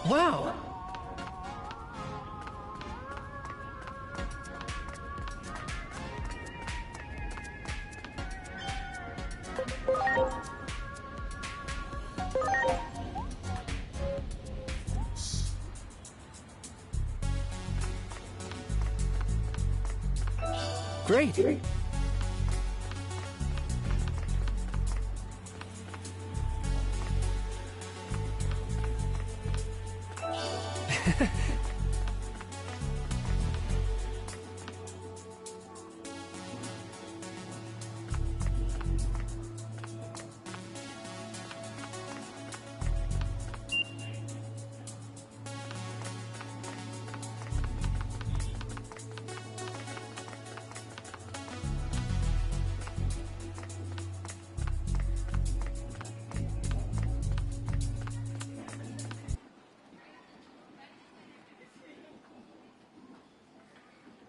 Wow! Great!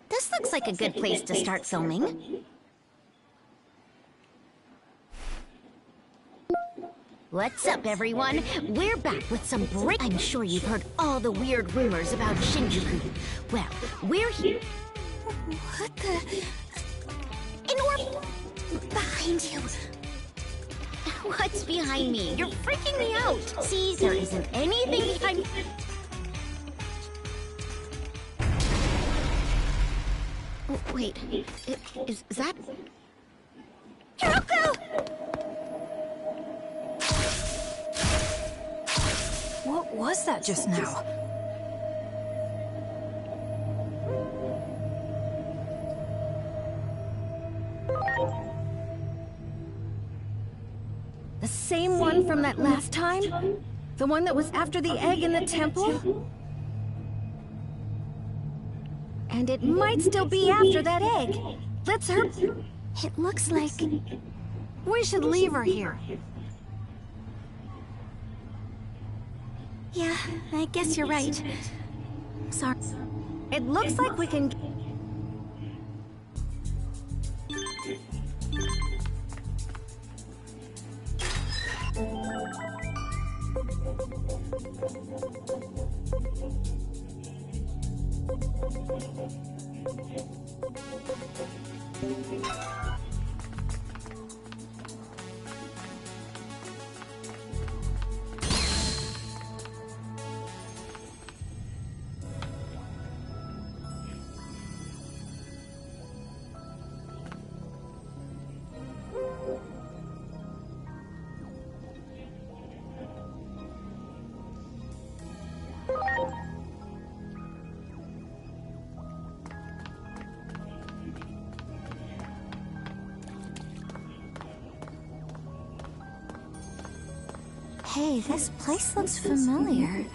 This looks like a good place to start filming. What's up, everyone? We're back with some break. I'm sure you've heard all the weird rumors about Shinjuku. Well, we're here. What the? And we're behind you. What's behind me? You're freaking me out. See, there isn't anything behind. Wait, is that... Hiroko! What was that just now? The same one from that last time? The one that was after the egg in the temple? And it might still be after that egg. Let's hurry. It looks like... We should leave her here. Yeah, I guess you're right. Sorry. It looks like we can... Hey, this place looks familiar.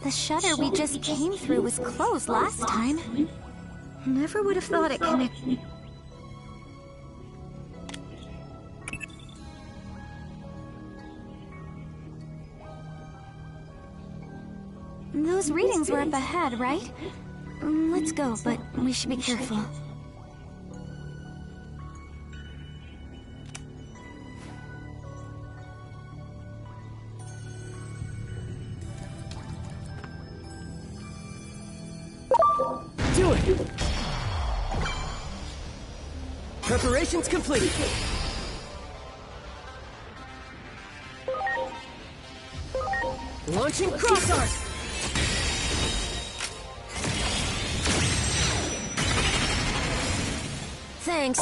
The shutter we just came through was closed last time. Never would have thought it connected. Those readings were up ahead, right? Let's go, but we should be careful. Do it! Preparations complete! Launching cross art! Thanks.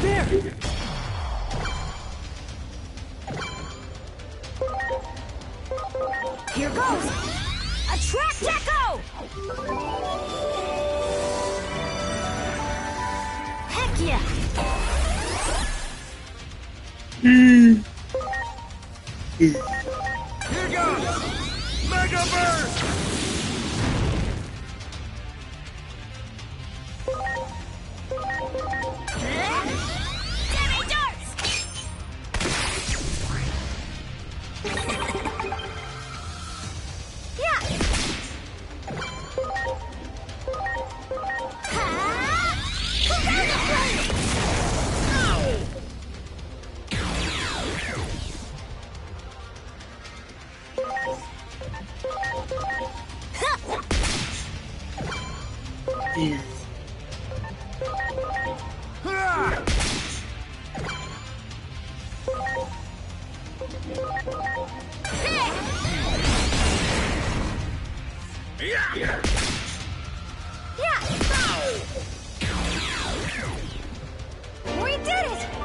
There! Here goes! Attract Echo! ya! Here goes! Mega Burst! Demi Darts! Yeah! Ha! Corona Blade! Ah! Yeah! We did it!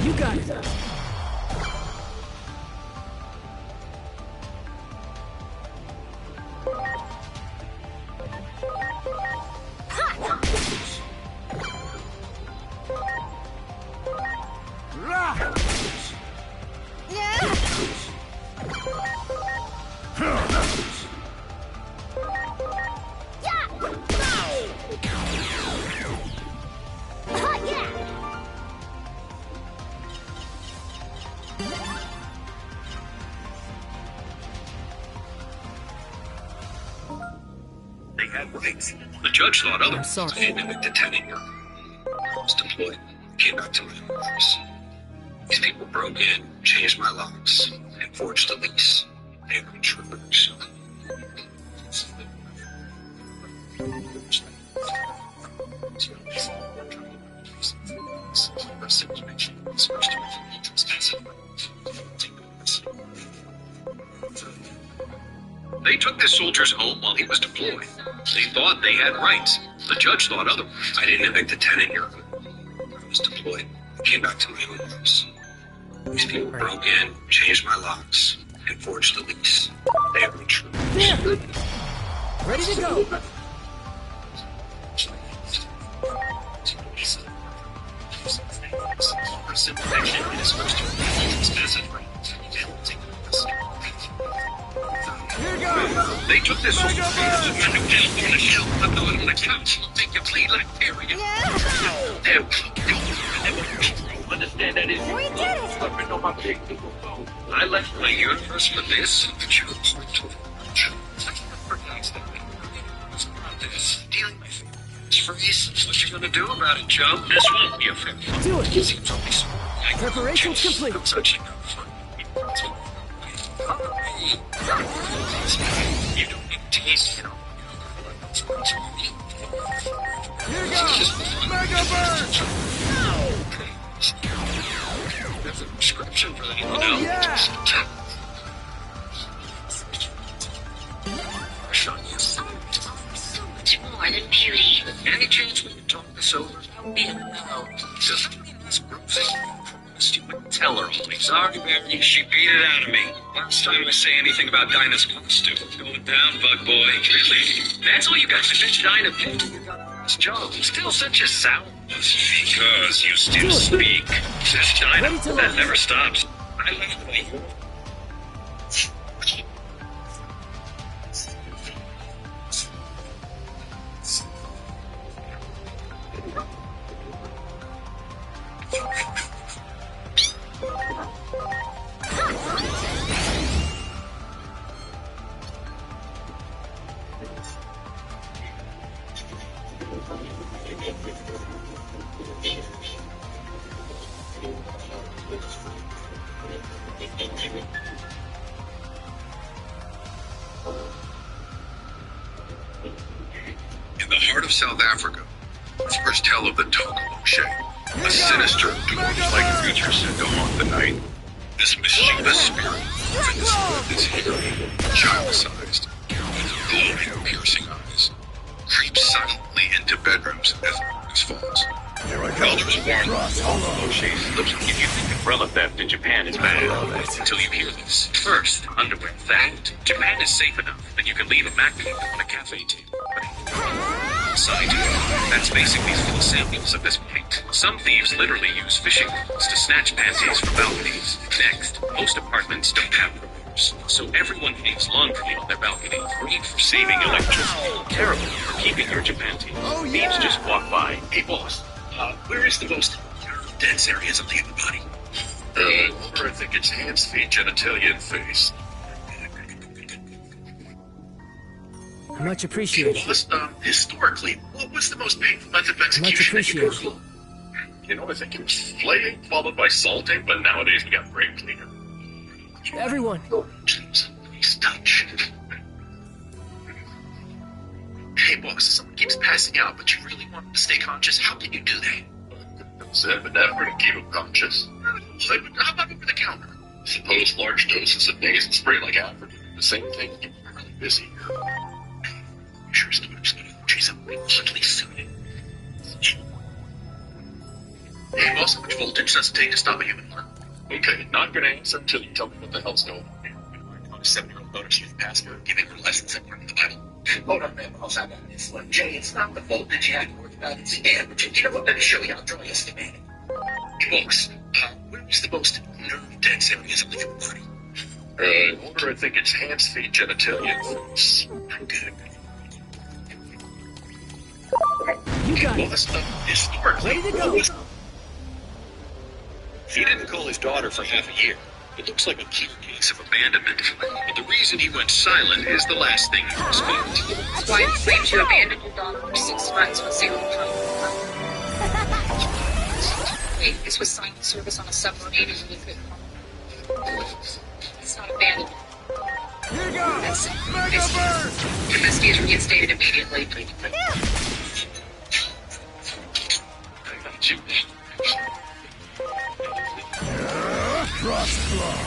You got it. Rah! They had rights. The judge thought otherwise. I'm sorry. I mimicked the tenant here. I was deployed. Came back to my own office. These people broke in, changed my locks, and forged a lease. They were intruders. They took this soldier's home while he was deployed. They thought they had rights. The judge thought otherwise. I didn't evict the tenant here. I was deployed. Came back to my own house. These people broke in, changed my locks, and forged a lease. They were intruders. There! Ready to go! Here goes! They took this soldier's home and knew him on the shelf. I'm going on the couch. You'll take your plea like period. Damn. Understand that is. We did it! I left my universe for this. Stealing my favorite freeze. What you gonna do about it, Joe? This won't be a fair fight. Do it! It seems only small. Preparations complete. I'm such a good fun. You don't need tease, you know. Here goes! Mega Burst! There's a prescription for that. Oh, yeah! Sean, you so much more than beauty. Any chance we can talk this over? No. Just less bruising. You would tell her only. Sorry, Mary. She beat it out of me. Last time I say anything about Dinah's costume. Going down, bug boy. Really? That's all you got to fetch Dinah. This job. Still such a sour. Because you still speak. Says Dinah. Ready to That launch. never stops. I left my... In the heart of South Africa, whispers tell of the Tokoloshe, a sinister dwarf-like creature sent to haunt the night. This mischievous spirit is hairy, child-sized, with glowing, piercing eyes, creeps silently into bedrooms as darkness falls. Elders warn Tokoloshe. Look, if you think umbrella theft in Japan is bad, until you hear this. First, underwear theft. Japan is safe enough that you can leave a magnet on a cafe table. Scientific. That's basically full samples at this point. Some thieves literally use fishing rods to snatch panties from balconies. Next, most apartments don't have room. hours, so everyone hangs laundry on their balcony. Great for saving electricity. Terrible for keeping your Japan team. Oh, Beams yeah. just walk by. Hey, boss, where is the most dense areas of the human body? I think it's hands, feet, genitalia, and face. Much appreciated. Boss, historically, what was the most painful method of execution Much that you appreciated. performed? You know, I think it was flaying followed by salting, but nowadays we got brain cleaner. Everyone, Please touch. Hey, boss, someone keeps passing out, but you really want them to stay conscious. How can you do that? It's evidently to keep them conscious. How about over the counter? Suppose large doses of nasal spray like Africa do the same thing. Keep them really busy. Sure, she's a mentally suited. Hey, boss, how much voltage does it take to stop a human heart? Okay, not gonna answer until you tell me what the hell's going on here. On a 7-year-old daughter, she's a pastor, giving her lessons that were in the Bible. Hold on, man, boss, I got this one. Jay, it's not the voltage you have to worry about, it's the temperature. You know what, let me show you, I'll draw you a schematic. Hey, boss, where is the most nerve-dense areas of the human body? In order, I think it's hands, feet, genitalia, and face. Good. you got it. Boss, historically, Ready to go. He didn't call his daughter for half a year. It looks like a clear case of abandonment. But the reason he went silent is the last thing you expect. Why it claims you abandoned your daughter for 6 months with zero trouble. Wait, this was silent service on a submarine and you couldn't home. It's not abandonment. Here goes. That's it. Mega burst. Custody is reinstated immediately. I got you. Cross claw.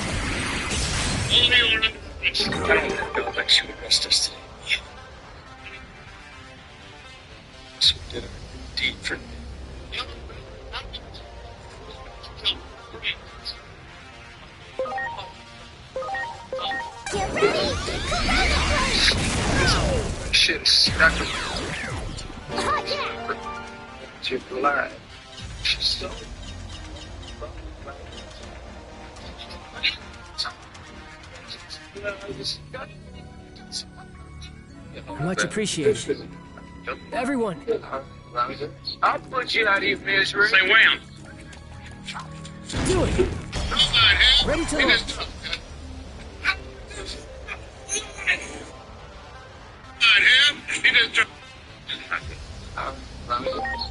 Only on it's I don't let you arrest us today. So did a deed for me. Get ready! Shit is stuck in Oh, yeah! your blood. So. Much appreciated. Everyone, I'll put you out of your misery. Say wham. do it. Ready to launch.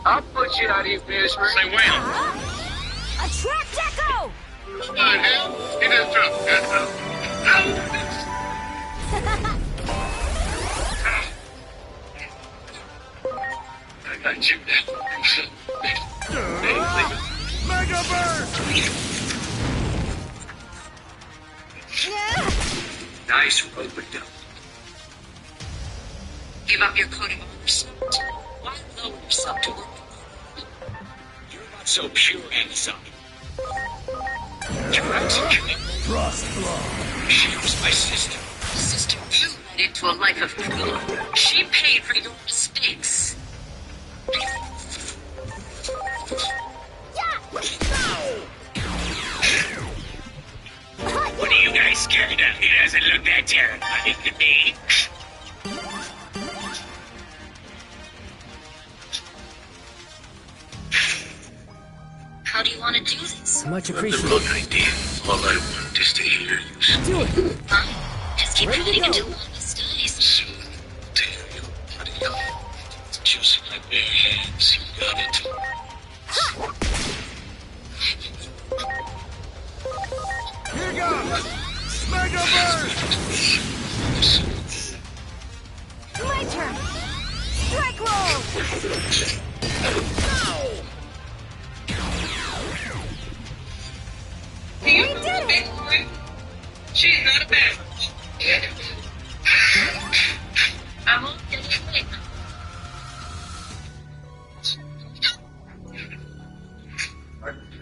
I'll put you out of your misery. Say wham. Attract Echo! I got you. Mega burst. Nice rope it down. Give up your code of honor, son. Why lower yourself to work? You're not so pure, Amazon. You're executing. Cross claw. She was my sister. Sister, you led into a life of crime. She paid for your mistakes. What are you guys scared of? It doesn't look that terrifying to me. How do you want to do this? Much The appreciated. wrong idea. All I want is to hear you Do it. Huh? Just keep Ready to fighting go. until one of us dies. so damn you, buddy. Just my bare hands. You got it. Here goes. Mega burst. My turn! Strike roll! You did it! She's not a bad one. I'm on the way.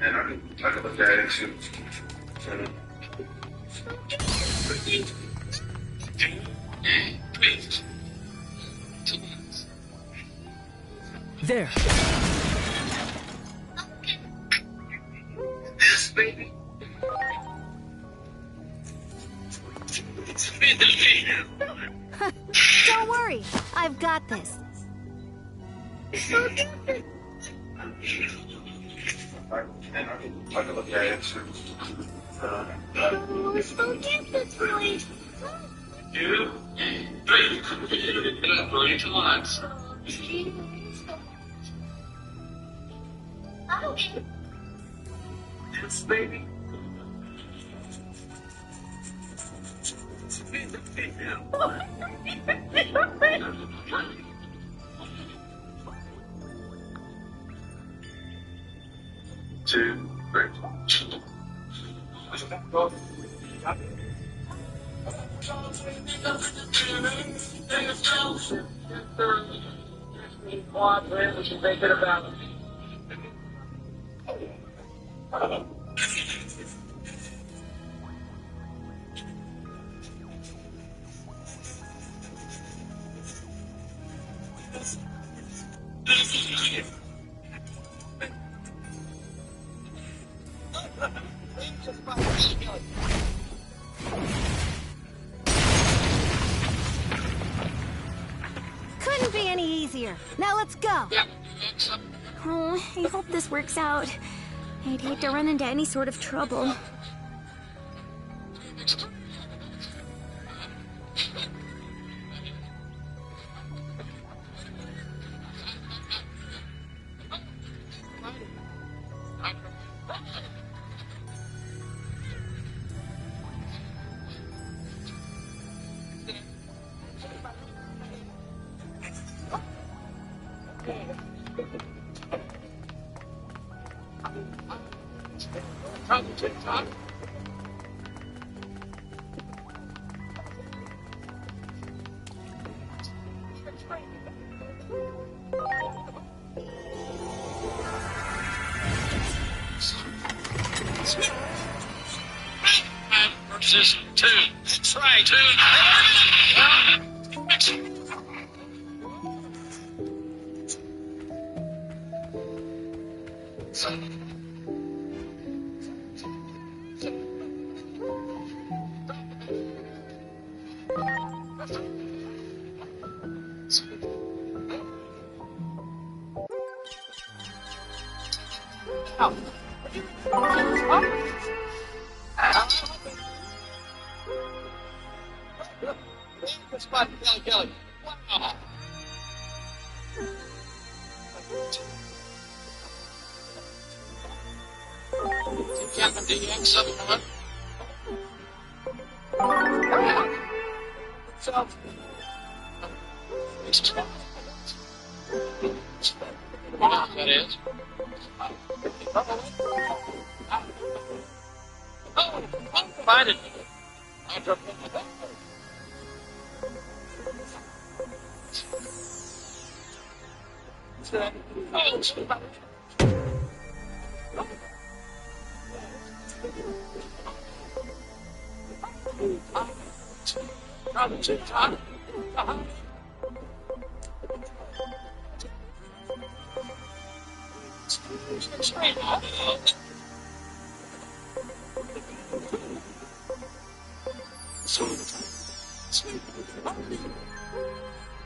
And I can talk about that into. Please. There. This baby. Don't worry, I've got this. Two, three. Going to lines. Yes, baby. Two, three. What you thinking about? Couldn't be any easier. Now let's go. Oh, I hope this works out. I'd hate to run into any sort of trouble. Versus two. Try two. Kelly. Wow. Captain DX71. So, that is. Oh, provided. I dropped it.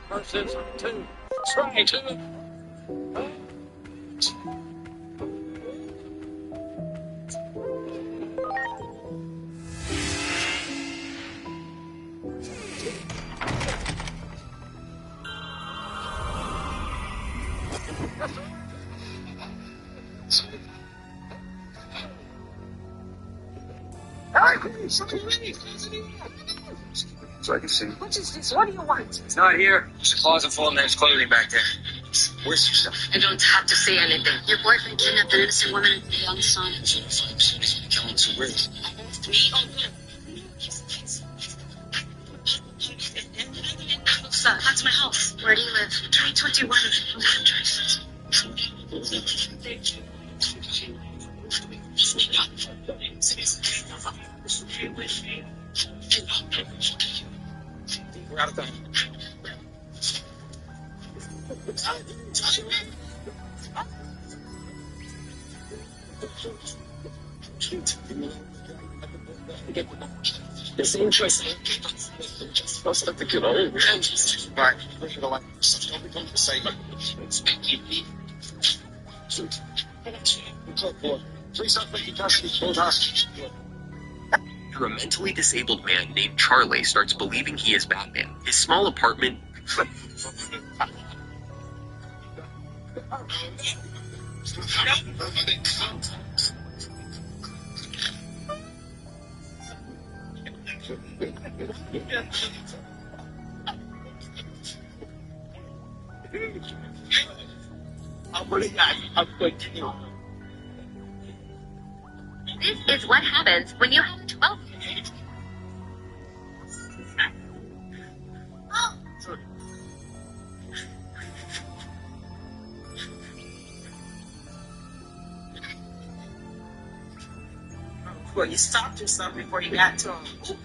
Versus two. Try two. So I can see. What is this? What do you want? It's not here. There's a closet full of men's clothing back there. Where's your stuff? I don't have to say anything. Your boyfriend kidnapped an innocent woman and a young son. John, so where is it? Me? Oh, good. Son, that's my house. Where do you live? 321 address. We're out of time. Get The same choice I made. Just supposed to get old. Right. Bring it alive. Don't become the same. Please don't make you touch me. Hold on. A mentally disabled man named Charlie starts believing he is Batman. His small apartment... This is what happens when you have 12. Well, you stopped yourself before you got to him.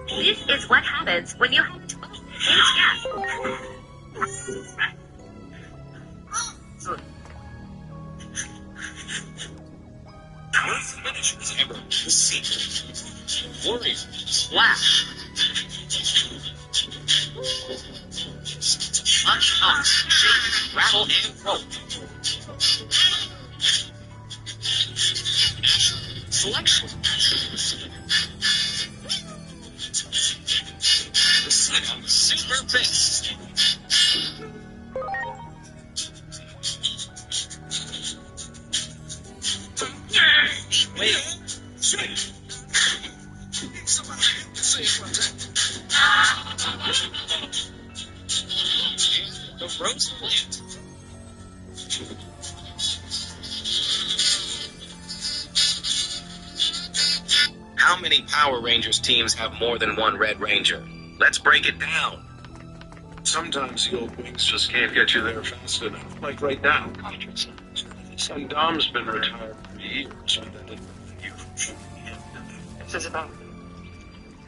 This is what happens when you have 12 Worry. Splash. Punch up. Shake, rattle, and roll. Selection. Super fist. Wait. The rose plant. How many Power Rangers teams have more than one Red Ranger? Let's break it down. Sometimes the old wings just can't get you there fast enough, like right now. Son Dom's been retired for years, but that didn't prevent you from shooting him. This is about...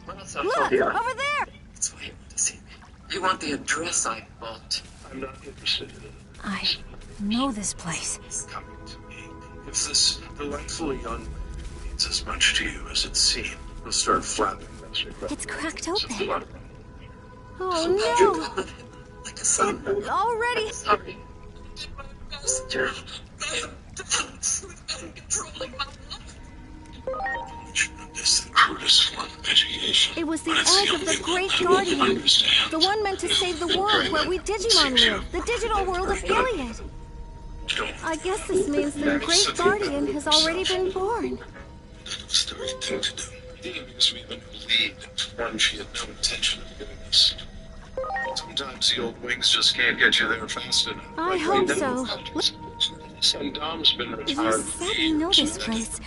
Look, over there! That's why you want to see me. You want the address I bought. I'm not interested in it. I know this place. Coming to me. If this delightfully young lady means as much to you as it seemed, you'll start flapping those regrets. It's cracked open. Blood. Oh Like a son. no! Already! Sorry. Did my best. I am done with controlling my life. Is the crudest form of education. It was the but it's egg of only the one Great I will Guardian. understand. The one meant to save the world where we Digimon live. The digital world of Iliad. I guess this means the Great Guardian has already been born. It's the right thing to do. Because we've been believed one she had no intention of giving us. Sometimes the old wings just can't get you there fast enough. I Like hope right so. now. Son Dom's been You retired said you know this place.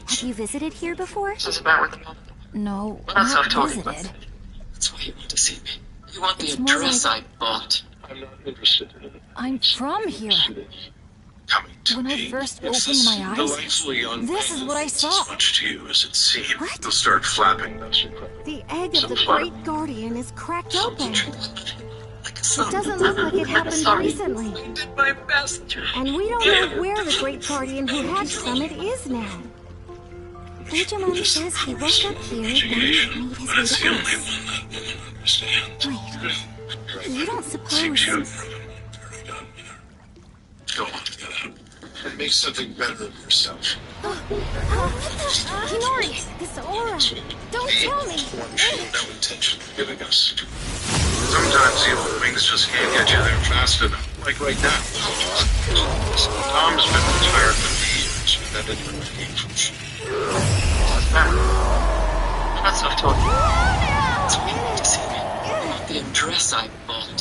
Have you visited here before? This is about with the No, That's not not talking visited. about. That's why you want to see me. You want the It's more address like- I bought. I'm not interested in it. I'm from here. Coming to When I me. first If opened this my eyes, delightfully young this is what I means saw. as much to you as it seemed. What? You'll start flapping those regrets. The egg of the Great Guardian is cracked open. Like a It son. doesn't look like it happened Sorry. recently. I did my best. And we don't know where the Great Guardian who hatched from it is now. Digimon says he woke up here, then Education, made his but way it's to the only us. one that woman understands. Wait, you don't Seems suppose... you very done here. Go on, get out. And make something better of yourself. Hinori, this aura. Don't tell me. One she had no intention of giving us. Sometimes the old wings just can't get you there fast enough, like right now. Tom's been retired for years without any vacations. That's what I told you. It's weird to see me. Not the dress I bought.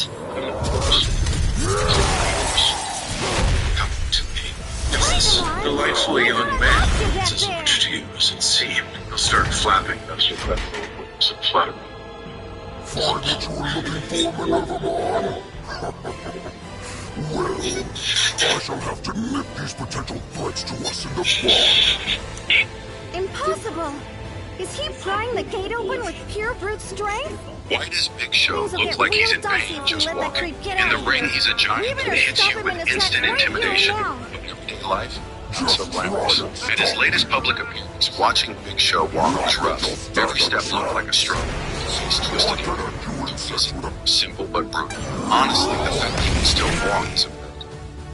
Come to me. If this delightful young man means as much to you as it seemed, he'll start flapping those incredible wings and flutter. Find what you were looking for, Minervamon. Well, I shall have to nip these potential threats to us in the bud. Impossible! Is he prying the gate open with pure brute strength? Why does Big Show look like he's in pain just walking? In the ring, he's a giant that hits you with instant intimidation. But everyday life, not so glamorous. At his latest public appearance, watching Big Show walk was rough. Every step looked like a struggle. Face twisted and simple but brutal. Honestly, the fact he can still walk is a miracle.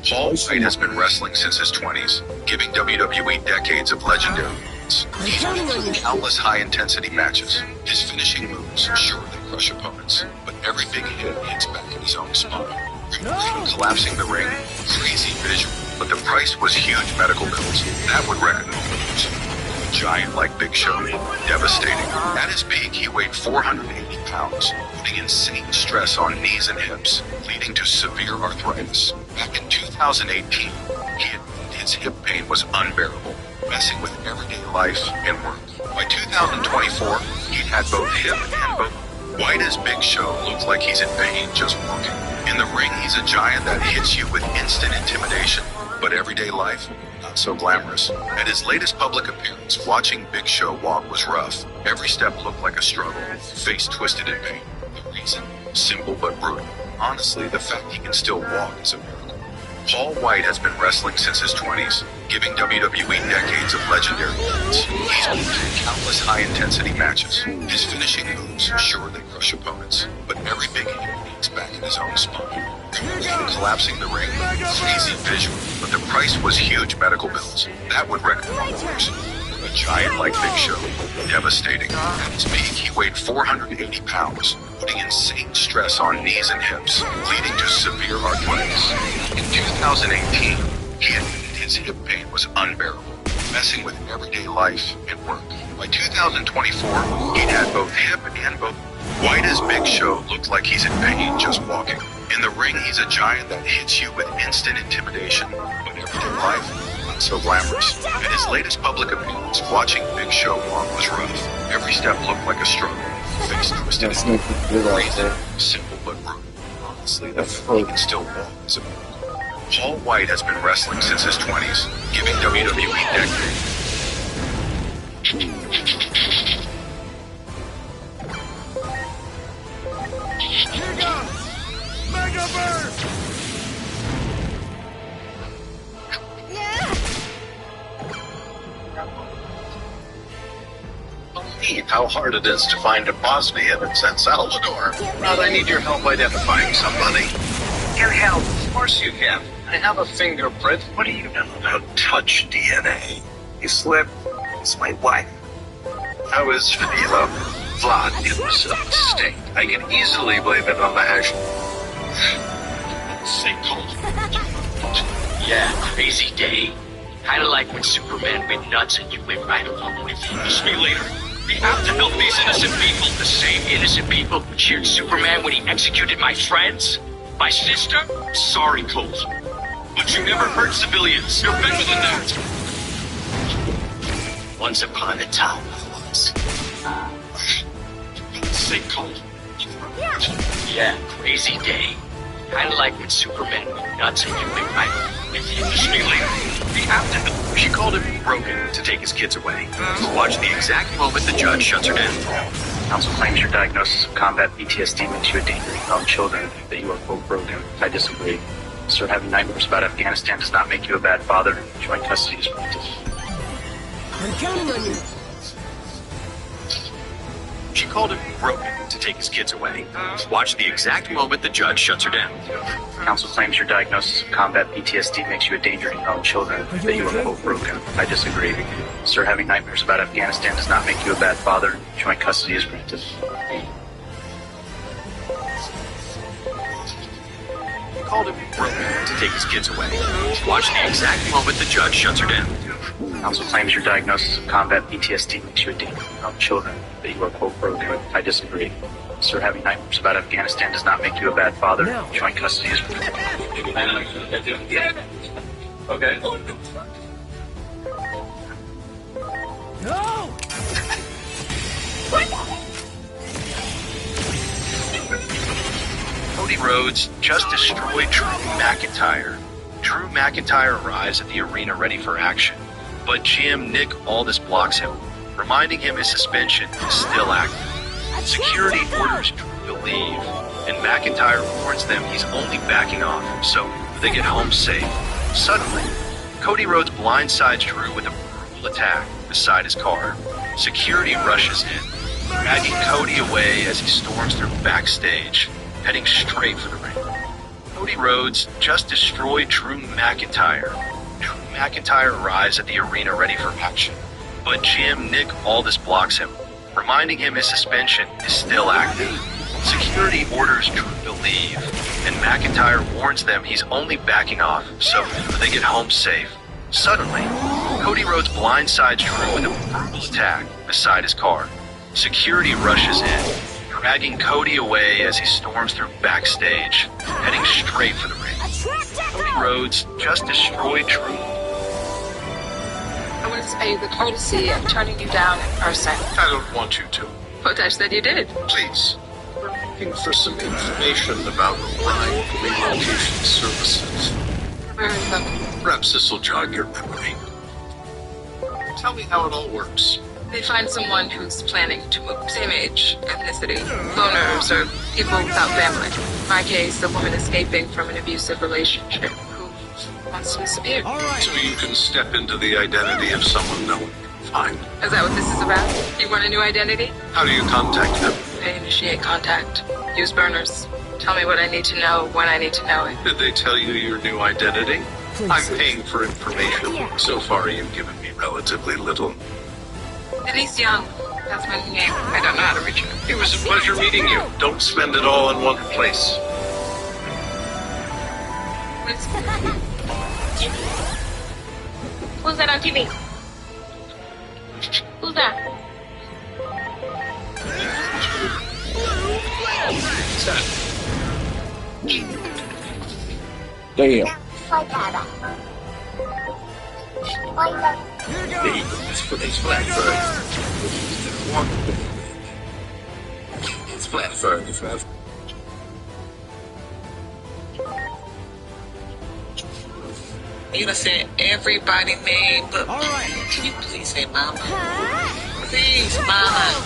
Paul White has been wrestling since his 20s, giving WWE decades of legendary moments. He's been through countless high-intensity matches. His finishing moves sure they crush opponents, but every big hit hits back in his own spine. Collapsing the ring, crazy visual, but the price was huge medical bills. That would reckon no lose. A giant like Big Show, devastating. At his peak, he weighed 480 pounds, putting insane stress on knees and hips, leading to severe arthritis. Back in 2018, he admitted his hip pain was unbearable, messing with everyday life and work. By 2024, he'd had both hip and both. Why does Big Show look like he's in pain just walking? In the ring, he's a giant that hits you with instant intimidation, but everyday life, not so glamorous. At his latest public appearance, watching Big Show walk was rough. Every step looked like a struggle, face twisted in pain. The reason? Simple but brutal. Honestly, the fact he can still walk is a miracle. Paul White has been wrestling since his 20s, giving WWE decades of legendary moments. He's been through countless high-intensity matches. His finishing moves sure they crush opponents, but every big hit hits back in his own spine. Collapsing the ring, crazy visual, but the price was huge medical bills. That would reckon no lose. A giant like Big Show, devastating. At his peak, he weighed 480 pounds, putting insane stress on knees and hips, leading to severe arthritis. In 2018, he admitted his hip pain was unbearable, messing with everyday life and work. By 2024, he'd had both hip and both. Why does Big Show look like he's in pain just walking? In the ring, he's a giant that hits you with instant intimidation, but everyday life, not so glamorous. At his latest public appearance, watching Big Show walk was rough. Every step looked like a struggle. Face twisted and crazy, simple but brutal. Honestly, the fact he can still walk is a miracle. Paul White has been wrestling since his 20s, giving WWE decades. Here goes! Mega Burst! Believe how hard it is to find a Bosnian in San Salvador. But I need your help identifying somebody. Can help. Of course you can. I have a fingerprint. What do you know about touch DNA? You slip. It's my wife. How is Fadila? Vlad in was a mistake. I can easily blame it on the hash. Yeah, crazy day. Kinda like when Superman went nuts and you went right along with him. Kiss me later. We have to help these innocent people. The same innocent people who cheered Superman when he executed my friends? My sister? Sorry, Colt. But you never hurt civilians. You're better than that. Once upon a time, I was. Say, Colt. Yeah, crazy day. Kinda like when Superman went nuts and you went right along with him. Kiss me later. We have to help. She called him broken to take his kids away. Watch the exact moment the judge shuts her down. Council claims your diagnosis of combat PTSD makes you a danger to young children, that you are quote broken. I disagree. Sir, having nightmares about Afghanistan does not make you a bad father. Joint custody is plaintiff. I'm counting on you. She called him broken to take his kids away. Watch the exact moment the judge shuts her down. Council claims your diagnosis of combat PTSD makes you a danger to young children, that you are quote broken. I disagree. Sir, having nightmares about Afghanistan does not make you a bad father. Joint custody is plaintiff. called him broken to take his kids away. Watch the exact moment the judge shuts her down. Counsel claims your diagnosis of combat PTSD makes you a danger to young children, that you are quote broken. I disagree. Sir, having nightmares about Afghanistan does not make you a bad father. No. Joint custody is... Okay. No! Cody Rhodes just destroyed Drew McIntyre. Drew McIntyre arrives at the arena ready for action, but GM Nick Aldis blocks him, reminding him his suspension is still active. Security orders Drew to leave, and McIntyre warns them he's only backing off, so they get home safe. Suddenly, Cody Rhodes blindsides Drew with a brutal attack beside his car. Security rushes in, dragging Cody away as he storms through backstage, heading straight for the ring. Cody Rhodes just destroyed Drew McIntyre. Drew McIntyre arrives at the arena ready for action, but GM Nick Aldis blocks him, reminding him his suspension is still active. Security orders Drew to leave, and McIntyre warns them he's only backing off, so they get home safe. Suddenly, Cody Rhodes blindsides Drew with a brutal attack beside his car. Security rushes in, dragging Cody away as he storms through backstage, heading straight for the ring. Cody Rhodes just destroyed Drew. I wanted to pay you the courtesy of turning you down in person. I don't want you to. But I said you did. Please. We're looking for some information about Rhine Communication Services. Where are them? Perhaps this will jog your memory. Tell me how it all works. They find someone who's planning to move. Same age, ethnicity, loners, or people without family. In my case, a woman escaping from an abusive relationship who wants to disappear. All right. So you can step into the identity of someone no one can find. Is that what this is about? You want a new identity? How do you contact them? I initiate contact. Use burners. Tell me what I need to know when I need to know it. Did they tell you your new identity? Please. I'm paying for information. So far, you've given me relatively little. Denise Young. That's my new name. I don't know how to reach her. It was a pleasure meeting you. Don't spend it all in one place. Who's that on TV? Who's that? Damn. Here goes! It's Flatford. It's Flatford. It's Flatford. You done said everybody name, but All right. can you please say mama? Please, mama.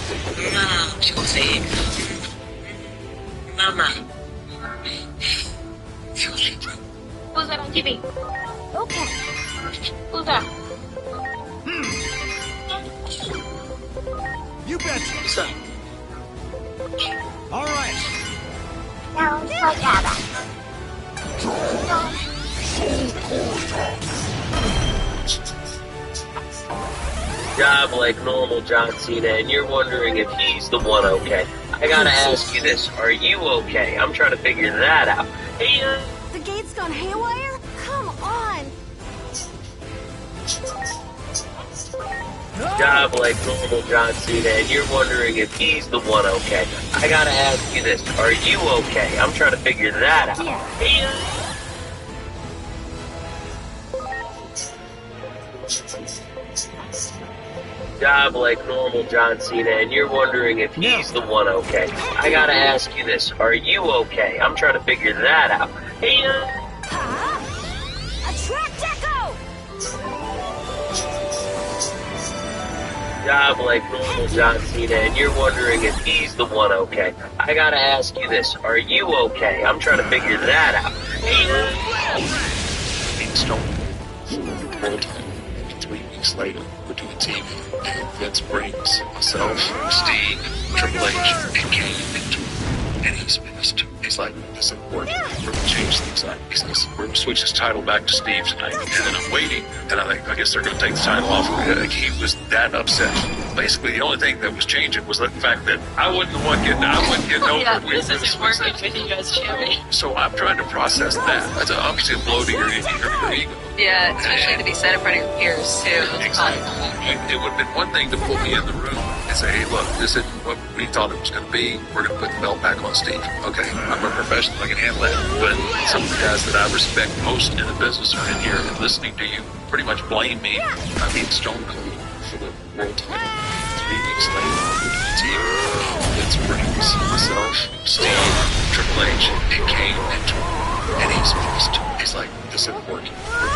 No, she gonna say it. Mama. She gonna say it. Who's that on TV? Okay. Who's that? You betcha. What's up? All right. Job like normal John Cena, and you're wondering if he's the one okay. I gotta ask you this, are you okay? I'm trying to figure that out. Hey, The gate's gone haywire? Come on. job like normal John Cena, and you're wondering if he's the one okay. I gotta ask you this, are you okay? I'm trying to figure that out. Hey, job like normal John Cena, and you're wondering if he's the one okay. I gotta ask you this, are you okay? I'm trying to figure that out. Hey, Attract Deco! job like normal John Cena, and you're wondering if he's the one okay. I gotta ask you this, are you okay? I'm trying to figure that out. Being stolen. 3 weeks later, we're doing TV. And Vince brings myself, Steve, Triple H, and Kane into it. And he's pissed. He's like, it's important. We're going to change things up. We're going to switch his title back to Steve tonight. And then I'm waiting. And I guess they're going to take the title off. Like, he was that upset. Basically, the only thing that was changing was the fact that I wasn't the one getting over Yeah, it. this isn't working with you guys, Jerry. So I'm trying to process that. That's obviously a blow to your ego. Yeah, especially to be set in front of your peers, too. Exactly. It would have been one thing to pull me in the room and say, hey, look, this isn't what we thought it was going to be. We're going to put the belt back on Steve. Okay, I'm a professional. I can handle that. But some of the guys that I respect most in the business are in here and listening to you pretty much blame me. I mean, Stone Cold for the world title. 3 weeks later, the team, Vince brings myself, Steve, Triple H, and Kane into it. And he's pissed. He's like, this isn't working.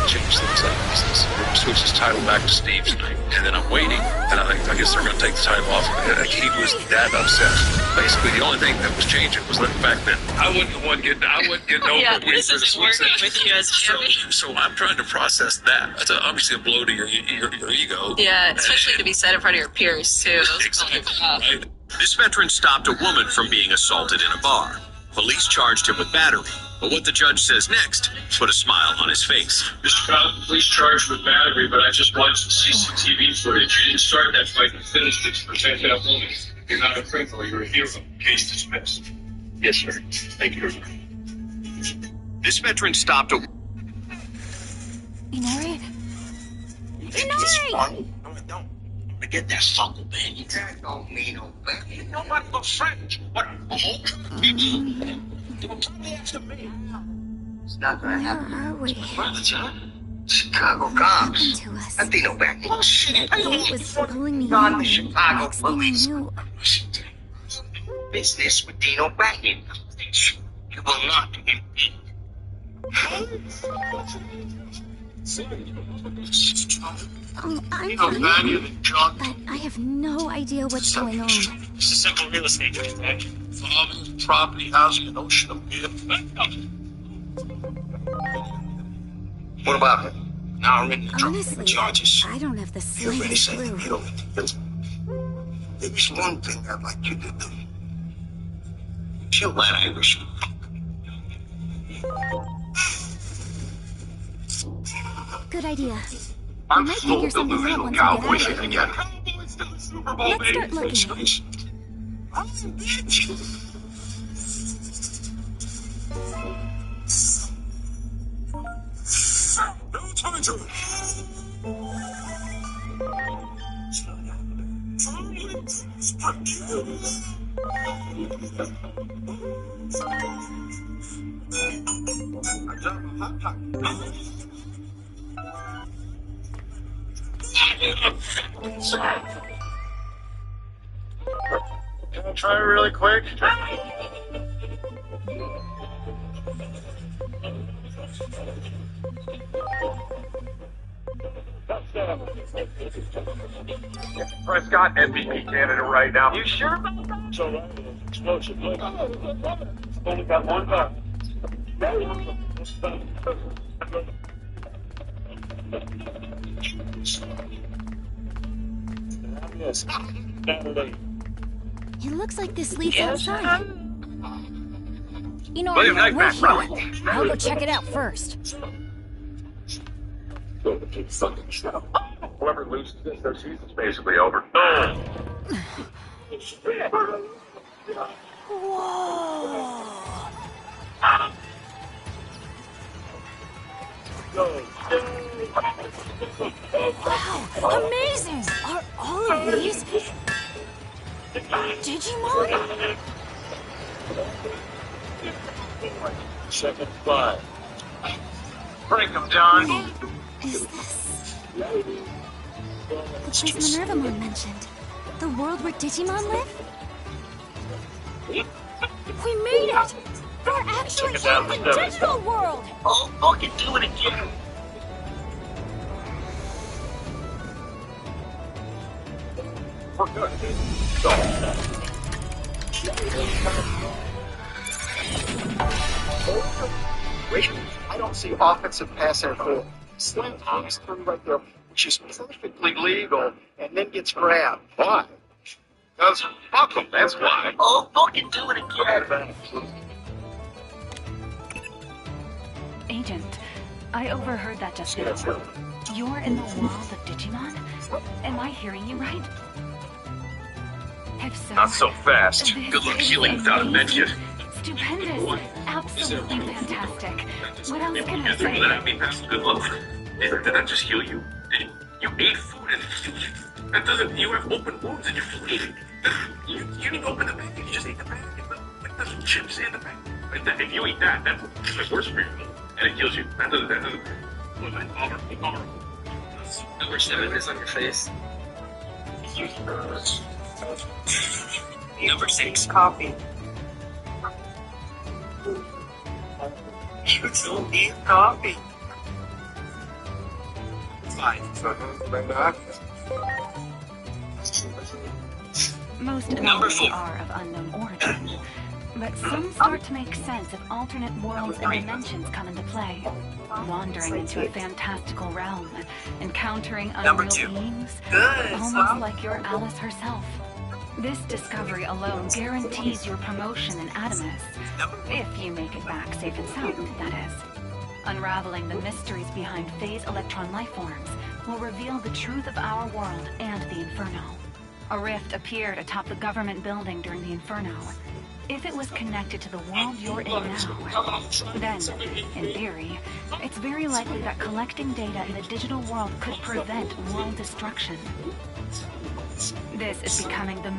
Change things up. He says, we're going to switch his title back to Steve tonight. And then I'm waiting. And I guess they're going to take the title off. And he was that upset. Basically, the only thing that was changing was the fact that I wasn't the one getting over Yeah, it. this isn't working with you guys, Jerry. So I'm trying to process that. That's obviously a blow to your ego. Yeah, especially to be set in front of your peers, too. Exactly. Right. This veteran stopped a woman from being assaulted in a bar. Police charged him with battery, but what the judge says next put a smile on his face. Mr. Cobb, police charged with battery, but I just watched the CCTV footage. You didn't start that fight and finish it to protect that woman. You're not a criminal, you're a hero. Case dismissed. Yes, sir. Thank you. This veteran stopped a... Inari? Inari! Don't forget that sucker, man. You don't mean no bad. You know what? We're friends. What? A whole people? Don't after me. It's not gonna happen. Where are we? Brothers, huh? Chicago cops. To us. That ain't no bad bullshit. It was pulling me Gone in. to Chicago Next thing I police. knew, Business with Dino Backing. You will not impede. I'm You know, fine, value the junk. but I have no idea what's going on. It's a simple real estate transaction. Farming, property, housing, and ocean of beer. What about it? Now I'm in the trouble with Honestly, charges. I don't have the You already slightest said clue. you don't. There's one thing I'd like you to do. Kill that Irishman. Good idea. I'm might full figure something out delusional once I get cowboy out of shit here. again. Cowboys to the Super Bowl, Let's baby. start looking. No time to... Can I try it really quick? Prescott, MVP candidate right now. You sure about that? It's all right. Explosive. Look. Only got one button. It looks like this leads outside. You know, William Knight, we're back, here. I'll go check it out first. Whoever loses this, their season's basically over. Wow, amazing! Are all of these Digimon? Second five. Break them, John. Is this the place Minervamon mentioned? The world where Digimon live? We made it! We're actually in the digital world! Oh, fucking do it again. We're good. Wait, I don't see offensive pass interference. Slam Thomas through right there, which is perfectly legal, and then gets grabbed. Why? Because fuck them, that's why. Oh, fucking do it again. Agent, I overheard that just now. You're in the world of Digimon? Am I hearing you right? If so, Not so fast. this Good luck is healing without a med kit. stupendous, absolutely fantastic. What else can I Is say? that I mean that's good luck? Did I just heal you? You ate food and that doesn't. You have open wounds and you're bleeding. You didn't open the bag. You just ate the bag. Like there's chips in the bag. Like that, if you eat that, that's worse for you, and it kills you. That doesn't. Number 7 is on your face. Number 6. Coffee. You don't eat coffee. 5. Most Number anomalies 4. are of unknown origin, but some start to make sense if alternate worlds and dimensions come into play. Wandering into a fantastical realm, encountering Number unreal 2. beings, Good, almost Sam. like your Alice herself. This discovery alone guarantees your promotion in Adamus, if you make it back safe and sound, that is. Unraveling the mysteries behind phase electron lifeforms will reveal the truth of our world and the Inferno. A rift appeared atop the government building during the Inferno. If it was connected to the world you're in now, then, in theory, it's very likely that collecting data in the digital world could prevent world destruction. This is becoming the...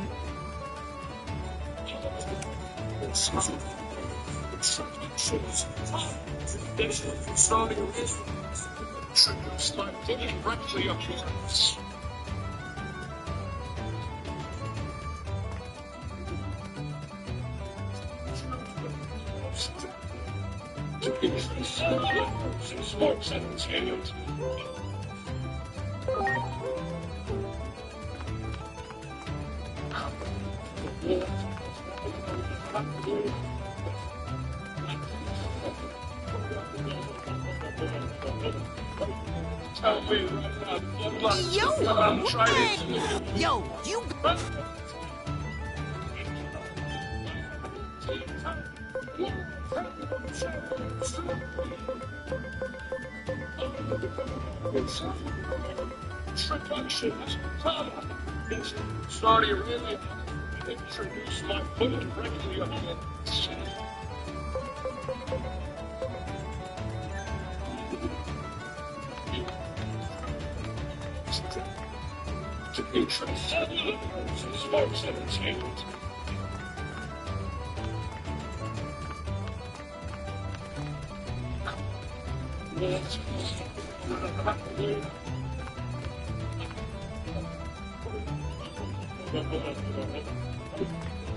Yo, you. Sorry, really. Introduce my foot directly on it. Sparks Entertainment.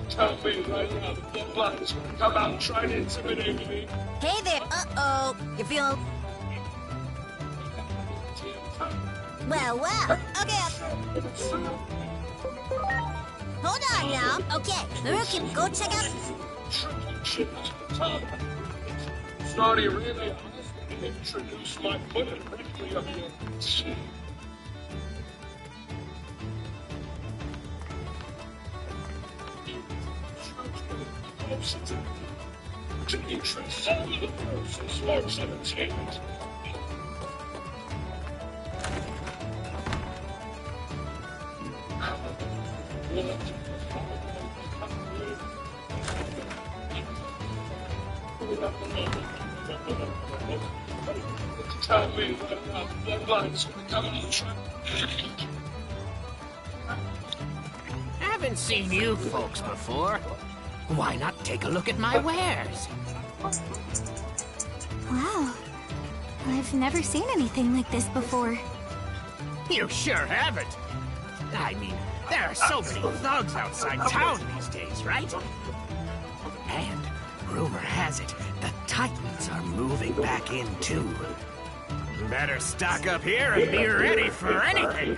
Tell me right now that the blood is going to come out and try to intimidate me. Hey there. Uh-oh. You feel... Well, okay. Hold on now. Okay, Maruki, go check out... Sorry, really honest. Introduce my foot directly on your... To interest Sparks Entertainment. Tell me right now, the bloodline's gonna come out. Haven't seen you folks before. Why not take a look at my wares? Wow. I've never seen anything like this before. You sure haven't. I mean, there are so many thugs outside town these days, right? And rumor has it, the Titans are moving back in too. Better stock up here and be ready for anything.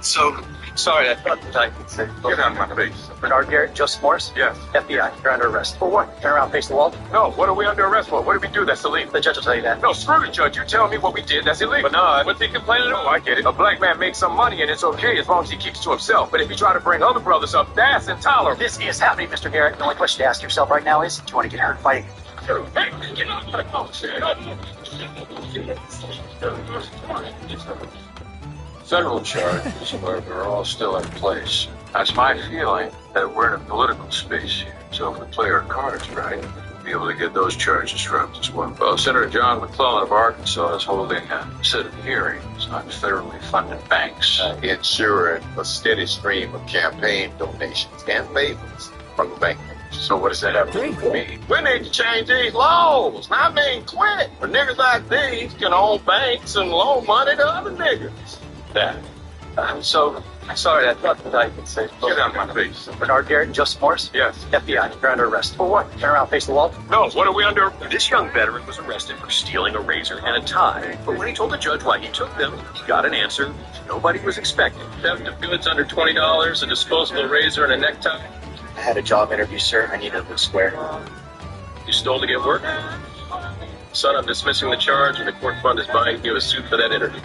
So, Sorry, I thought the Titans said. get out of my face. Bernard Garrett, Joseph Morris? Yes. FBI, you're under arrest. For what? Turn around, face the wall. No, what are we under arrest for? What did we do that's illegal? The judge will tell you that. No, screw the judge. You tell me what we did that's illegal. Bernard, what's he complaining about? Oh, I get it. A black man makes some money and it's okay as long as he keeps to himself. But if you try to bring other brothers up, that's intolerable. This is happening, Mr. Garrett. The only question to ask yourself right now is, do you want to get hurt fighting? Federal charges, however, are all still in place. That's my feeling that we're in a political space here. So if we play our cards right, we'll be able to get those charges dropped as well. Well, Senator John McClellan of Arkansas is holding a set of hearings on federally funded banks. Ensuring a steady stream of campaign donations and favors from the bank. So what does that have to do with me? We need to change these laws. I mean, quick. For niggas like these can own banks and loan money to other niggas. That. I'm so sorry. I thought that I could say. Get out of my face. Bernard Garrett, Joseph Morris? Yes. FBI, you're under arrest. For what? Turn around, face the wall? No, what are we under? This young veteran was arrested for stealing a razor and a tie. But when he told the judge why he took them, he got an answer nobody was expecting. Theft of goods under $20, a disposable razor, and a necktie. I had a job interview, sir. I needed to look square. You stole to get work? Son, I'm dismissing the charge, and the court fund is buying you a suit for that interview.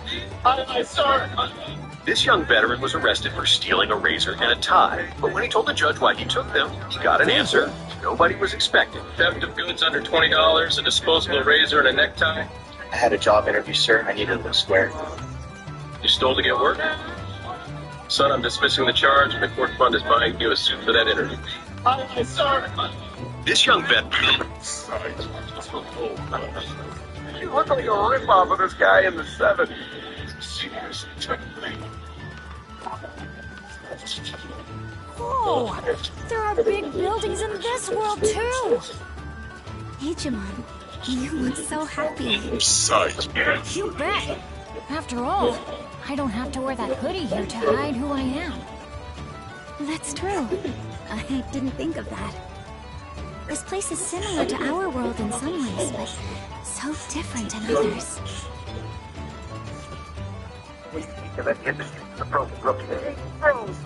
This young veteran was arrested for stealing a razor and a tie. But when he told the judge why he took them, he got an answer nobody was expecting. Theft of goods under $20, a disposable razor, and a necktie. I had a job interview, sir. I needed to look square. You stole to get work? Son, I'm dismissing the charge, and the court fund is buying you a suit for that interview. This young veteran... You look like a ripoff of this guy in the 70s. Oh, there are big buildings in this world too. Digimon, you look so happy. You bet. After all, I don't have to wear that hoodie here to hide who I am. That's true. I didn't think of that. This place is similar to our world in some ways, but so different in others.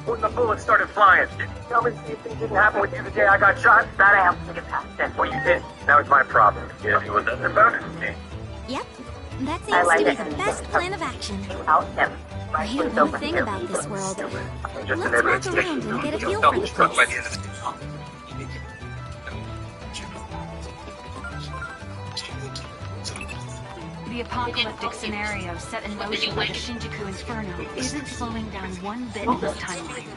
When the bullets started flying, tell me anything didn't happen with you the day I got shot. That I have to get past that. Well, you did. Now it's my problem. Yeah, you want nothing about it? Yep, that seems to be the best plan of action. I hear one thing about this world. Let's walk around and get a feel for the place. The apocalyptic scenario set in motion by the Shinjuku Inferno isn't slowing down one bit in this timeline.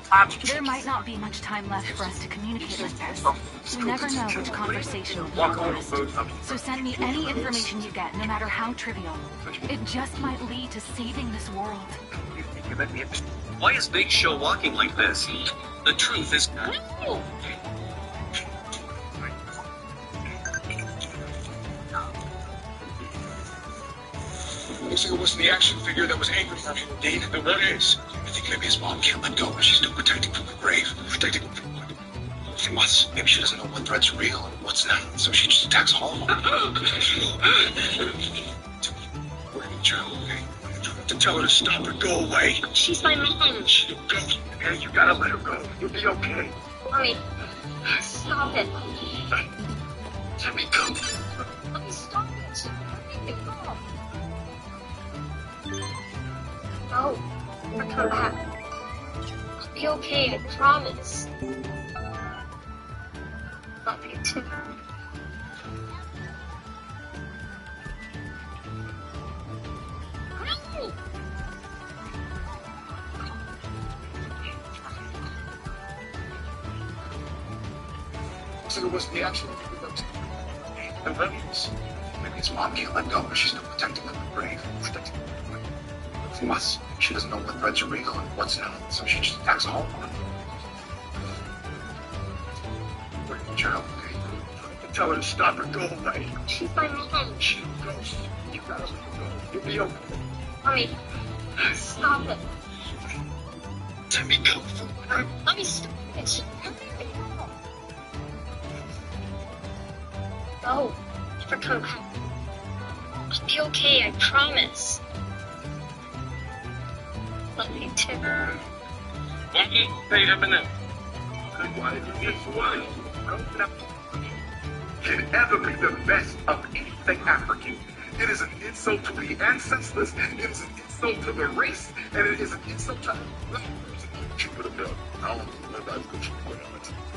There might not be much time left for us to communicate like this. We never know which conversation will be lost. So send me any information you get, no matter how trivial. It just might lead to saving this world. Why is Big Show walking like this? The truth is... Looks like it wasn't the action figure that was angry at me, Dean. Then what is? I think maybe his mom can't let go, but she's still protecting from the grave. Protecting him from what? From us. Maybe she doesn't know what threat's real and what's not, so she just attacks all of them. We're in jail, okay? You have to tell her to stop or go away. She's my mom. She'll go. And you gotta let her go. You'll be okay. Mommy, stop it. Let me go. Mommy, stop it. Let me go. No, never come back. I'll be okay, I promise. Love you too. So it wasn't the action figure that was and maybe his mom can't let go, but she's still protecting him from the grave. Protecting him from us. She doesn't know what threats are real and what's not, so she just attacks all of them. We're in jail, okay? You tell her to stop or go away. She's my mom. She'll go. You gotta let her go. You'll be okay. Mommy, stop it. Let me go. Mommy, stop it. No, never come back. I'll be okay, I promise. Love you too. Wait a minute. Can ever be the best of anything African. It is an insult to the ancestors, it is an insult to the race, and it is an insult to...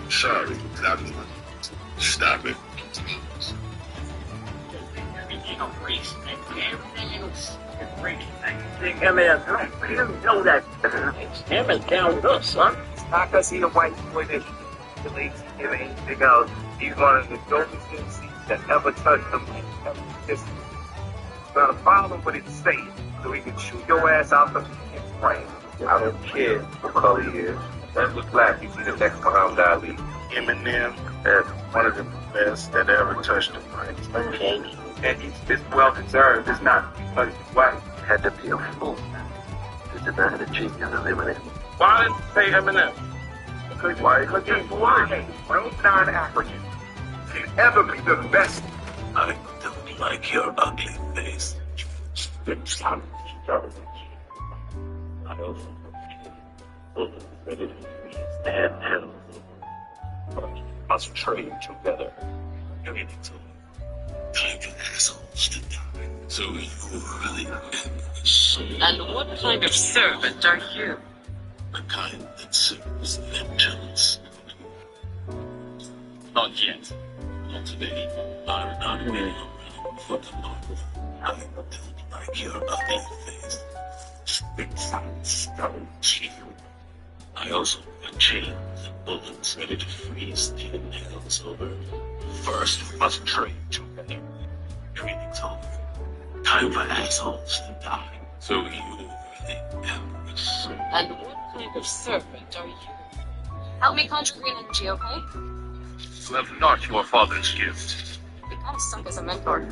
Sorry, stop it. you know, race and everything else. Think Eminem, I didn't know that. Eminem's down with us, son. It's not because he's a white boy that he relates to him, because he's one of the dopest MCs that ever touched him and ever kissed him. You're gonna follow what it's saying, so he can shoot your ass out the frame. I don't care what color he is. That look black, you see the next Muhammad Ali. Eminem is one of the best that ever touched the brain. Okay. And it's well deserved. It's not because he's white. Had to be a fool to deny the genius of Eminem. Why didn't you say Eminem? Because he's white. No non-African can ever be the best. I don't like your ugly face. I also ready to stand hell. Must train together. Everything's over. Time for assholes to die. So you really And what kind of servant are you? the kind that serves vengeance. Not yet. Not today. I'm not waiting around for tomorrow. I don't like your ugly face. I also have chains and bullets ready to freeze the nails over. First, we must train together. Training's over. Time for assholes to die. So you really am the servant. And what kind of servant are you? Help me conjure green energy, okay? You have not your father's gift. You kind of suck as a mentor.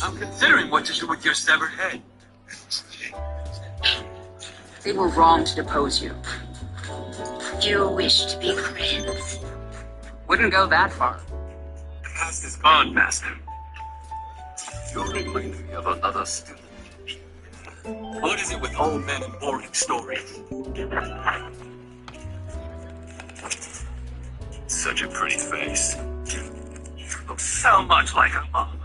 I'm considering what to do with your severed head. They were wrong to depose you. You wish to be friends. Wouldn't go that far. The past is gone, Master. You remind me of another student. What is it with old men and boring stories? Such a pretty face. You look so much like her mom.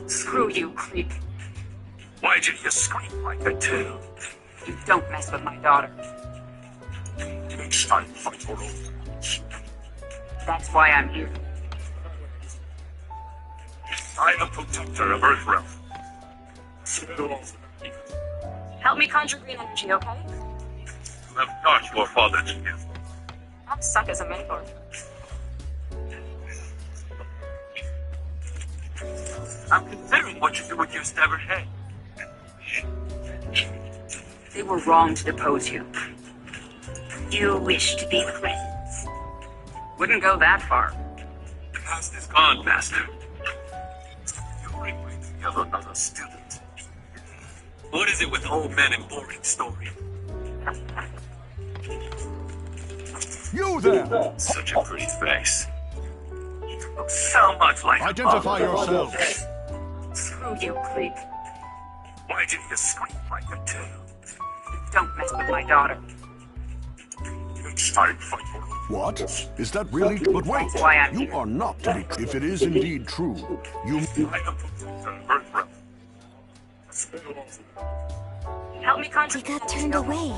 Screw you, creep. Why did you scream like that too? You don't mess with my daughter. Next time, fight your own. That's why I'm here. I am protector of Earthrealm. Help me conjure green energy, okay? You have not your father's gift. I suck as a mentor. I'm considering what to do with your severed head. They were wrong to depose you. You wish to be friends. Wouldn't go that far. The past is gone, Master. You remind me of another student. What is it with old men and boring stories? You there! Such a pretty face. You look so much like Identify yourselves. Screw you, creep. Why did you scream like that too? Don't mess with my daughter. Next time, fight your own. What? Is that really? But wait, That's why I'm you here. are not to be. If it is indeed true, you. I am protector of Earthrealm. Help me conjure We green got energy, turned okay? away. You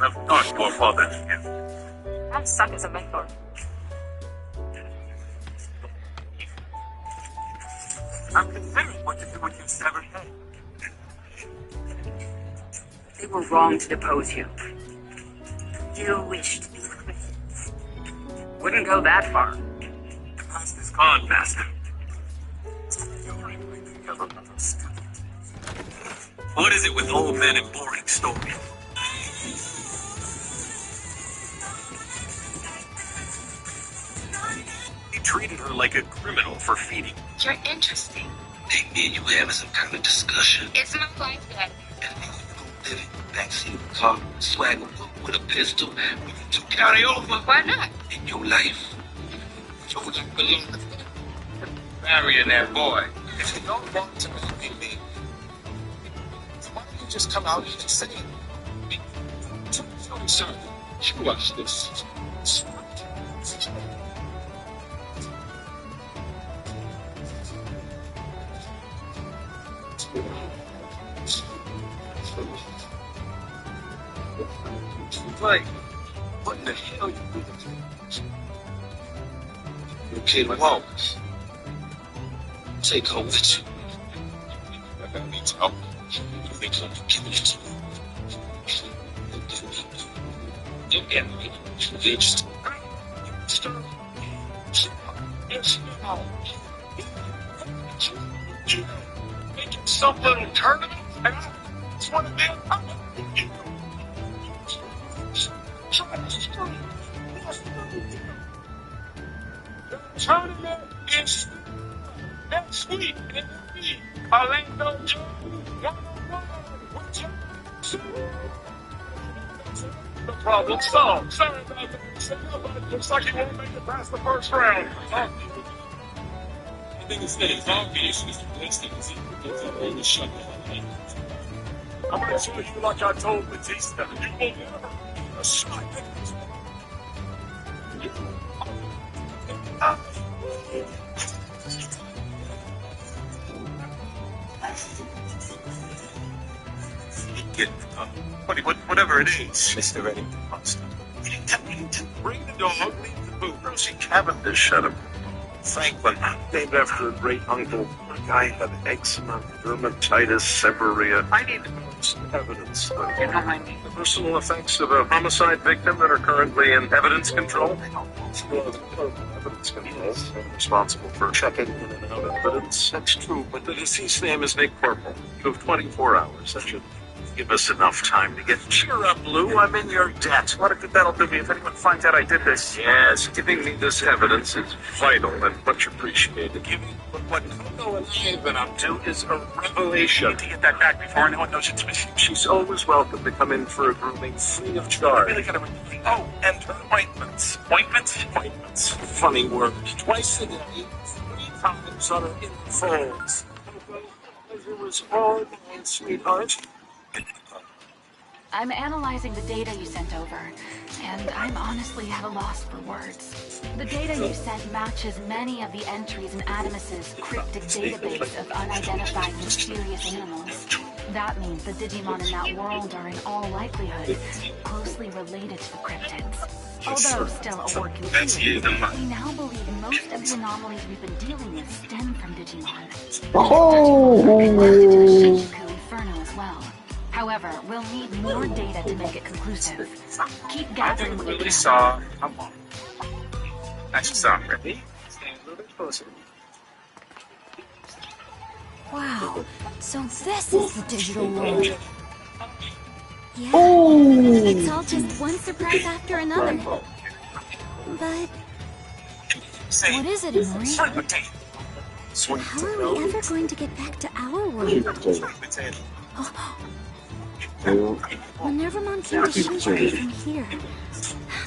have not your father's gift. I suck as a mentor. I'm considering what to do with your severed head. They were wrong to depose you. You wish to be friends. Wouldn't go that far. The past is gone, Master. You remind me of another student. What is it with old men and boring stories? He treated her like a criminal for feeding. You're interesting. Hey, me and you having some kind of discussion. It's my life, Dad. And you gonna live in the backseat of the car, swag with a pistol, when you took County over. Why not? In your life. Your life belongs to marrying that boy. If you don't want to marry me, why don't you just come out here and say it? Sir, you watch this. Like, what in the hell you doing? Okay, well, take hold of it. That means help. You think I'm giving it to you? Don't get me. They just... Making some little tournament? It's one of them. The tournament is next week in Orlando, Georgia. 101. The problem solved. Sorry about that. Looks like he won't make it past the first round. I think it's the obvious is the best thing is because I'm going to shut down. I'm going to tell you like I told Batista. You will never be a sniper. Get, whatever it is. Mr. Reddington Monster. Bring the dog, leave the boot. Rosie Cavendish shut him. Franklin, named after a great uncle. The guy had eczema, dermatitis, seborrhea. I need some evidence. You know my name. The personal effects of a homicide victim that are currently in evidence control. Evidence control. I'm responsible for checking in and out evidence. That's true, but the deceased name is Nick Purple. You have 24 hours. That should give us enough time to get... Cheer up, Lou. I'm in your debt. What a good that'll do me if anyone finds out I did this. Yes, giving me this evidence is vital and much appreciated. What Coco and I have been up to is a revelation. You need to get that back before anyone knows it's missing. She's always welcome to come in for a grooming free of charge. Really gotta remember. Oh, and her ointments. Ointments? Ointments. Funny word. Twice a day, 3 times on her inner folds. Coco, it was all mine, sweetheart. I'm analyzing the data you sent over, and I'm honestly at a loss for words. The data you sent matches many of the entries in Adamus's cryptic database of unidentified mysterious animals. That means the Digimon in that world are in all likelihood closely related to the cryptids. Although still a work in theory, we now believe most of the anomalies we've been dealing with stem from Digimon. Connected to the Shinjuku Inferno as well. However, we'll need more data to make it conclusive. Keep gathering what you can. Come on. Nice sound, ready? Stand a little bit closer. Wow, so this is the digital world. Yeah, it's all just one surprise after another. But what is it, Emory? How are we ever going to get back to our world? Minervamon came to Shinjuku from here.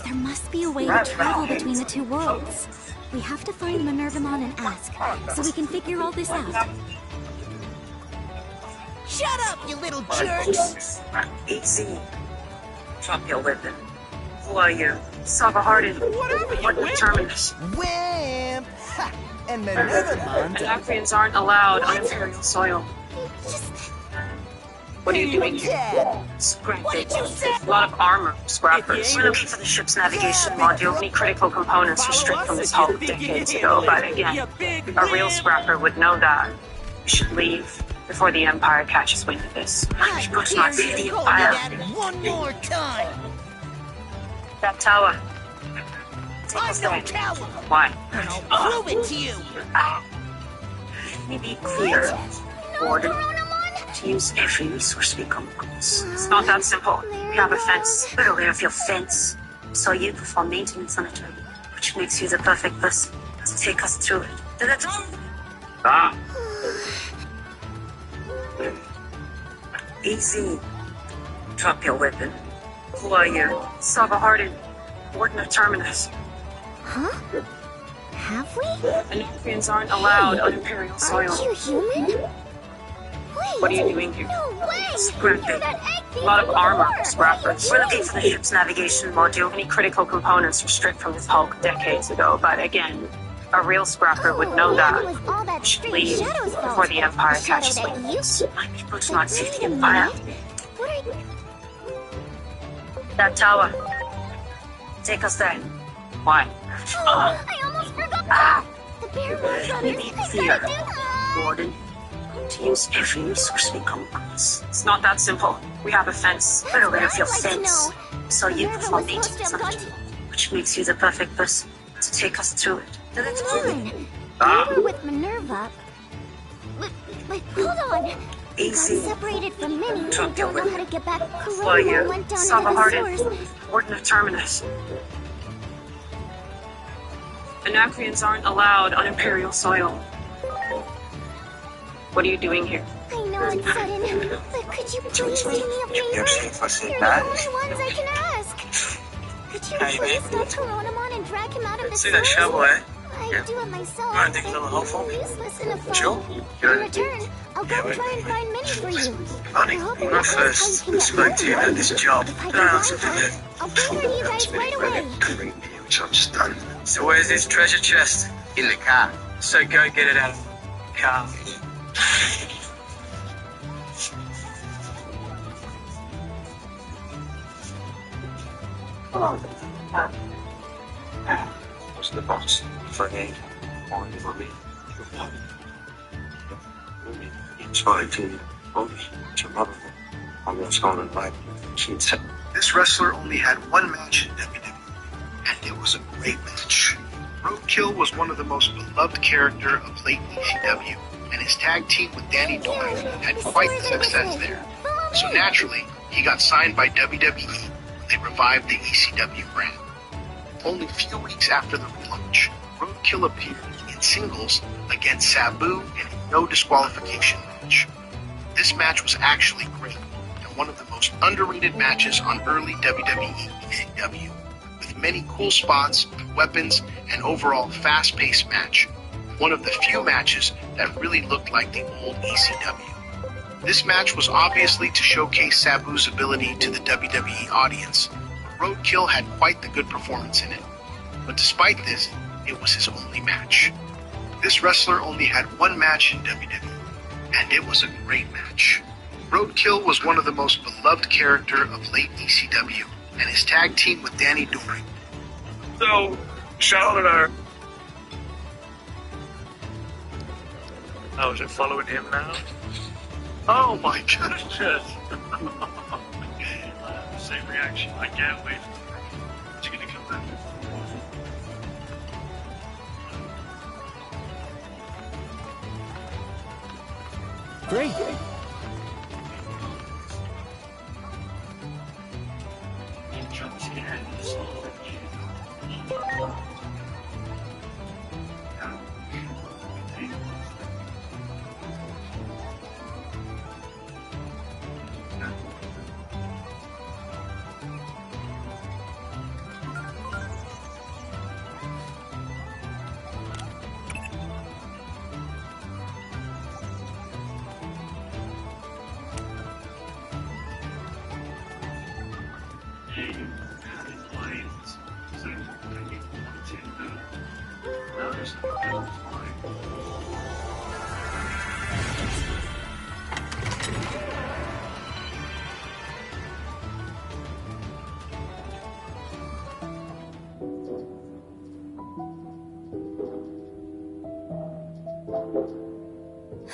There must be a way to travel between the two worlds. We have to find Minervamon and ask, so we can figure all this out. Shut up, you little jerks! Easy. Drop your weapon. Who are you? Saga Harden. What determined this? Wimp! Ha! And Minervamon... Anacreons aren't allowed on Imperial soil. What are you doing here? Scrap What did you say? A lot of armor, scrappers. We're looking for the ship's navigation module. Any critical components were stripped from this hull decades ago, but again, a real scrapper would know that. We should leave before the Empire catches wind of this. We must not see the Empire. One more time! That tower. Take I'm us no there. coward! Why? And I'll prove it to you! Let me be clear. Order to use every resource we come across. It's not that simple. We have a fence. We're aware of your fence. So you perform maintenance on it, which makes you the perfect person to take us through it. Did it? Ah! Easy. Drop your weapon. Who are you? Saga Harden, Warden of Terminus. Huh? Have we? Anacreons aren't allowed on Imperial soil. Aren't you human? Wait, What are you doing here? no way! Scrapping. A lot of armor, scrappers. We're looking for the ship's navigation module. Any critical components were stripped from this hulk decades ago, but again, a real scrapper would know that. It was all that We should strange leave Shadow's fault. before the Empire The shadow catches that wind of you- this. My people do not see the Empire. What are you... That tower. Take us there. Why? Oh, I almost forgot! The Bear Brothers, I Fear. gotta do Warden. To use every resource we come across. It's not that simple. We have a fence, but a way of your sense. So you perform maintenance on it, which makes you the perfect person to take us through it. Come on. You were with Minerva. But hold on. You got Easy. separated from Minnie and don't know how to get back. Why Corona you, went down into Salvahardin, the sewers. Warden of Terminus. Anacreans aren't allowed on Imperial soil. What are you doing here? I know it's sudden, but could you please do me a favor? You're the only ones I can ask. Could you please stop Coronamon and drag him out of the See that sewers? shovel, eh? I do it myself. You want to dig a little hole for me? Useless in a fight. Sure. In return, I'll go try and find Minnie for you. Funny, when I first spoke to you about this job, I answered to you. I'll bring her to you guys right away. Which I've just done. So where's this treasure chest? In the car. So go get it out of the car. What's the boss? Funny. On the mommy. It's fine too. Only your mother. I'm just going to invite kids. This wrestler only had one match in WWE, and it was a great match. Roadkill was one of the most beloved characters of late ECW, and his tag team with Danny Doring had quite the success there. So naturally, he got signed by WWE when they revived the ECW brand. Only a few weeks after the relaunch, Roadkill appeared in singles against Sabu in a no disqualification match. This match was actually great, and one of the most underrated matches on early WWE ECW, with many cool spots, weapons, and overall fast-paced match. One of the few matches that really looked like the old ECW. This match was obviously to showcase Sabu's ability to the WWE audience. Roadkill had quite the good performance in it. But despite this, it was his only match. This wrestler only had one match in WWE, and it was a great match. Roadkill was one of the most beloved characters of late ECW, and his tag team with Danny Doring. So, Shoulder. Oh, is it following him now? Oh my goodness. Same reaction. I can't wait. Is he gonna come back? Great.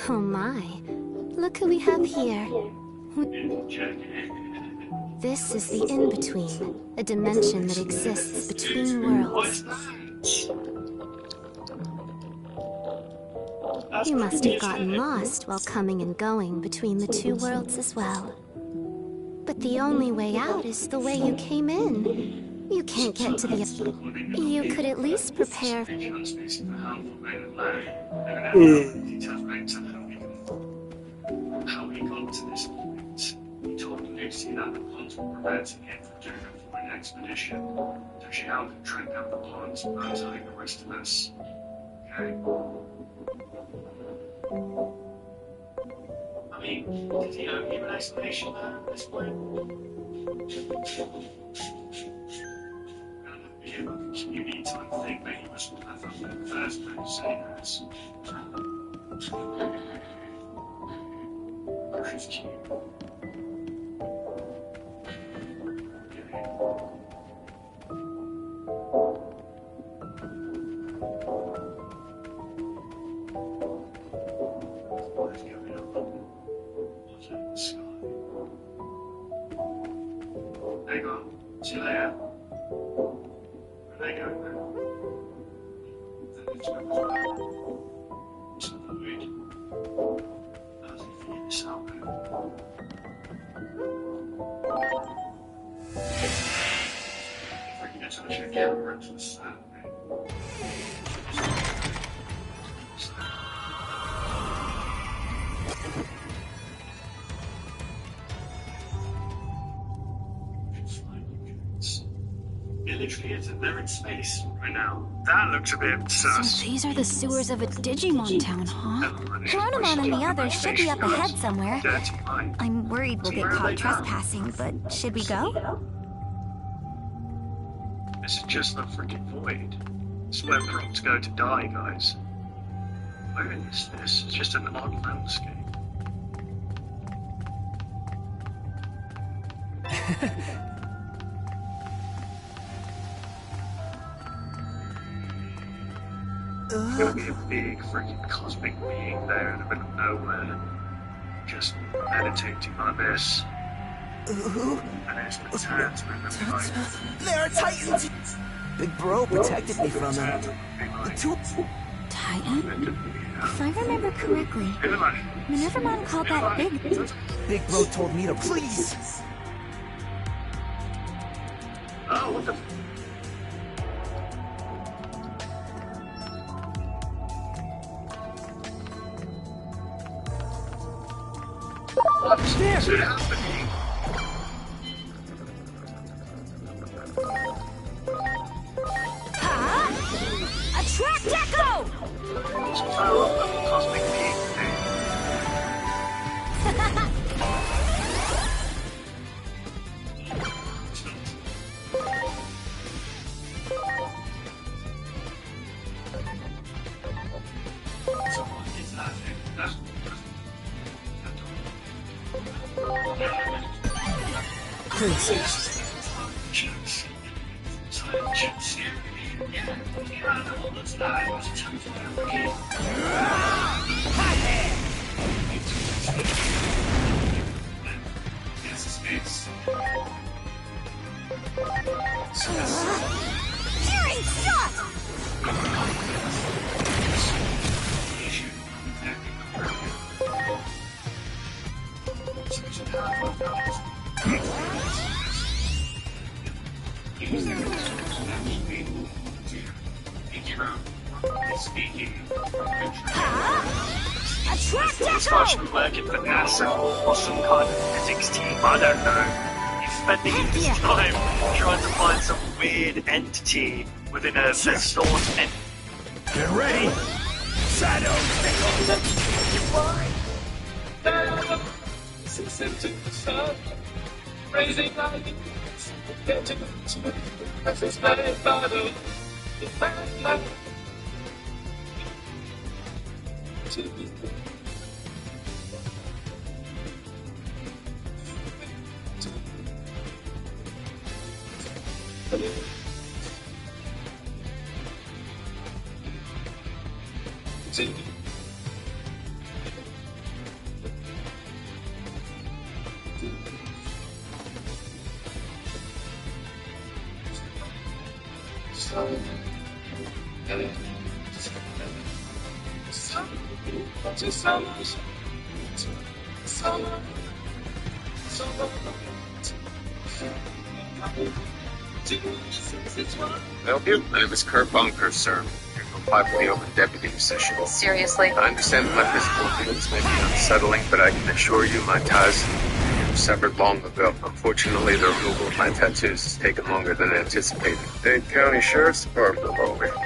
Oh my. Look who we have here. This is the in-between, a dimension that exists between worlds. You must have gotten lost while coming and going between the two worlds as well. But the only way out is the way you came in. You can't get to the... You could at least prepare... How he got to this point. He told Lucy that the ponds were preventing him from doing a flying expedition, so she helped him track down the ponds and telling the rest of us. Okay? I mean, did he owe you an explanation there at this point? You need to think that he was clever in the first place, saying this. They're in space right now. That looks a bit sus. So these are the sewers of a Digimon town, huh? Paramon and the others should be up ahead somewhere. I'm worried we'll get caught trespassing, but should we go? This is just a freaking void. It's where props go to die, guys. Where is this? It's just an odd landscape. There's gonna be a big freaking cosmic being there in the middle of nowhere, just meditating like this. And it's the Titans with them like... There are Titans! Big Bro protected me from them. The two... Titan? If I remember correctly, Minervamon called that Big... Big Bro told me to please! Oh, what the... What's happening? Attract Echo! It's power of the cosmic being thing. Hearing shot! Attract Echo! Working for NASA or some kind of physics team, I don't know. He's spending his time trying to find some weird entity within a source entity. Get ready! Shadow! Into the sun, raising light, getting to Memphis Bay battle, the bad light. Help you? My name is Kurt Bunker, sir. You're to apply for the open deputy position. Seriously? I understand that my physical appearance may be unsettling, but I can assure you my ties were severed long ago. Unfortunately, the removal of my tattoos has taken longer than anticipated. Dade County Sheriff's Department of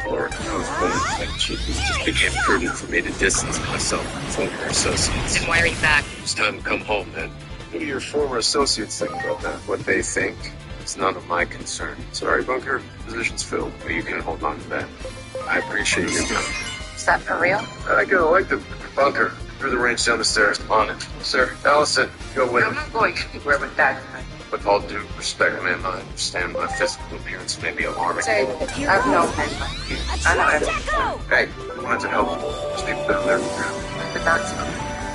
Florida knows what it just became prudent for me to distance myself from former associates. And why are you back? It's time to come home, man. What do your former associates think about that? What they think is none of my concern. Sorry, Bunker. Position's filled, but you can hold on to that. I appreciate your time. Is that for real? I get elected, Bunker. Through the range down the stairs. On it. Sir, Allison, go with I'm not going anywhere with that. With all due respect, ma'am, I understand my physical appearance may be alarming. Say, I've known men like you. I know everything. Hey, I wanted to help you. Just leave it down there. But that's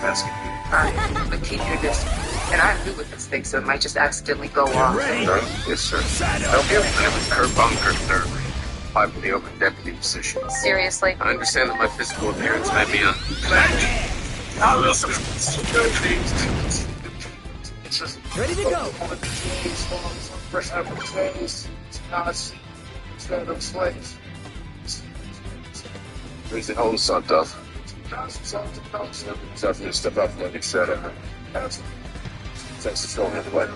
Asking you. fine. But keep your distance. And I'm new with this thing, so it might just accidentally go off. Yes, sir. Help you? My name is Kurt Bunker, third. Apply for the open deputy position. Seriously? I understand that my physical appearance may be Ready to go! Stand up slaves. Where's the whole son of? Definitely step up when you said it. Thanks for going away.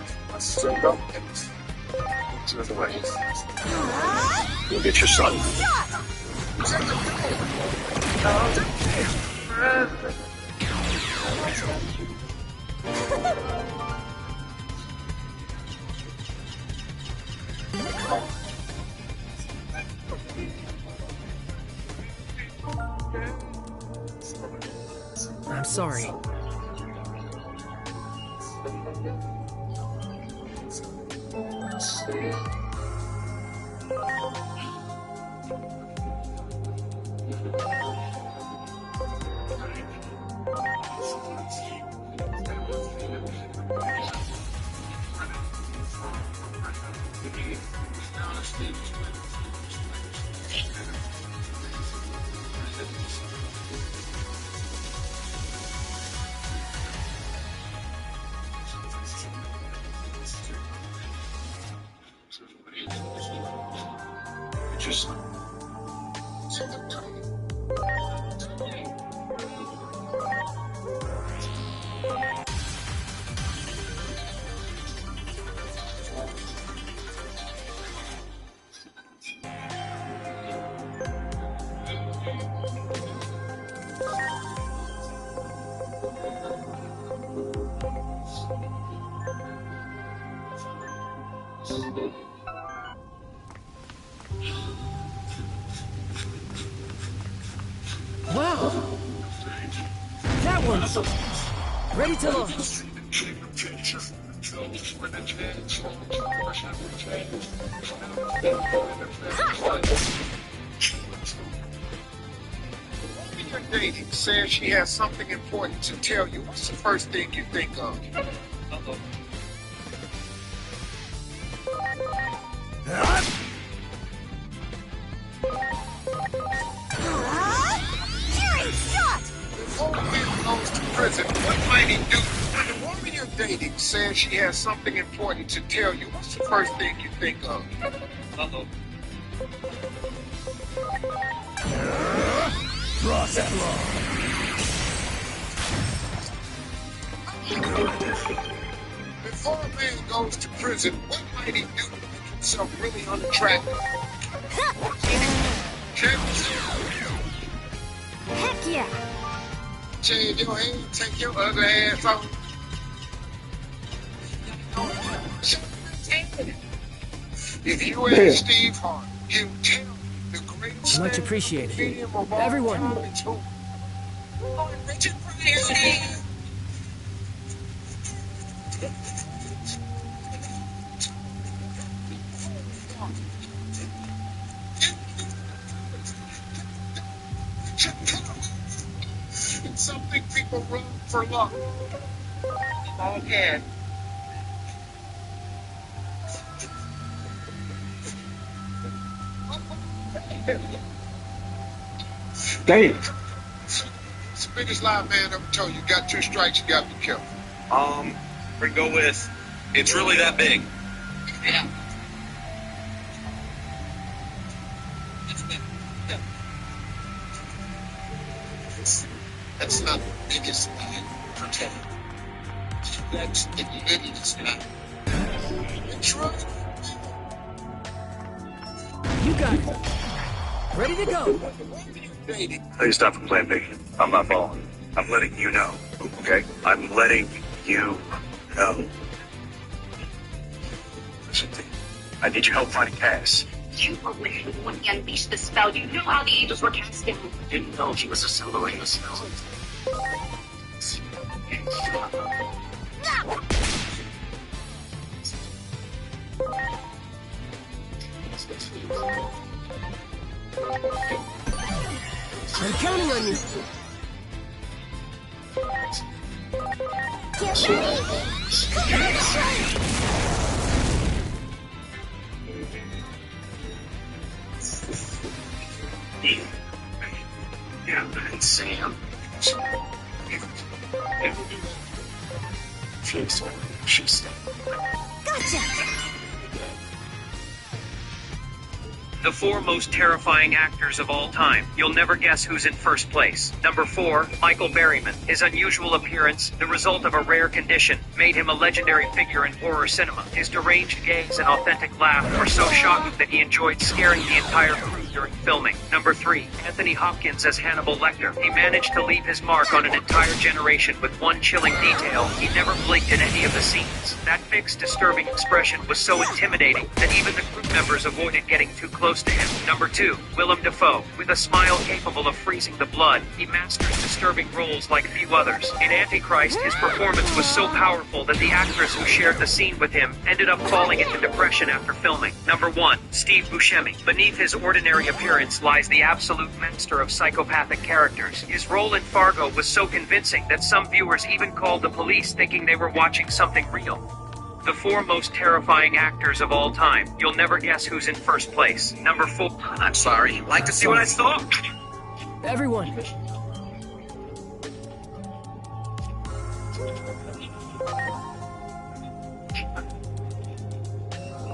To the way. You'll get your son. I'm sorry. Just Wow! That one's ready to launch. When you're dating, says she has something important to tell you, what's the first thing you think of? Before a man goes to prison, what might he do? When the woman you're dating says she has something important to tell you, what's the first thing you think of? Cross it. Before a man goes to prison, what might he do to make himself really unattractive? Heck yeah! Shave your head, take your ugly ass off. If you ask Steve Hart, he'll tell you the greatest Much appreciated. Everyone. Richard Pryor. It's something people run for luck. Okay. Dave. It's the biggest lie man ever told you. Got 2 strikes, you gotta be careful. We go with, it's really that big. Yeah. That's not the biggest lie, pretend. That's the littlest lie. It's right. You got it. Ready to go. Please stop from playing big. I'm not falling. I'm letting you know. Okay? I'm letting you know. Listen, I need your help finding Cass. You were with him when he unleashed the spell. You knew how the angels were casting. Didn't know he was assembling the spell. I'm counting on you. Get ready! Yeah, and Sam. She's Gotcha! The 4 most terrifying actors of all time. You'll never guess who's in first place. Number 4, Michael Berryman. His unusual appearance, the result of a rare condition, made him a legendary figure in horror cinema. His deranged gaze and authentic laugh were so shocking that he enjoyed scaring the entire crew during filming. Number 3, Anthony Hopkins as Hannibal Lecter. He managed to leave his mark on an entire generation with one chilling detail. He never blinked in any of the scenes. That fixed, disturbing expression was so intimidating that even the crew members avoided getting too close to him. Number 2, Willem Dafoe. With a smile capable of freezing the blood, he masters disturbing roles like few others. In Antichrist, his performance was so powerful that the actress who shared the scene with him ended up falling into depression after filming. Number 1, Steve Buscemi. Beneath his ordinary appearance lies the absolute master of psychopathic characters. His role in Fargo was so convincing that some viewers even called the police thinking they were watching something real. The 4 most terrifying actors of all time. You'll never guess who's in first place. Number 4. I'm sorry. Like to see what I saw? Everyone.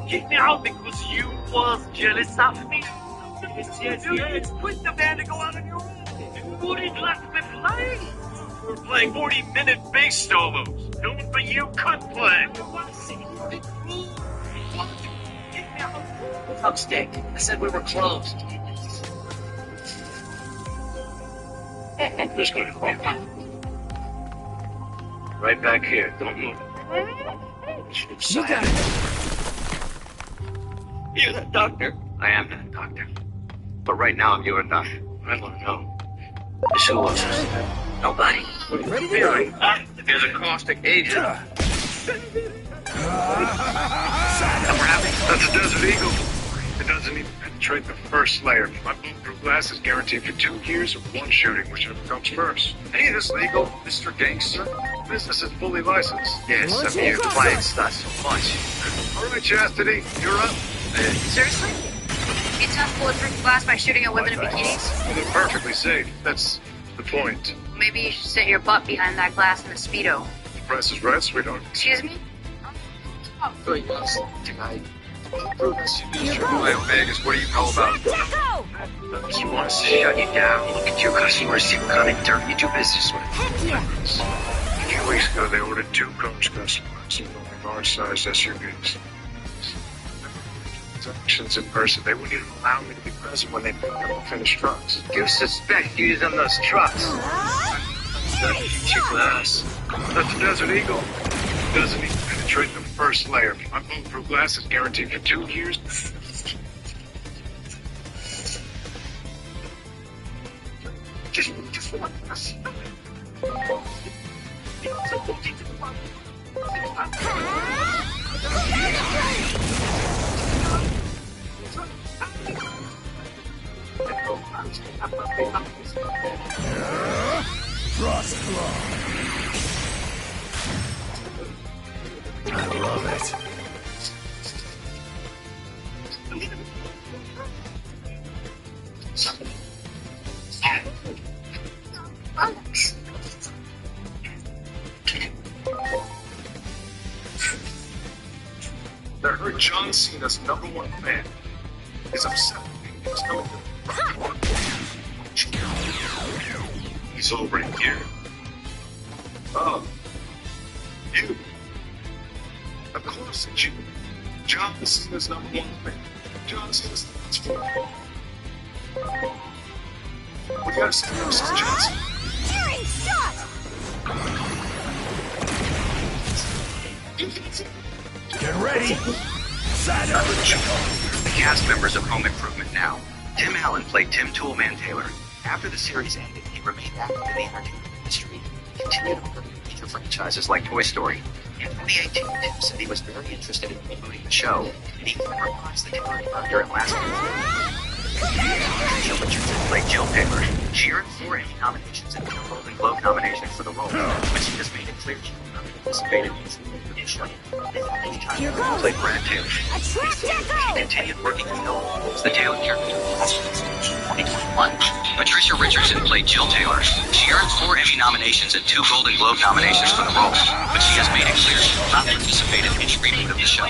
Get me out because you was jealous of me. Yes. Quit the band to go out on your own. You wouldn't let me play. We're playing 40-minute bass solos. No one but you could play. Fuck stick. I said we were closed. I'm just going to call. Right back here. Don't move. You got it. You're that doctor. I am that doctor. But right now I'm your doctor. I don't know. This who was this? Nobody. Ready to go. There's a caustic agent. That's a Desert Eagle. It doesn't even penetrate the first layer. My bulletproof glass is guaranteed for 2 years of 1 shooting, whichever comes first. Any of this legal, Mr. Gangster? Business is fully licensed. Yes, I mean, your clients not so much. All right, Chastity, you're up. Seriously? You tough bulletproof glass by shooting at women in bikinis? Well, they're perfectly safe. That's the point. Maybe you should sit your butt behind that glass in a Speedo. The price is right, sweetheart. Excuse me? Tonight, Vegas, what do you know about? You want us to shut you down, look at your customers, see what kind of dirt you do business with. A few weeks ago, they ordered 2 coach customers in large-sized SUVs. Transactions in person, they wouldn't even allow me to be present when they picked up finished trucks. You suspect you use on those trucks. Glass. That's a Desert Eagle. It doesn't even penetrate the first layer. My bulletproof glass is guaranteed for 2 years. Just one us. Frost Claw. I love it. I heard John Cena's #1 fan is upset he's coming to He's already here. Oh. You. Of course it's you. John Cena's #1 fan. John Cena's #1 fan. What do you gotta say to Mrs. Johnson? Jerry, stop! Get ready. Sign up. The cast members of Home Improvement now. Tim Allen played Tim Toolman Taylor. After the series ended, he remained active in the entertainment industry. He continued to work in major franchises like Toy Story. In 2018, Tim said he was very interested in rebooting the show, and he even reprised the Taylor character in last year. Jill Richardson played Jill Taylor. She earned 4 Emmy nominations and 2 Golden Globe nominations for the role, but she just made it clear she would not participate in the show. She played Brad Taylor. She continued working in film as the Taylor character in 2021. Patricia Richardson played Jill Taylor. She earned 4 Emmy nominations and 2 Golden Globe nominations for the role, but she has made it clear she will not participate in any reboot of the show.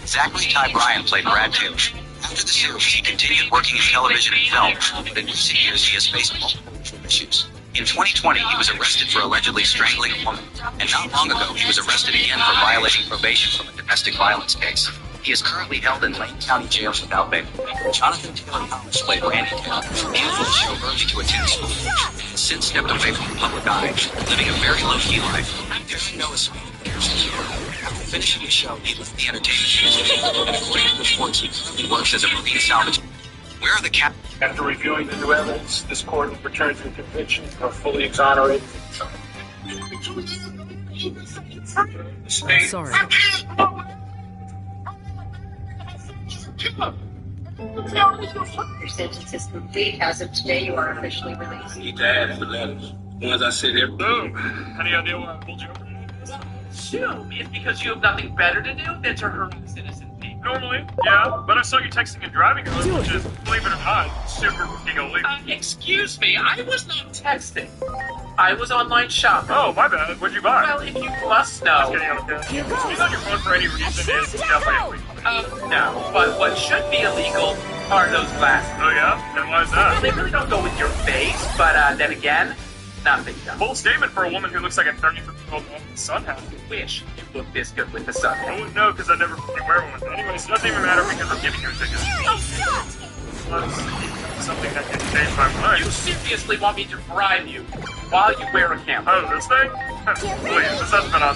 Zachary Ty Bryan played Brad Taylor. After the series, he continued working in television and film, but in recent years he has faced multiple legal issues. In 2020, he was arrested for allegedly strangling a woman, and not long ago he was arrested again for violating probation from a domestic violence case. He is currently held in Lane County Jail without bail. Jonathan Taylor Thomas played Randy Taylor. He left the show early to attend school, and since stepped away from the public eye, living a very low-key life. There's no escape. After finishing the show, he left the entertainment industry, and according to reports, he currently works as a marine salvage. Where are the cap? After reviewing the new evidence, this court returns the conviction of fully exonerated. Sorry. Your sentence is complete. As of today, you are officially released. Need to add the letters. As I sit here, Boom. Any idea why I pulled you over? Assume it's because you have nothing better to do than to harass innocent people. Normally, yeah, but I saw you texting and driving earlier, which is, believe it or not, super fucking illegal. Excuse me, I was not texting. I was online shopping. Oh, my bad. What'd you buy? Well, if you must know. Just kidding, okay. Being on your phone for any reason is definitely illegal. No, but what should be illegal are those glasses. Oh, yeah? And why is that? Well, they really don't go with your face, but then again, nothing does. Bold statement for a woman who looks like a 35-year-old woman with a sun hat. Wish you looked this good with the sun. I wouldn't know because I never fucking wear one. Anyways, it doesn't even matter because I'm giving you a ticket. That's something that can change my mind. You seriously want me to bribe you while you wear a camera? Oh, this thing? Please, this hasn't been on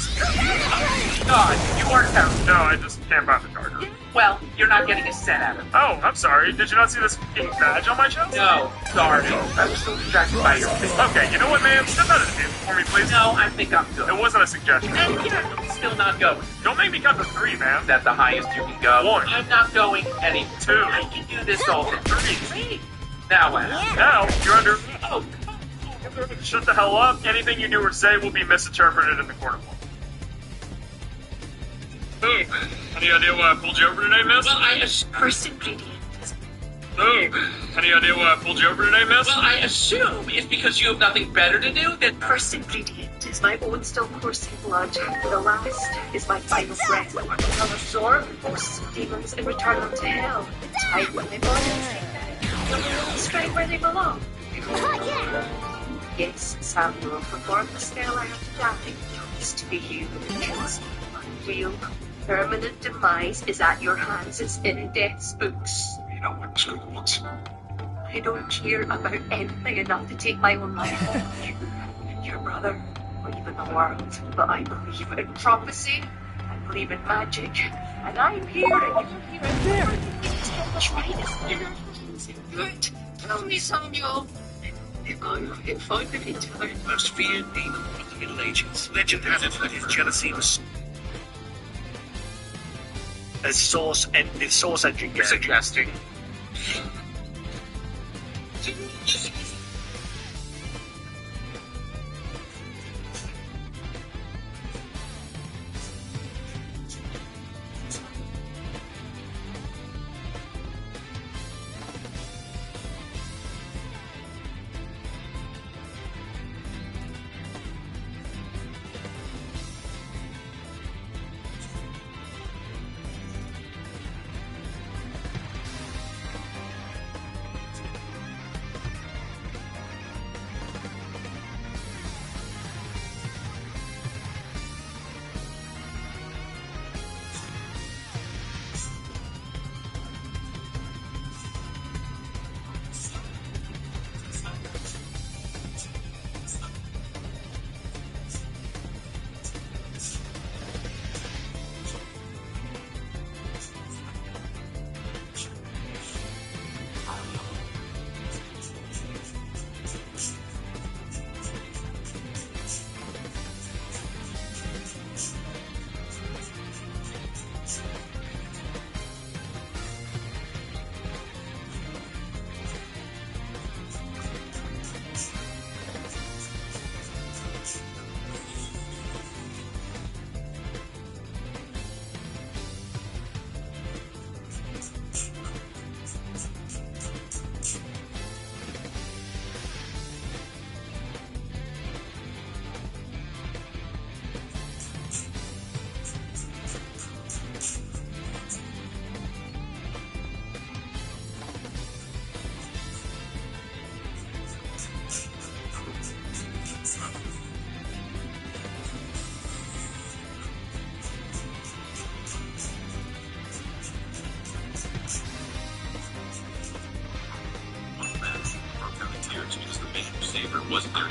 God, you are terrible. No, I just can't buy the charger. Well, you're not getting a cent out of it. Oh, I'm sorry. Did you not see this fucking badge on my chest? No, sorry. I was so distracted by your face. Okay, you know what, ma'am? Step out of the vehicle for me, please. No, I think I'm good. It wasn't a suggestion. And you're still not going. Don't make me count to 3, ma'am. Is that the highest you can go? 1. I'm not going any. 2. I can do this all day. 3. Now what? Now, you're under... Oh, shut the hell up. Anything you do or say will be misinterpreted in the court of law. Boom. Any idea why I pulled you over today, miss? Well, First ingredient. Boom. Any idea why I pulled you over today, miss? Well, I assume it's because you have nothing better to do than... First ingredient is my own still coursing blood. The last is my final breath. I'll absorb most demons and return them to hell. Tight when they body straight where they belong. Yes, Samuel, perform the spell I have to die. It's to be human. Real permanent demise is at your hands. It's in death's books. you know what screw the books. I don't care about anything enough to take my own life. Your brother, or even the world. But I believe in prophecy. I believe in magic. And I'm here and you're here and there. Try to figure out. Tell me, Samuel. They're going to get fun with each other. Most feared demon of the Middle Ages. Legend has it that his jealousy was a source engine. You're suggesting.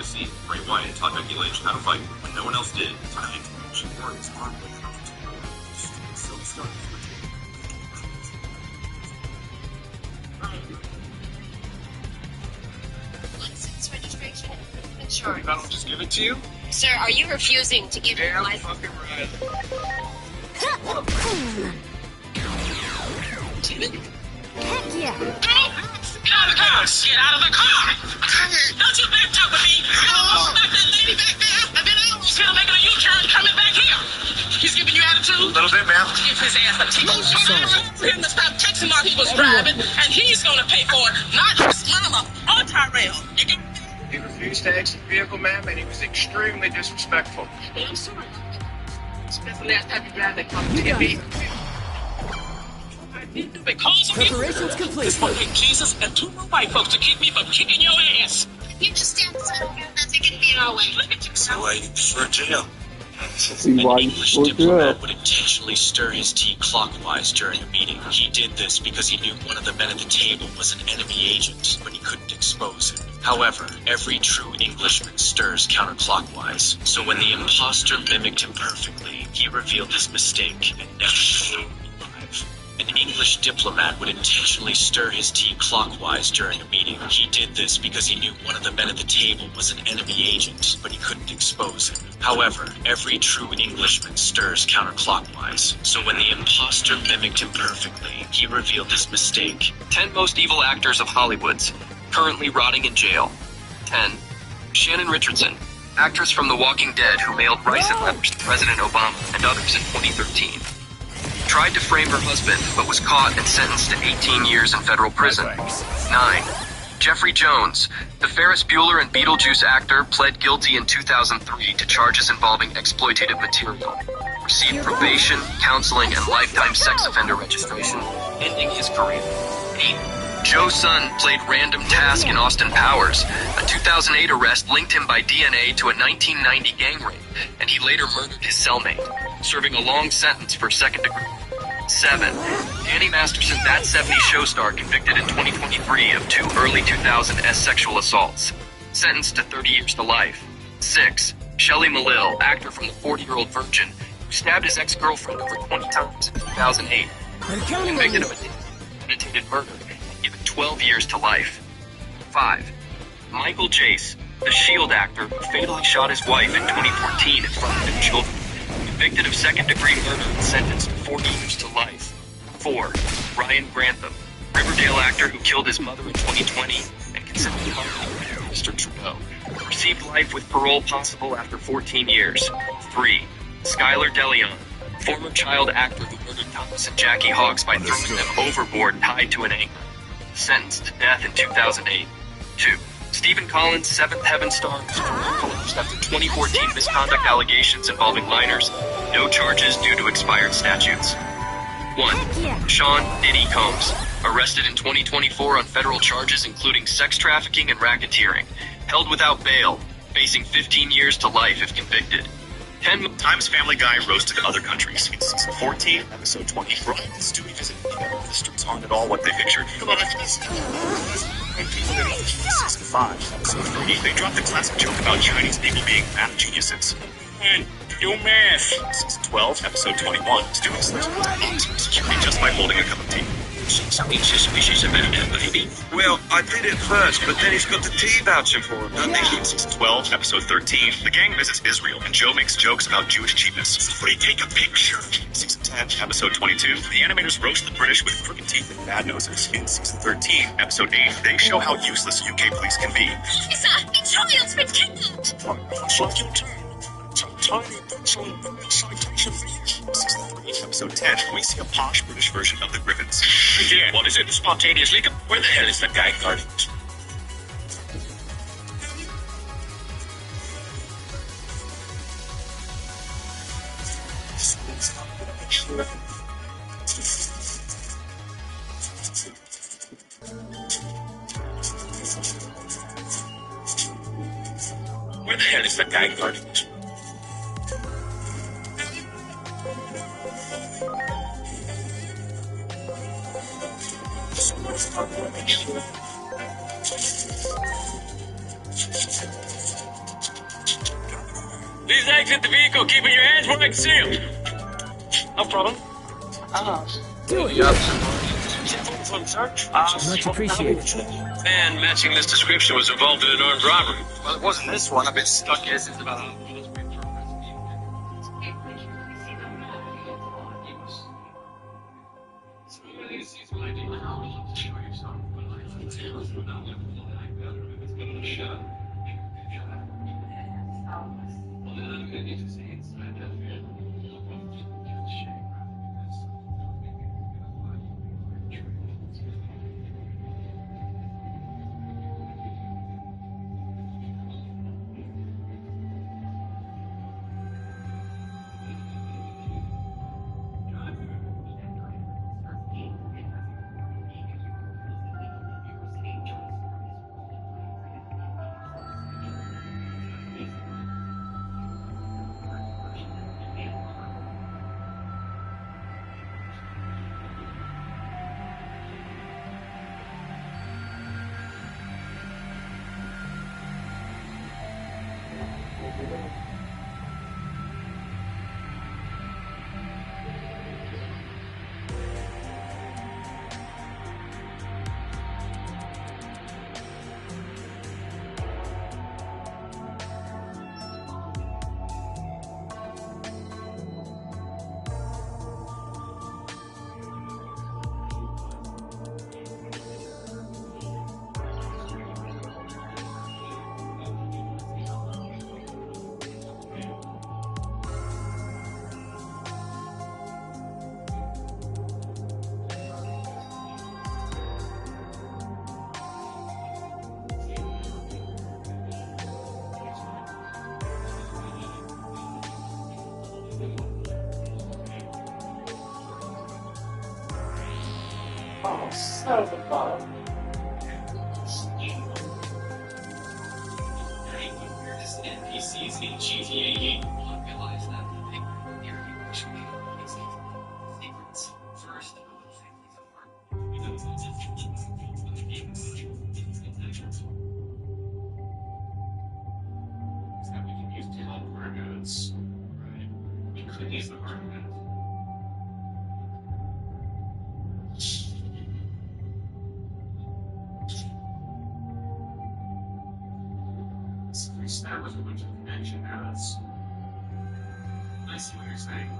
scene. Bray Wyatt taught Becky Lynch how to fight when no one else did. Tonight, she works on silly stuff. License, registration, insurance. I don't just give it to you? Sir, are you refusing to give me a license? Fucking right. Heck yeah! Get out of the car! Get out of the car! Don't you back up with me! You almost smacked that lady back there, and then I almost hit him making a U-turn coming back here! He's giving you attitude? A little bit, ma'am. Give his ass a ticket. For him to stop texting while he was driving, and he's gonna pay for it, not his mama or Tyrell. You get He refused to exit the vehicle, ma'am, and he was extremely disrespectful. I'm sorry. It's the last time you drive that car to get me. Because of Preparations complete. This will take Jesus and two more white folks to keep me from kicking your ass. You just stand aside over here and not take it in our way. Look at yourself. So why for jail? An English diplomat would intentionally stir his tea clockwise during a meeting. He did this because he knew one of the men at the table was an enemy agent, but he couldn't expose him. However, every true Englishman stirs counterclockwise, so when the imposter mimicked him perfectly, he revealed his mistake and never came alive. An English diplomat would intentionally stir his tea clockwise during a meeting. He did this because he knew one of the men at the table was an enemy agent, but he couldn't expose him. However, every true Englishman stirs counterclockwise, so when the imposter mimicked him perfectly, he revealed his mistake. 10 most evil actors of Hollywood's, currently rotting in jail. 10. Shannon Richardson, actress from The Walking Dead who mailed rice and letters to President Obama and others in 2013. Tried to frame her husband, but was caught and sentenced to 18 years in federal prison. 9. Jeffrey Jones, the Ferris Bueller and Beetlejuice actor, pled guilty in 2003 to charges involving exploitative material. Received probation, counseling, and lifetime sex offender registration, ending his career. 8. Joe Sun played Random Task in Austin Powers. A 2008 arrest linked him by DNA to a 1990 gang rape, and he later murdered his cellmate, serving a long sentence for second degree. 7. Danny Masterson, That 70s Show star, convicted in 2023 of 2 early 2000s sexual assaults, sentenced to 30 years to life. 6. Shelley Malil, actor from The 40-Year-Old Virgin, who stabbed his ex-girlfriend over 20 times in 2008, convicted of premeditated murder, given 12 years to life. 5. Michael Jace, the S.H.I.E.L.D. actor who fatally shot his wife in 2014 in front of their children, convicted of second-degree murder and sentenced to 40 years to life. 4. Ryan Grantham, Riverdale actor who killed his mother in 2020 and considered partner with Mr. Trudeau, received life with parole possible after 14 years. 3. Skylar DeLeon, former child actor who murdered Thomas and Jackie Hawks by throwing them overboard tied to an anchor, sentenced to death in 2008. 2. Stephen Collins, Seventh Heaven star, whose career collapsed after 2014 misconduct allegations involving minors. No charges due to expired statutes. 1. Sean Diddy Combs, arrested in 2024 on federal charges including sex trafficking and racketeering. Held without bail, facing 15 years to life if convicted. 10 times Family Guy roasted other countries. In season 14, episode 20, Brian and Stewie visit the streets aren't at all what they pictured. Come on, and people in season 5, episode 3, they dropped the classic joke about Chinese people being math geniuses. And do math. Season 12, episode 21, Stewie slips into box for security just by holding a cup of tea. Something suspicious about that, baby. Well, I did it first, but then he's got the tea voucher for him, doesn't he? Season 12, episode 13, the gang visits Israel, and Joe makes jokes about Jewish cheapness. But he take a picture. Season 10, episode 22, the animators roast the British with crooked teeth and bad noses. In season 13, episode 8, they show how useless UK police can be. Officer, the child's been kidnapped! Like your turn. Tiny pencil citation for you. Season 3, episode 10, we see a posh British version of the Griffins. Yeah, what is it? Spontaneous leak? Where the hell is that guy guarding it? Where the hell is that guy guarding it? Please exit the vehicle, keeping your hands where I can see them. No problem. Do it. Much appreciated. Man matching this description was involved in an armed robbery. Well, it wasn't this one. I've been stuck here since about Oh, son of a bottom. NPCs in GTA game will realize that they actually secrets first. We can use Digimon for goods. Right. We could use the hard goods. Establish a bunch of connection nodes. I see what you're saying.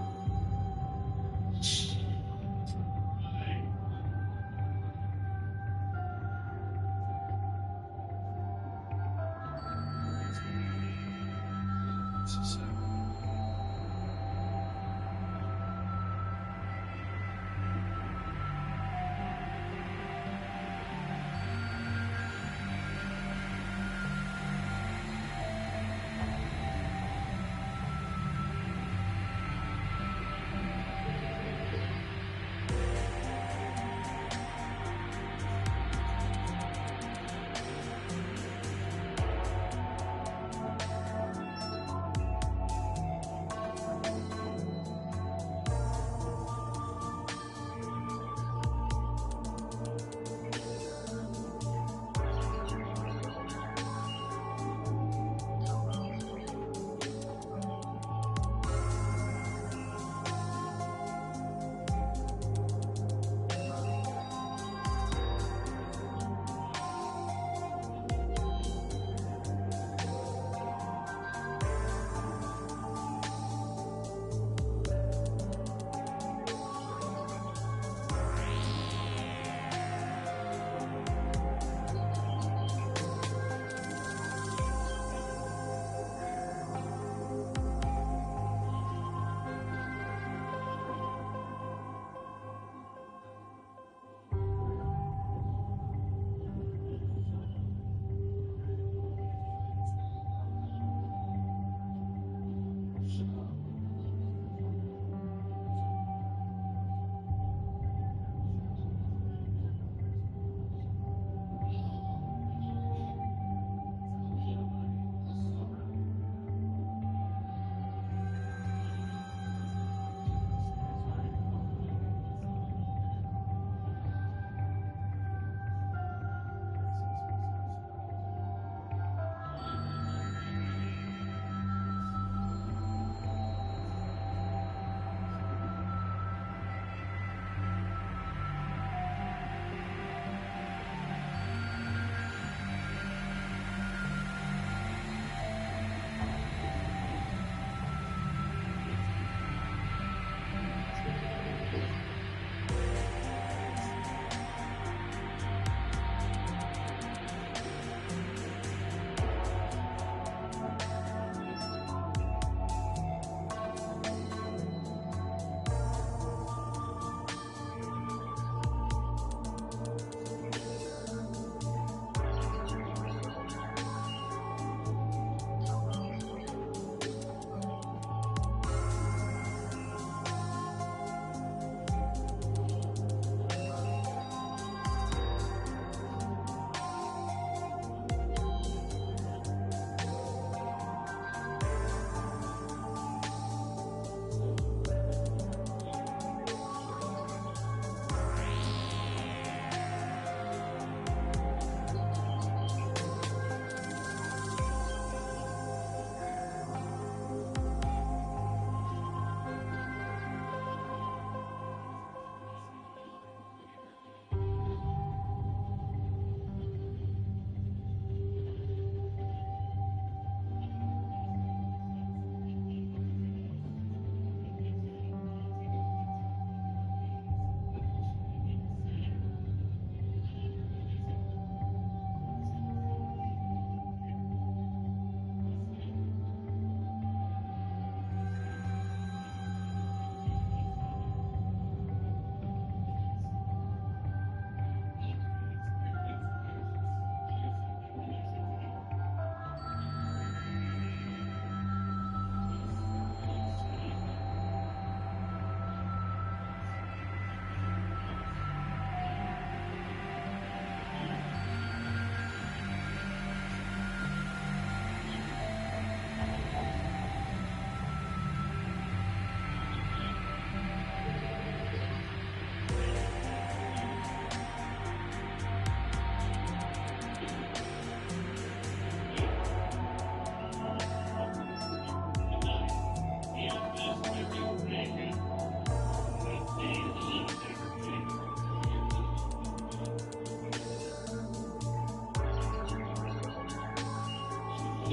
So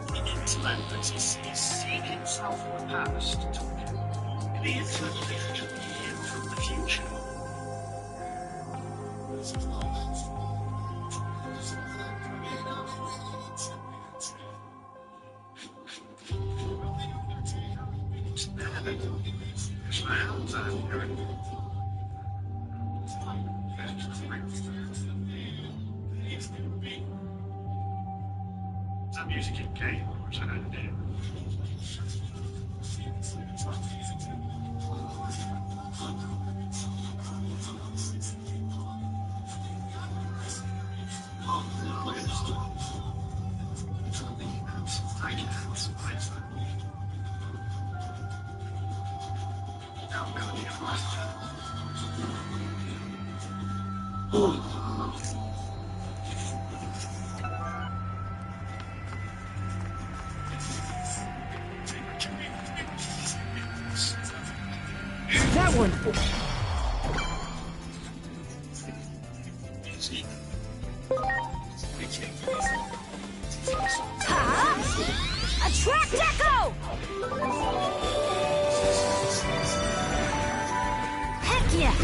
the intellect is seeing himself from the past, the intellect is him from the future. It's there. It's my hands out here. Is that music in game or is that out there? That one! Ha! Attract Echo! Heck yeah!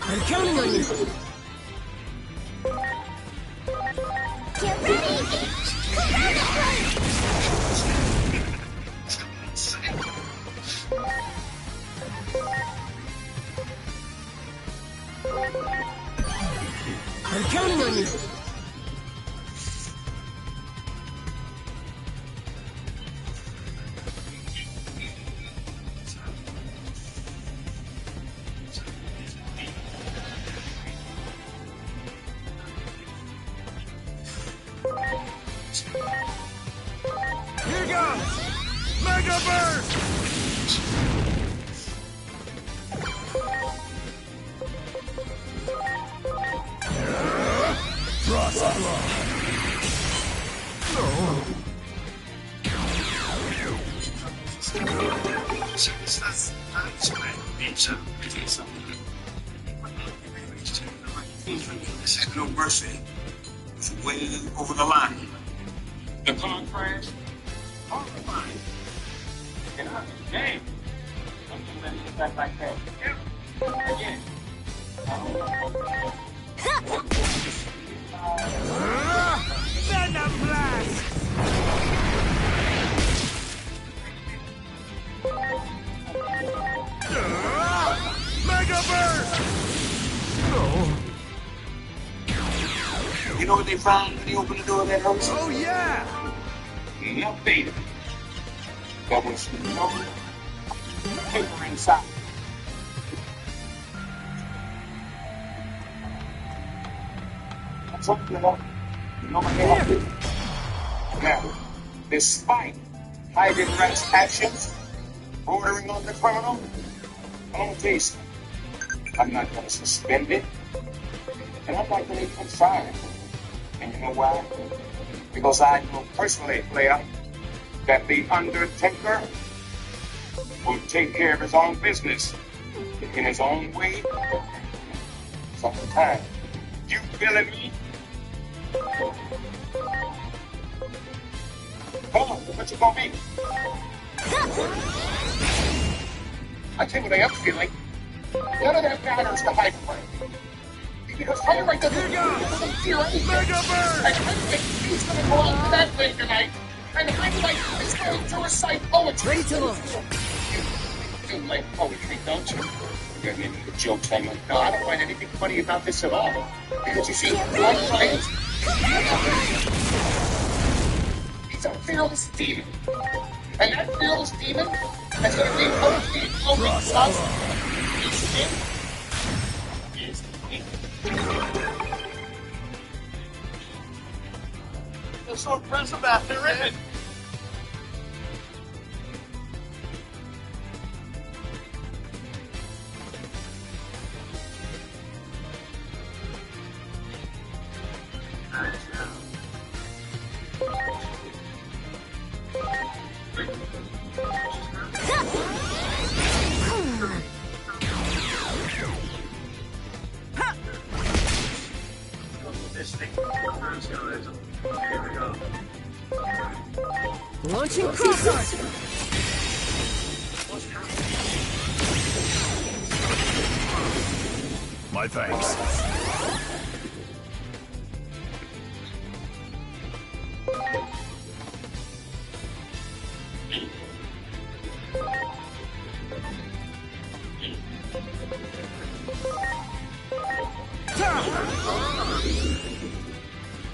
I'm counting on you! Get ready! I'm counting on you! Here goes! Mega Burst! Frost This had no mercy. It's way over the line. The car crash? On the line. Get out of the game. Don't you let it back like that. Yeah. Again. Venom Blast! Mega Burst! No. You know what they found when they opened the door of that house? Oh, yeah! Enough data. There was no paper inside. That's what you know. You know what they have to do. Now, despite Hiding Rat's actions, bordering on the criminal, I'm gonna tell you something. I'm not gonna suspend it, and I'm not gonna even fire it. And you know why? Because I know personally, player, that the Undertaker will take care of his own business in his own way. Sometime. You feeling me? Come on, what you gonna be? I tell you what I am feeling. None of that matters to hide away. Because Firelight doesn't feel anything. Mega Burst! And he's gonna go out to that thing tonight. And Firelight is going to recite poetry. Ready to launch. You like poetry, don't you? You're making the jokes I make. No, I don't find anything funny about this at all. Because you see, one fight. fearless demon. And that fearless demon has everything OG glowing plus his skin is pink. That's so impressive after it. Launching crossart! My thanks.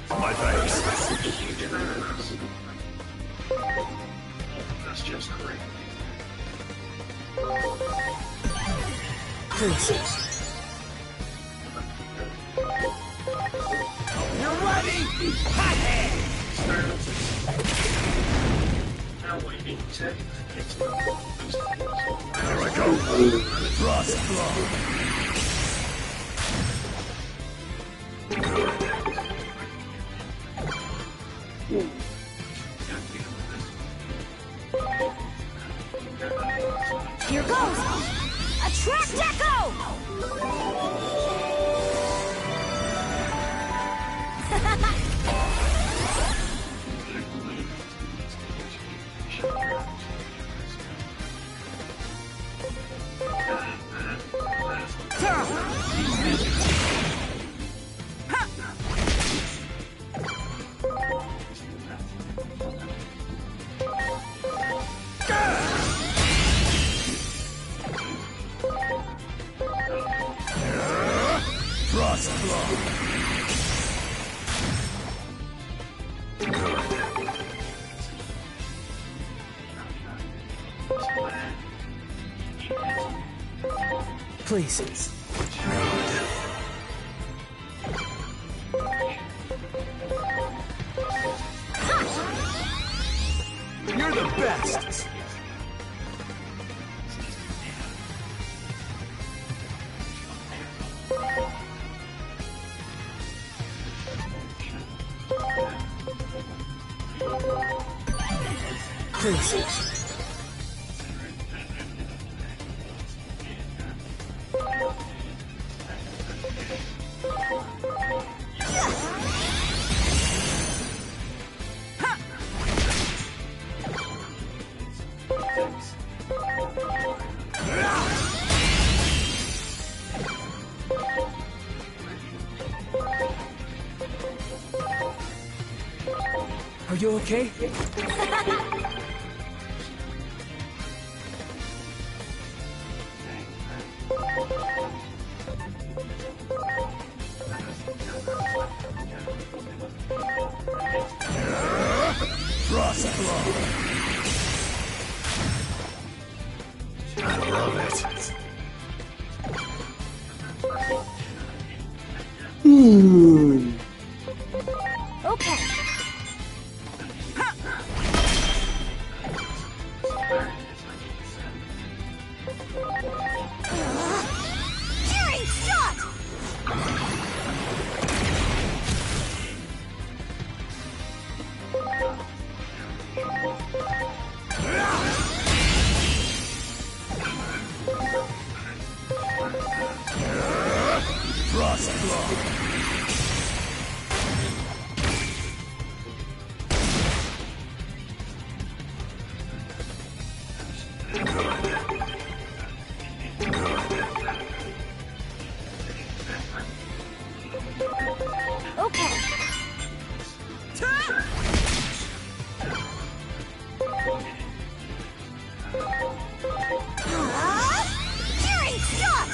My thanks. That's just great. Please. You're ready? Hothead! Here I go. Frost Claw. Here goes! Attract Echo! Frost Claw. Please. You're the best! Please. Are you okay? Frost Claw. I love it. Okay. Tearing shot! Frost Claw. Okay. Tearing shot!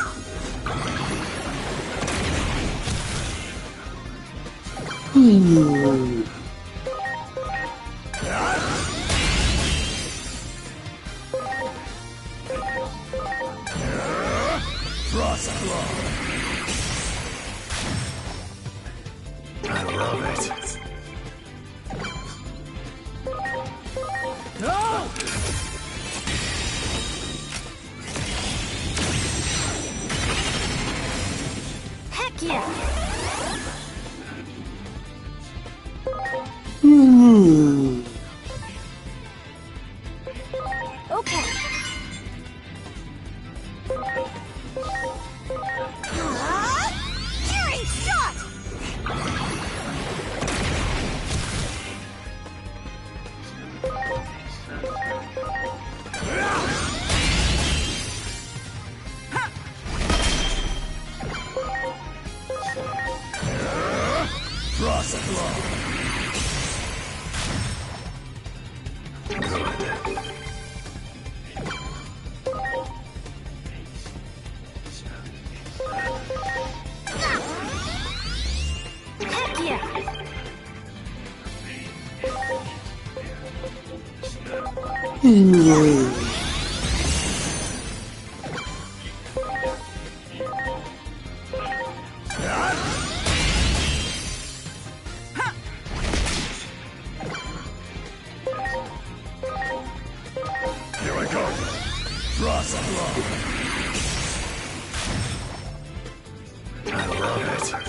Frost Claw. I love it. No! Heck yeah! Okay. Tearing shot! Frost Claw. Heck yeah! Here I go. Frost Claw. I love it.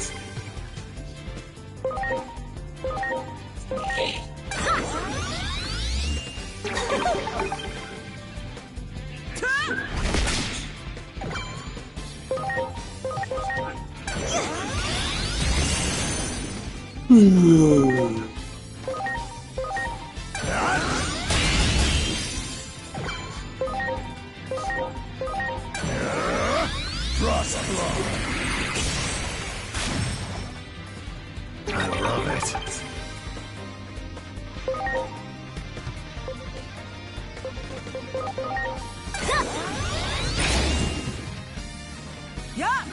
Frost Claw. I love it. Yeah!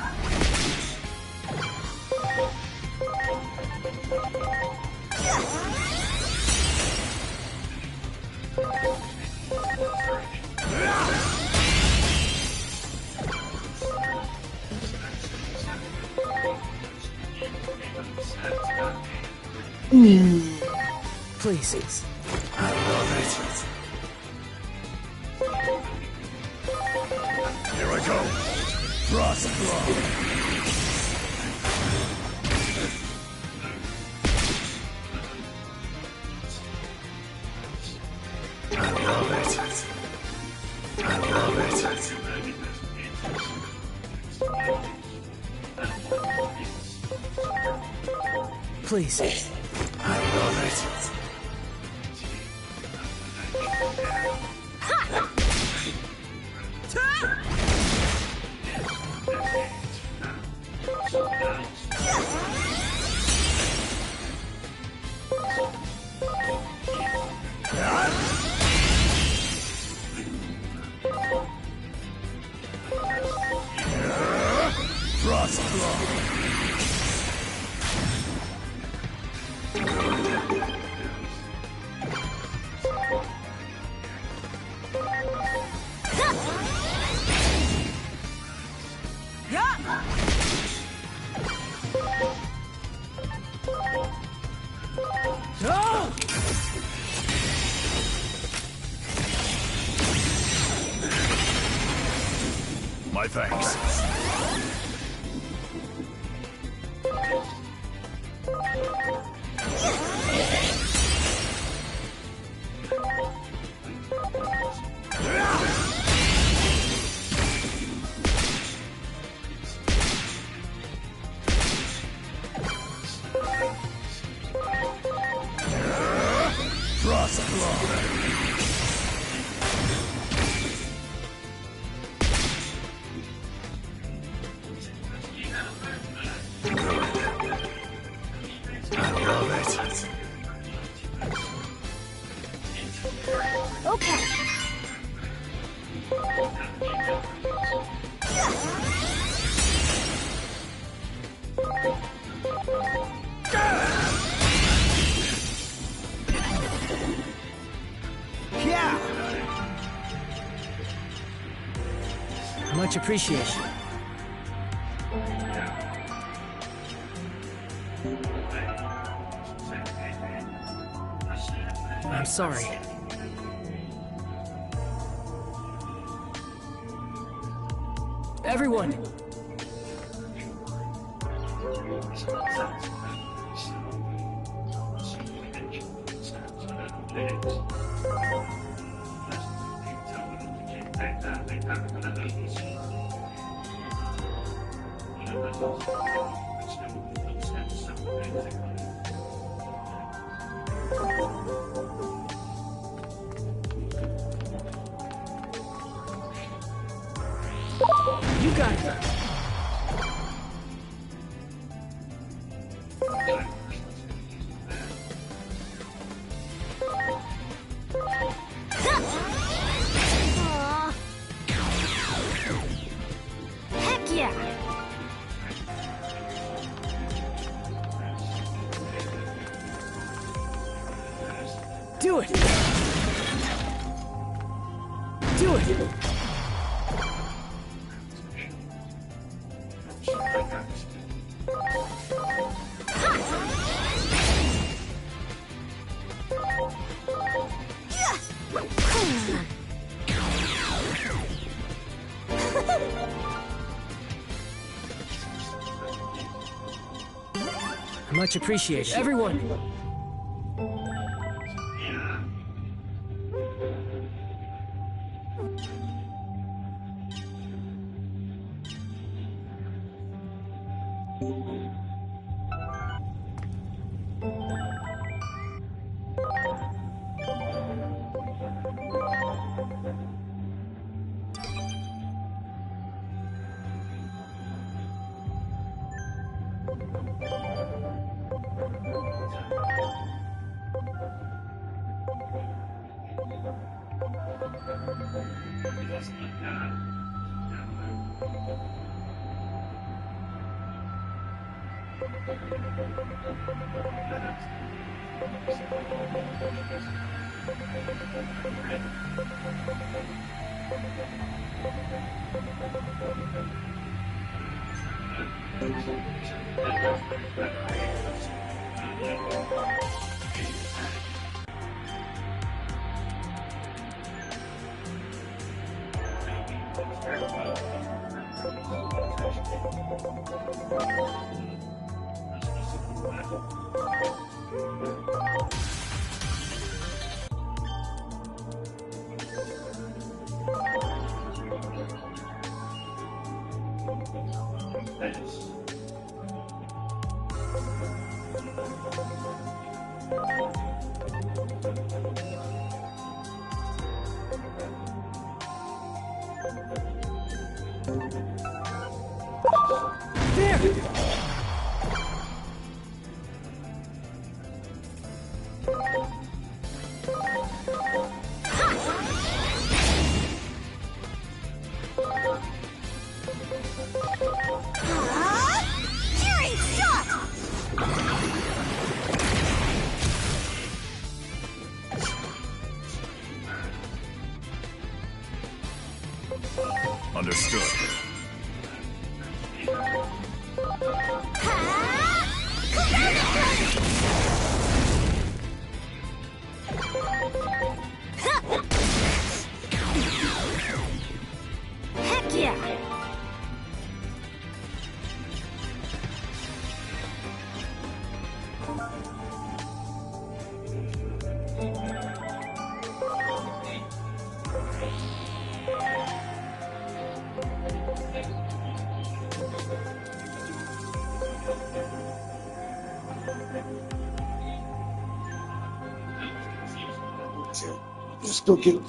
Please. I love it. Here I go. Frost Claw. I love it. I love it. Please. I love it. Frost Claw. Yeah! No! My thanks. Frost Claw. I love it. Okay. Yeah! Much appreciated. sorry. Everyone! You got it! Aw. Heck yeah! Do it! Do it! Much appreciated. Everyone! Understood. Heck yeah! Let's go get him.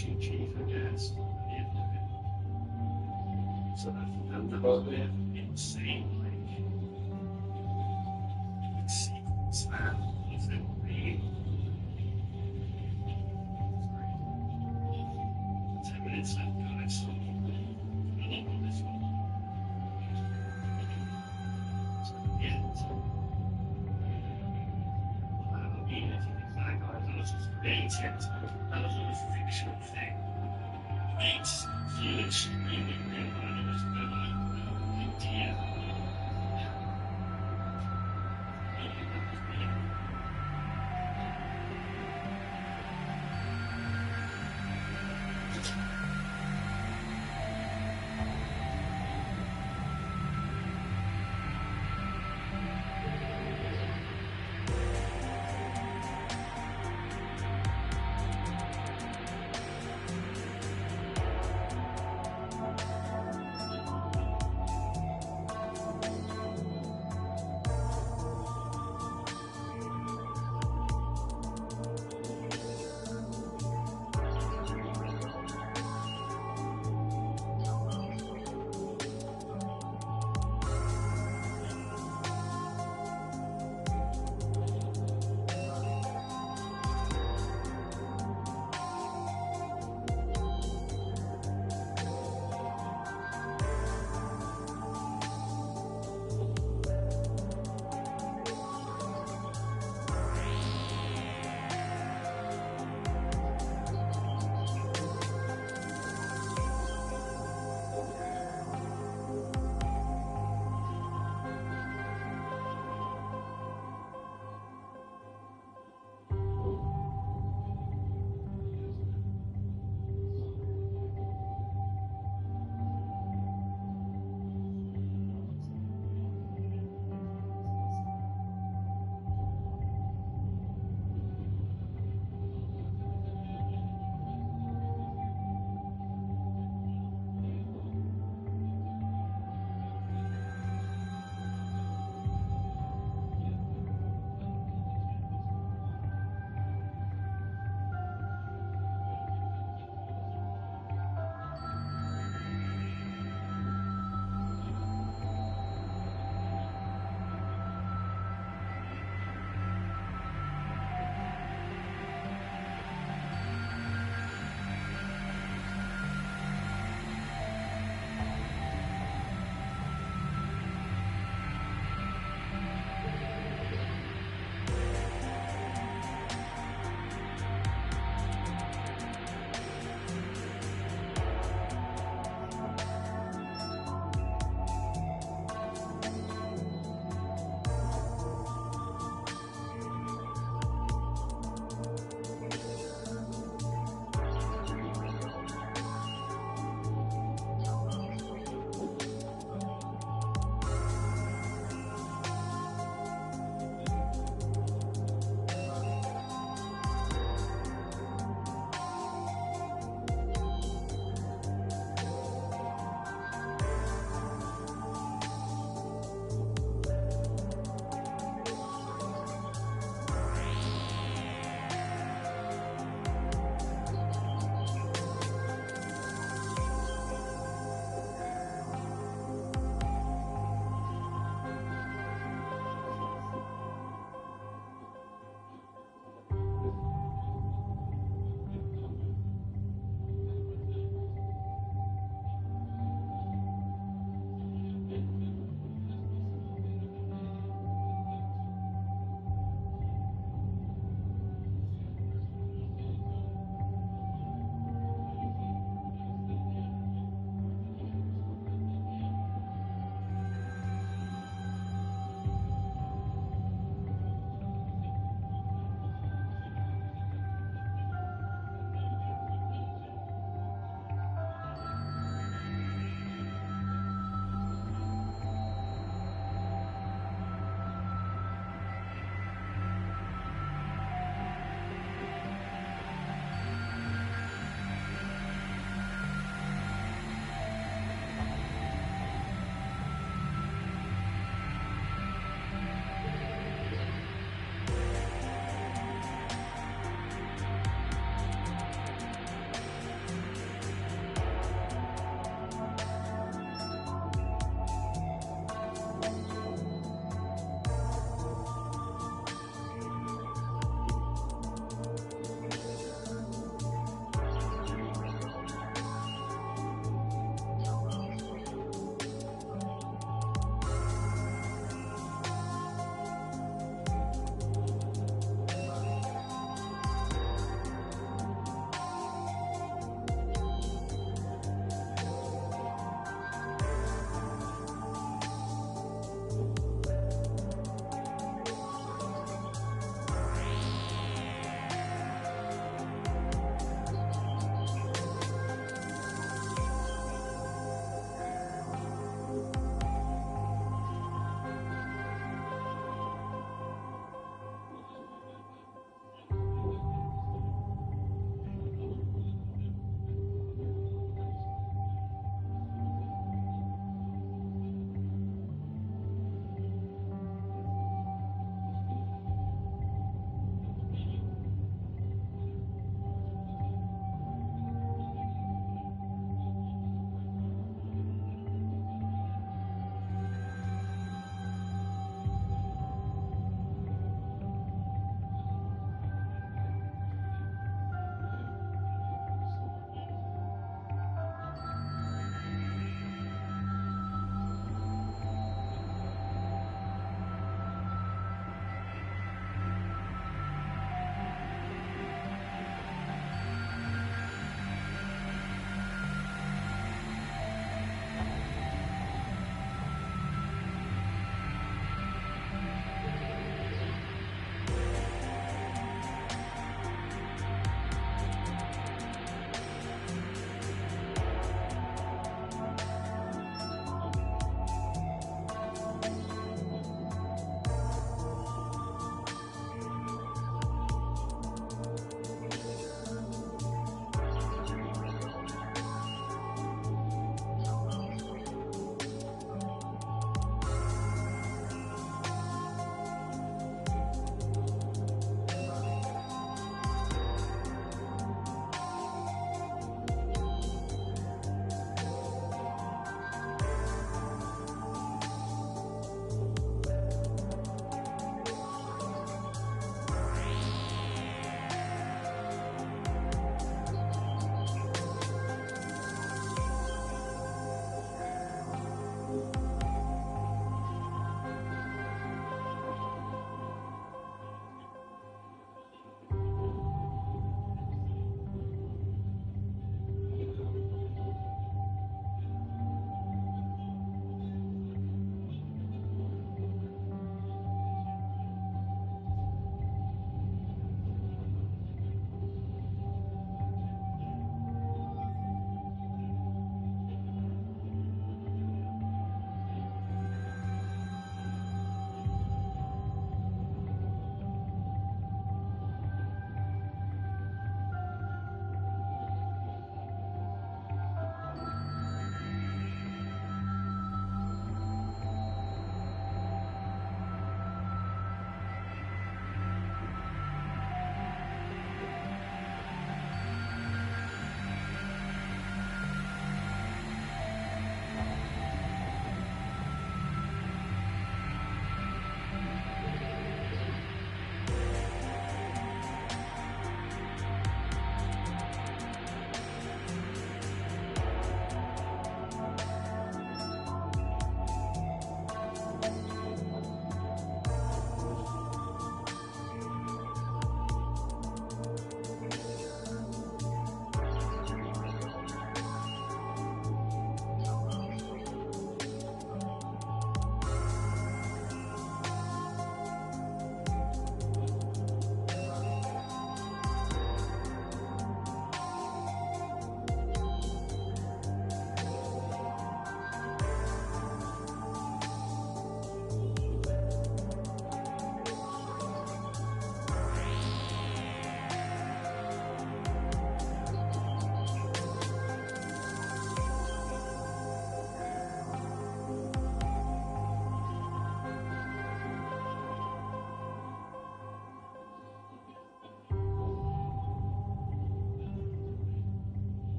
GG, I guess. So that's about it. Insane, like, sequence that is it real? 10 minutes left, guys. I love this one. So, yeah, so. I mean, it's exactly like those intent. That was a fictional thing. Makes feel extremely real, but I know it's no idea.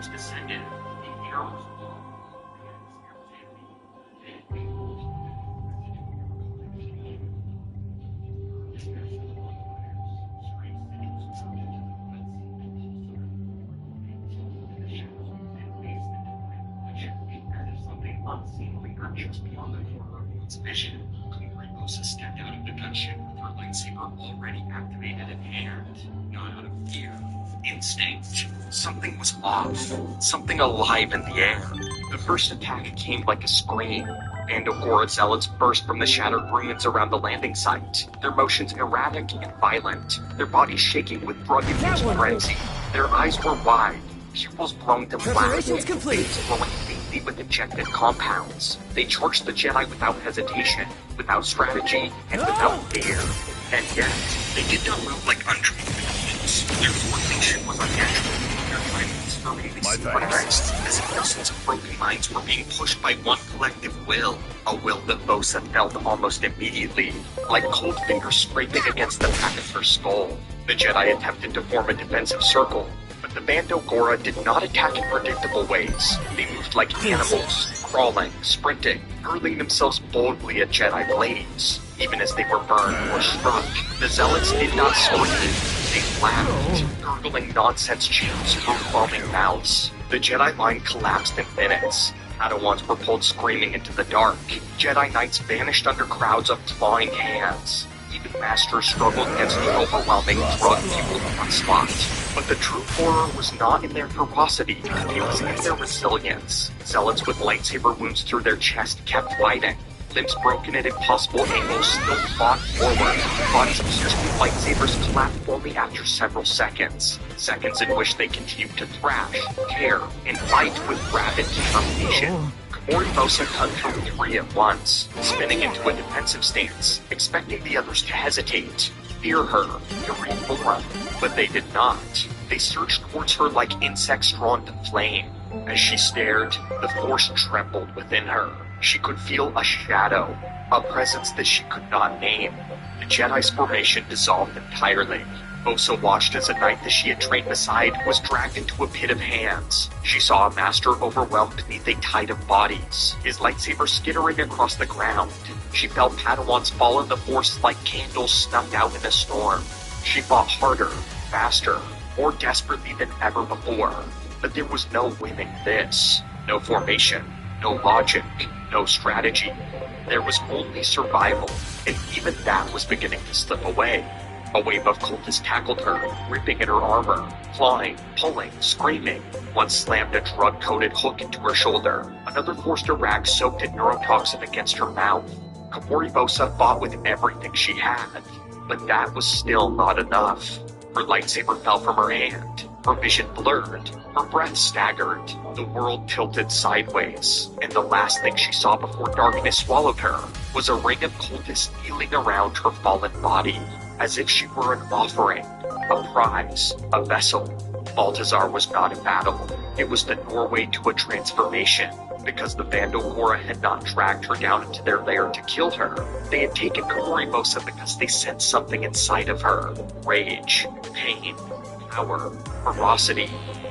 flames descended, the air was full. Something unseemly just beyond the corner of its vision. Rosa stepped out of the gunship with her lightsaber already activated in hand, not out of fear. Instinct. Something was off. Something alive in the air. The first attack came like a scream. Bandogora zealots burst from the shattered ruins around the landing site, their motions erratic and violent, their bodies shaking with drug-induced frenzy. Their eyes were wide, pupils blown to black, Preparations complete. glowing faintly with injected compounds. They charged the Jedi without hesitation, without strategy, and without fear. And yet, they did not move like untrained beings. Their formation was unnatural. Their timing was firmly synchronized, as if dozens of broken minds were being pushed by one collective will. A will that Vosa felt almost immediately, like cold fingers scraping against the back of her skull. The Jedi attempted to form a defensive circle, but the Bandogora did not attack in predictable ways. They moved like animals, crawling, sprinting, hurling themselves boldly at Jedi blades. Even as they were burned or struck, the zealots did not scream. They laughed, gurgling nonsense chants through foaming mouths. The Jedi line collapsed in minutes. Padawans were pulled screaming into the dark. Jedi Knights vanished under crowds of clawing hands. Even Masters struggled against the overwhelming drug-fueled onslaught. But the true horror was not in their ferocity, it was in their resilience. Zealots with lightsaber wounds through their chest kept fighting. Limbs broken at impossible angles still fought forward. Bodies pierced with lightsabers collapsed only after several seconds. Seconds in which they continued to thrash, tear, and fight with rabid determination. Kamori Vosa cut through 3 at once, spinning into a defensive stance, expecting the others to hesitate, fear her, to reform. But they did not. They surged towards her like insects drawn to flame. As she stared, the force trembled within her. She could feel a shadow, a presence that she could not name. The Jedi's formation dissolved entirely. Vosa watched as a knight that she had trained beside was dragged into a pit of hands. She saw a master overwhelmed beneath a tide of bodies, his lightsaber skittering across the ground. She felt Padawans fall in the force like candles snuffed out in a storm. She fought harder, faster, more desperately than ever before. But there was no winning this. No formation, no logic, no strategy. There was only survival, and even that was beginning to slip away. A wave of cultists tackled her, ripping at her armor, clawing, pulling, screaming. One slammed a drug-coated hook into her shoulder. Another forced a rag soaked in neurotoxin against her mouth. Kamori Vosa fought with everything she had, but that was still not enough. Her lightsaber fell from her hand. Her vision blurred. Her breath staggered. The world tilted sideways. And the last thing she saw before darkness swallowed her was a ring of cultists kneeling around her fallen body, as if she were an offering, a prize, a vessel. Baltazar was not in battle. It was the doorway to a transformation. Because the Bandogora had not dragged her down into their lair to kill her, they had taken Kamori Vosa because they sensed something inside of her. Rage, pain, power, ferocity,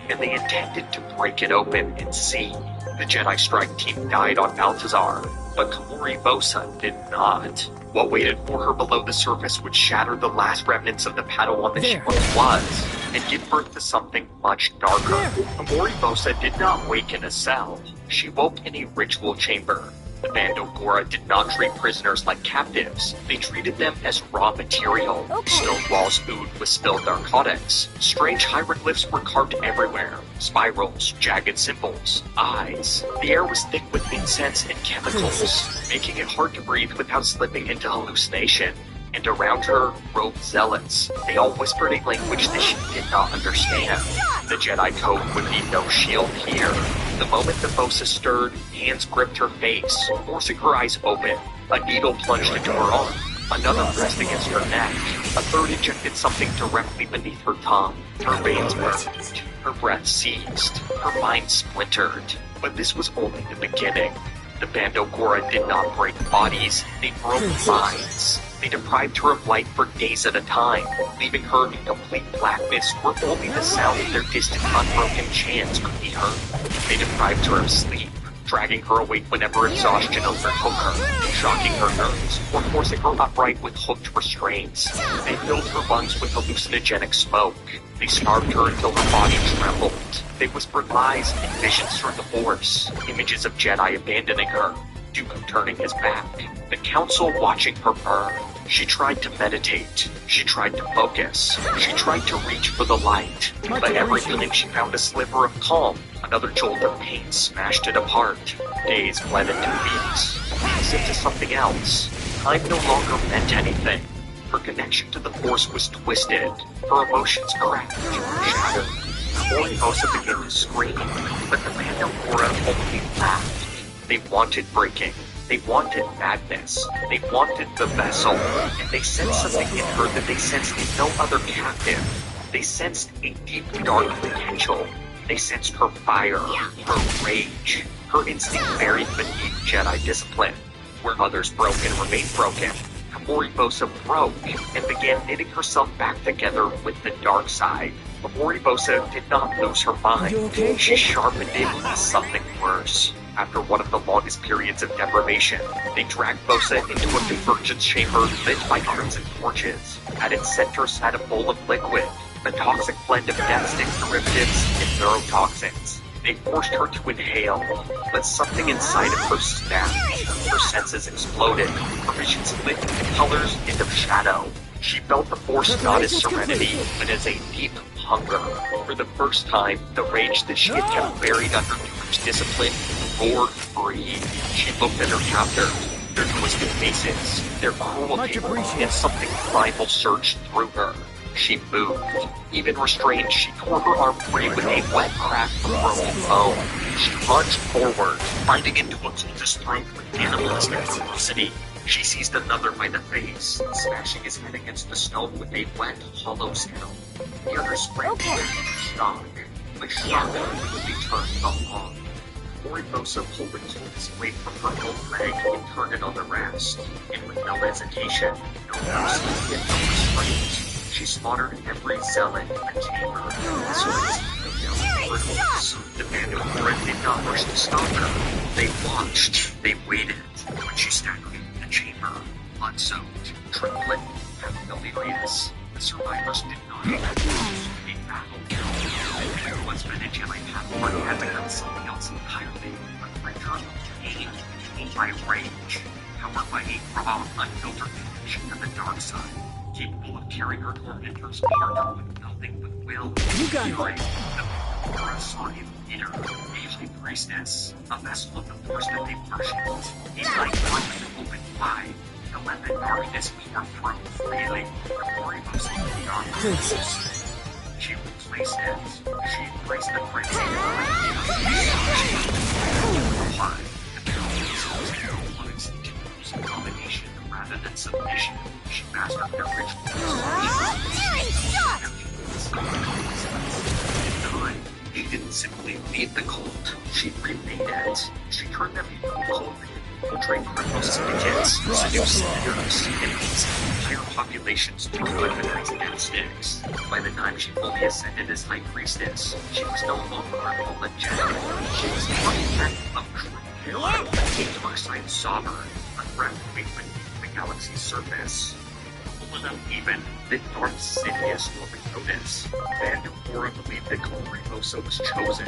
and they intended to break it open and see. The Jedi strike team died on Baltazar, but Kamori Vosa did not. What waited for her below the surface would shatter the last remnants of the Padawan that she once was, and give birth to something much darker. Kamori Vosa did not wake in a cell. She woke in a ritual chamber. The Bandogora did not treat prisoners like captives. They treated them as raw material. Stone walls oozed with spilled narcotics. Strange hieroglyphs were carved everywhere. Spirals, jagged symbols, eyes. The air was thick with incense and chemicals, making it hard to breathe without slipping into hallucination. And around her robed zealots. They all whispered a language that she did not understand. The Jedi code would be no shield here. The moment the Vosa stirred, hands gripped her face, forcing her eyes open. A needle plunged into her arm. Another pressed against her neck. A third injected something directly beneath her tongue. Her veins burned. Her breath seized. Her mind splintered. But this was only the beginning. The Bandogora did not break bodies, they broke minds. They deprived her of light for days at a time, leaving her in complete blackness where only the sound of their distant unbroken chants could be heard. They deprived her of sleep, dragging her awake whenever exhaustion overtook her, shocking her nerves, or forcing her upright with hooked restraints. They filled her lungs with hallucinogenic smoke. They starved her until her body trembled. They whispered lies and visions through the Force, images of Jedi abandoning her, Dooku turning his back, the Council watching her burn. She tried to meditate. She tried to focus. She tried to reach for the light. But every time she found a sliver of calm, another jolt of pain smashed it apart. Days bled into weeks into something else. Time no longer meant anything. Her connection to the Force was twisted. Her emotions cracked, shattered. Morimosa began to scream, but the Mandalorian only laughed. They wanted breaking. They wanted madness. They wanted the vessel. And they sensed something in her that they sensed in no other captive. They sensed a deep, dark potential. They sensed her fire, her rage, her instinct buried beneath Jedi discipline. Where others broke and remained broken, Morimosa broke and began knitting herself back together with the dark side. But Morimosa did not lose her mind. Okay? She sharpened it into something worse. After one of the longest periods of deprivation, they dragged Bosa into a convergence chamber lit by crimson torches. At its center sat a bowl of liquid, a toxic blend of death stick derivatives and neurotoxins. They forced her to inhale, but something inside of her snapped. Her senses exploded, her vision split into colors and of shadow. She felt the Force not as serenity, but as a deep hunger. For the first time, the rage that she had kept buried under Dooku's discipline roared free. She looked at her captor. Their twisted faces, their cruelty, and something primal surged through her. She moved. Even restrained, she tore her arm free with a wet crack of broken bone. She lunged forward, biting into a cultist's throat with animalistic ferocity. She seized another by the face, smashing his head against the stone with a wet, hollow sound. The other sprang forward in shock, but shock quickly turned the law. Morimosa pulled the cultist away from her own leg and turned it on the rest, and with no hesitation, no mercy, and no restraint, she slaughtered every zealot in the chamber. The Mandalorian did not rush to stop her. They watched, they waited. When she staggered into the chamber, blood-soaked, trembling, having no leaders, the survivors did not lose a battle. And it was been a Jedi Padawan had become something else entirely, a creature of pain, fueled by rage, powered by a raw, unfiltered connection to the dark side. Capable of carrying her tormentors apart with nothing but will. You got it. The Aurora saw a leader, a high priestess, a vessel of the Force that they worshipped. A light burned open wide, to let the darkness pour through freely. Morimosa in the darkness. She replaced it. She embraced the frenzy of her. The power of its combination rather than submission. She mastered their rituals. She didn't simply lead the cult, she remade it. She turned them into a cult that infiltrate criminal syndicates, seduce senators, and leads entire populations to weaponize death sticks. By the time she fully ascended as High Priestess, she was no longer a fallen Jedi. She was the architect of true power, a dark-side sovereign, unwrapped beneath the galaxy's surface. Enough even that Darth Sidious will notice. Mandalorian believed that Morimosa was chosen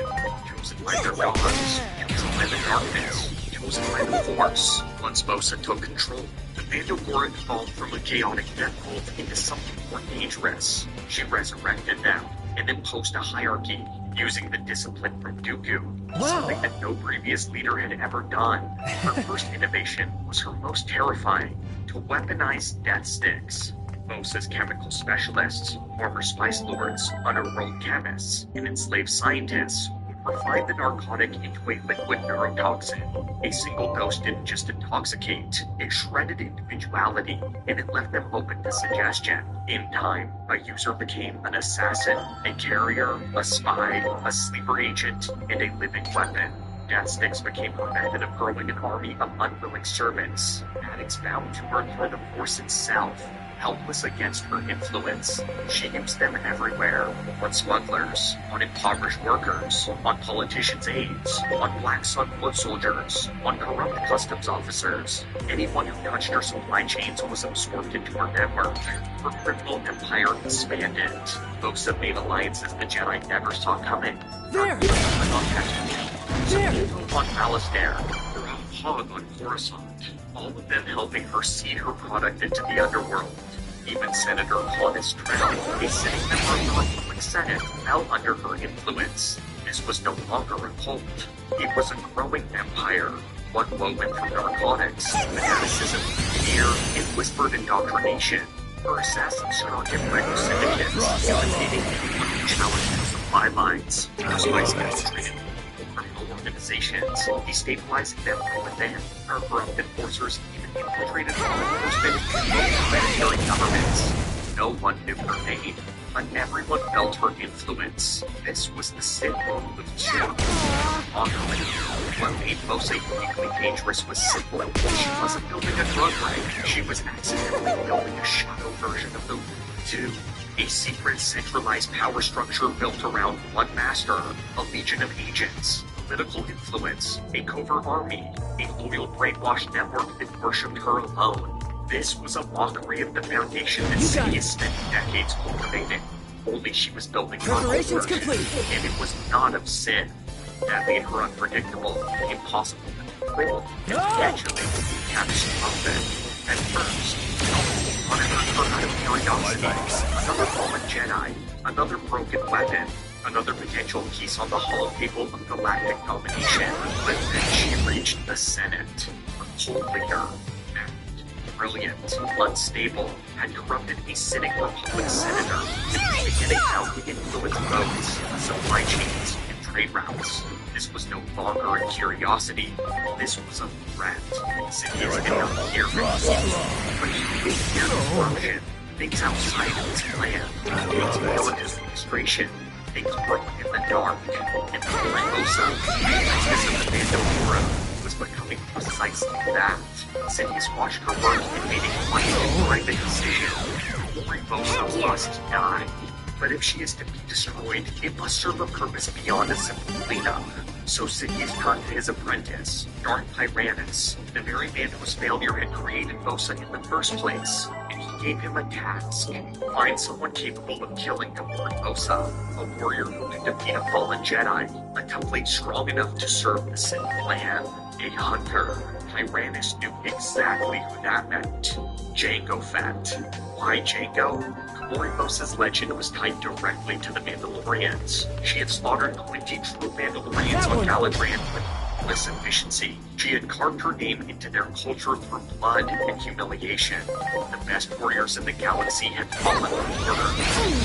by their gods, chosen by the darkness, chosen by the Force. Once Mosa took control, the Mandalorian evolved from a chaotic death cult into something more dangerous. She resurrected them and imposed a hierarchy, using the discipline from Dooku, something that no previous leader had ever done. Her first innovation was her most terrifying, to weaponize death sticks. Mosa's chemical specialists, former spice lords, underworld chemists, and enslaved scientists would refine the narcotic into a liquid neurotoxin. A single dose didn't just intoxicate, it shredded individuality, and it left them open to suggestion. In time, a user became an assassin, a carrier, a spy, a sleeper agent, and a living weapon. Death Sticks became her method of growing an army of unwilling servants, addicts bound to her through the Force itself. Helpless against her influence, she used them everywhere. On smugglers, on impoverished workers, on politicians' aides, on Black Sun foot soldiers, on corrupt customs officers. Anyone who touched her supply chains was absorbed into her network. Her criminal empire expanded. Vosa made alliances the Jedi never saw coming. There! On Alistair, or Hog on Coruscant, all of them helping her seed her product into the underworld. Even Senator Claudius Trell, a sitting member of the Republic Senate, fell under her influence. This was no longer a cult. It was a growing empire, one woven through narcotics, fanaticism, fear, and whispered indoctrination. Her assassins sought to infect syndicates, imitating anyone who challenged the supply lines. Her spies infiltrated criminal organizations, destabilizing them from within. Her corrupt enforcers even infiltrated law enforcement and planetary governments. No one knew her name, but everyone felt her influence. This was the symbol of truth. What made Vosa uniquely dangerous was simple. She wasn't building a drug ring, she was accidentally building a shadow version of the 2. A secret, centralized power structure built around one master, a legion of agents, political influence, a covert army, a loyal brainwashed network that worshipped her alone. This was a mockery of the foundation that Sidious spent decades cultivating. Only she was building her own version, and it was not of sin. That made her unpredictable, impossible to control, and eventually catastrophic. At first, monitored her out of curiosity, another fallen Jedi, another broken weapon, another potential piece on the holocable of galactic domination. But then she reached the Senate, a cold leader, brilliant, unstable, had corrupted a sitting Republic senator, and was beginning now to influence votes, supply chains, and trade routes. This was no longer a curiosity. This was a threat. Sidious did not fear him, but he did fear corruption. Things outside of his plan. Things beyond his administration. Things broken in the dark. And Vosa, the of the Mandalora, was becoming precisely that. Sidious watched her work and made a quiet, private decision. Vosa must die. But if she is to be destroyed, it must serve a purpose beyond a simple cleanup. So Sidious turned to his apprentice, Darth Tyrannus, the very man whose failure had created Vosa in the first place. And he gave him a task: find someone capable of killing Lord Vosa, a warrior who could defeat a fallen Jedi, a template strong enough to serve the Sith clan, a hunter. Tyrannus knew exactly who that meant. Jango Fett. Why Jango? Kamori Vosa's legend was tied directly to the Mandalorians. She had slaughtered 20 true Mandalorians on Galadriel with less efficiency. She had carved her name into their culture through blood and humiliation. The best warriors in the galaxy had fallen before her.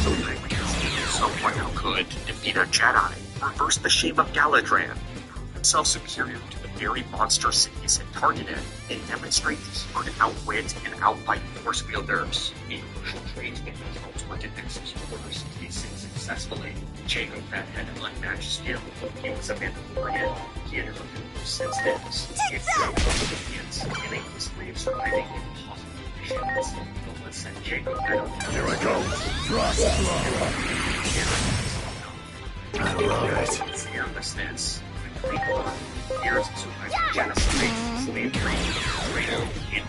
So Tyrannus needed someone who could defeat a Jedi, reverse the shame of Galadriel, prove himself superior to the very monster Sidious had targeted, and demonstrate that he could outwit and outfight Force wielders. A crucial trait in his ultimate execute orders successfully. Jango Fett had unmatched skill. He was a Mandalorian. He had hunted for systems. He had grown obedience, killing the slaves surviving impossible missions. But let's send Jango Fett on. Here I go. Thrust. Fearlessness. Years of surviving genocide, slavery, freedom, and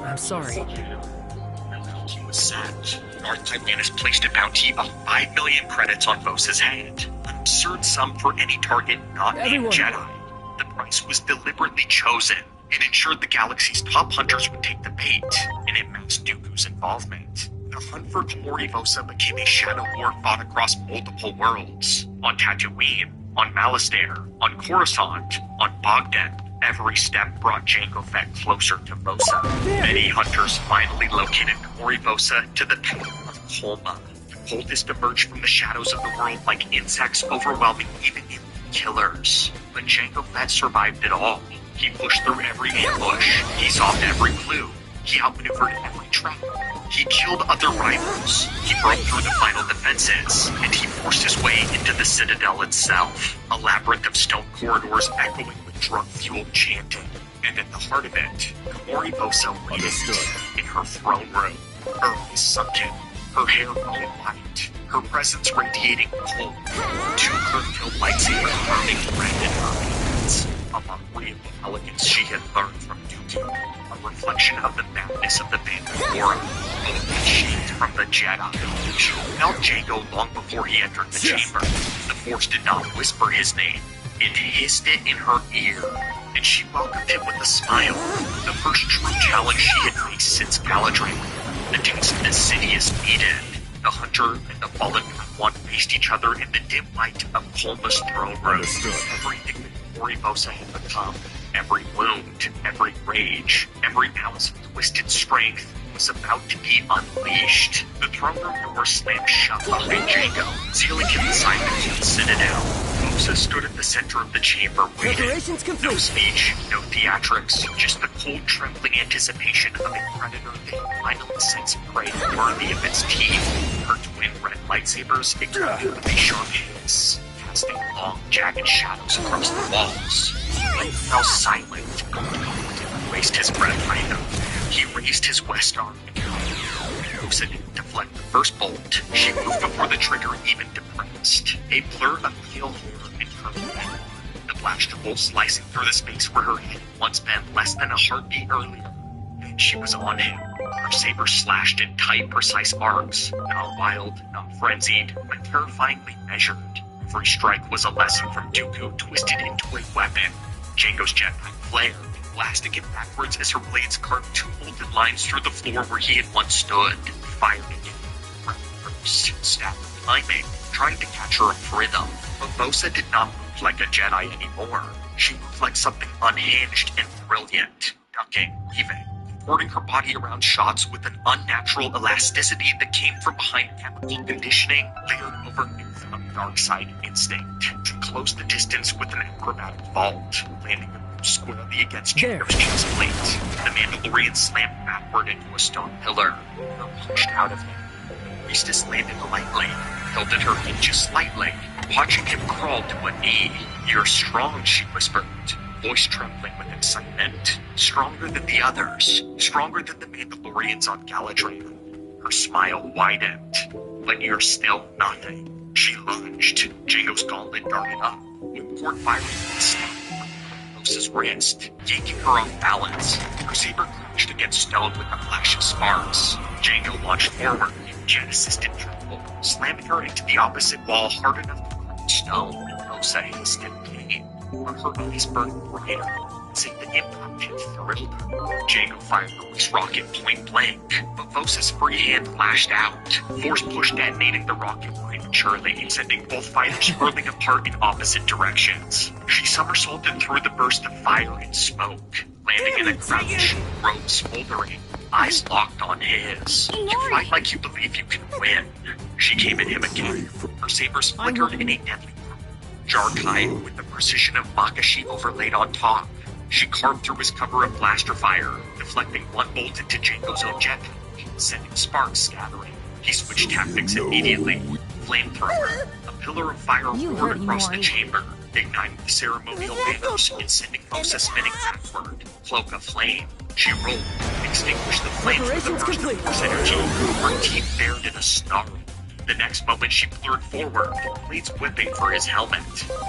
I'm sorry. He was set. Darth Tyrannus placed a bounty of 5 million credits on Vosa's head. An absurd sum for any target not named Jedi. The price was deliberately chosen and ensured the galaxy's top hunters would take the bait, and it masked Dooku's involvement. The hunt for Kamori Vosa became a shadow war fought across multiple worlds. On Tatooine, on Malastair, on Coruscant, on Bogdan. Every step brought Jango Fett closer to Vosa. Many hunters finally located Kamori Vosa to the town of Kolma. The cultists emerged from the shadows of the world like insects overwhelming even elite killers. But Jango Fett survived it all. He pushed through every ambush. He solved every clue. He outmaneuvered every trap. He killed other rivals. He broke through the final defenses, and he forced his way into the Citadel itself, a labyrinth of stone corridors echoing with drug-fueled chanting. And at the heart of it, Komori Bosa waited in her throne room, her eyes sunken, her hair all white, her presence radiating cold, two curved lightsabers burning red in her hands, a mockery of the elegance she had learned from Dooku, a reflection of the madness of the Pandora, both that shaped from the Jedi. She felt Jango long before he entered the chamber. The Force did not whisper his name, it hissed it in her ear, and she welcomed him with a smile, the first true challenge she had faced since Galadriel. Against an insidious Eden, the Hunter and the Fallen One faced each other in the dim light of Kolma's throne room. Everything that Komori Bosa had become, every wound, every rage, every ounce of twisted strength was about to be unleashed. The throne room door slammed shut behind Jango, sealing him inside the Citadel. Bosa stood at the center of the chamber waiting. No speech, no theatrics, just the cold, trembling anticipation of a predator that finally sensed prey worthy of its teeth. Her twin red lightsabers exploded with a sharp hiss, casting long, jagged shadows across the walls. Light fell silent. He didn't waste his breath either. He raised his west arm and Bosa didn't deflect the first bolt. She moved before the trigger even depressed. A blur of pale hair and curly hair. The blaster bolt slicing through the space where her head had once been less than a heartbeat earlier. And she was on him. Her saber slashed in tight, precise arcs. Not wild, not frenzied, but terrifyingly measured. Every strike was a lesson from Dooku twisted into a weapon. Jango's jetpack flared, blasting him backwards as her blades carved two bolted lines through the floor where he had once stood. Fired again. Stabbed, climbing, trying to catch her off rhythm. But Bosa did not move like a Jedi anymore. She moved like something unhinged and brilliant, ducking, weaving, supporting her body around shots with an unnatural elasticity that came from behind chemical conditioning layered over a dark side instinct. To close the distance with an acrobatic vault, landing squarely against Jango's chest plate. The Mandalorian slammed backward into a stone pillar. Her punched out of him. The priestess landed lightly, tilted her feet just slightly, watching him crawl to a knee. "You're strong," she whispered, voice trembling with excitement. Stronger than the others. Stronger than the Mandalorians on Galadriel. Her smile widened. "But you're still nothing." She lunged. Jango's gauntlet darted up, with port firing snapped from Bosa's wrist, yanking her off balance. Her saber crashed against stone with a flash of sparks. Jango launched forward in jet-assisted travel, slamming her into the opposite wall hard enough to crack stone. Bosa hissed in pain, but her eyes burned brighter, as if the impact had thrilled her. Jango fired the waste rocket point blank, but Bosa's free hand lashed out. Force push detonating the rocket prematurely, sending both fighters hurling apart in opposite directions. She somersaulted through the burst of fire and smoke, landing in a crouch, robes smoldering, eyes locked on his. "You fight like you believe you can win." She came at him again. Her sabers flickered in a deadly Jarkai with the precision of Makashi overlaid on top. She carved through his cover of blaster fire, deflecting one bolt into Jango's own jetpack, sending sparks scattering. He switched tactics immediately. Flamethrower, a pillar of fire roared across the chamber, igniting the ceremonial banners and sending Bosa spinning backward. Cloak of flame. She rolled, extinguished the flames with a burst of force energy. Her teeth bared in a snarl. The next moment she blurred forward, blades whipping for his helmet.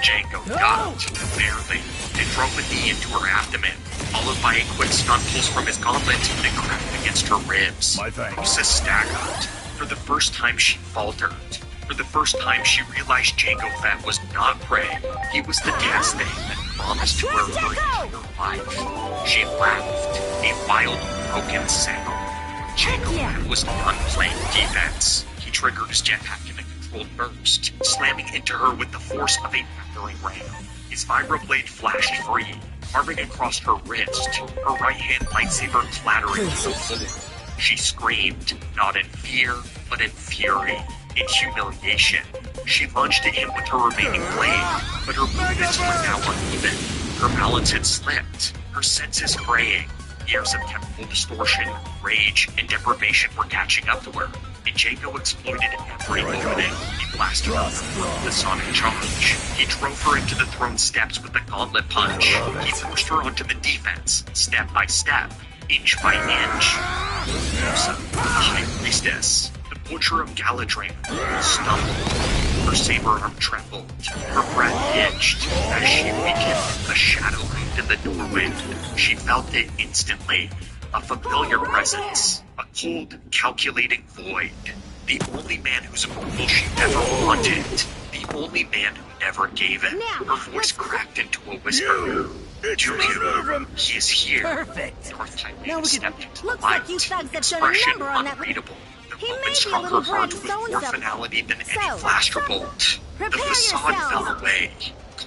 Jango ducked, barely, and drove a knee into her abdomen, followed by a quick stun pulse from his gauntlet that cracked against her ribs. Bosa staggered. For the first time she faltered. For the first time she realized Jango Fett was not prey. He was the test thing that promised to her entire life. She laughed, a wild, broken sound. Jango Fett was on playing defense. He triggered his jetpack in a controlled burst, slamming into her with the force of a battering ram. His vibroblade flashed free, carving across her wrist, her right hand lightsaber clattering to the floor. She screamed, not in fear, but in fury, in humiliation. She lunged at him with her remaining blade, but her movements were now uneven. Her balance had slipped, her senses fraying. Years of chemical distortion, rage, and deprivation were catching up to her, and Django exploited every opening. He blasted her with the sonic charge. He drove her into the throne steps with the gauntlet punch. He forced her onto the defense, step by step, inch by inch. Rosa, the High Priestess, the Butcher of Galadriel, stumbled. Her saber arm trembled, her breath hitched as she weakened. A shadow loomed in the doorway. She felt it instantly. A familiar presence. A cold, calculating void. The only man whose approval she never wanted. The only man who never gave it. Her voice cracked into a whisper. Julia, he is here. Perfect. North Tyrene stepped into the Looks light. like you thugs have done a Expression number on that. unreadable. He Moment may be a struck little her heart brat with more so-and-so. finality than any So, flash bolt. The prepare facade yourself. fell away.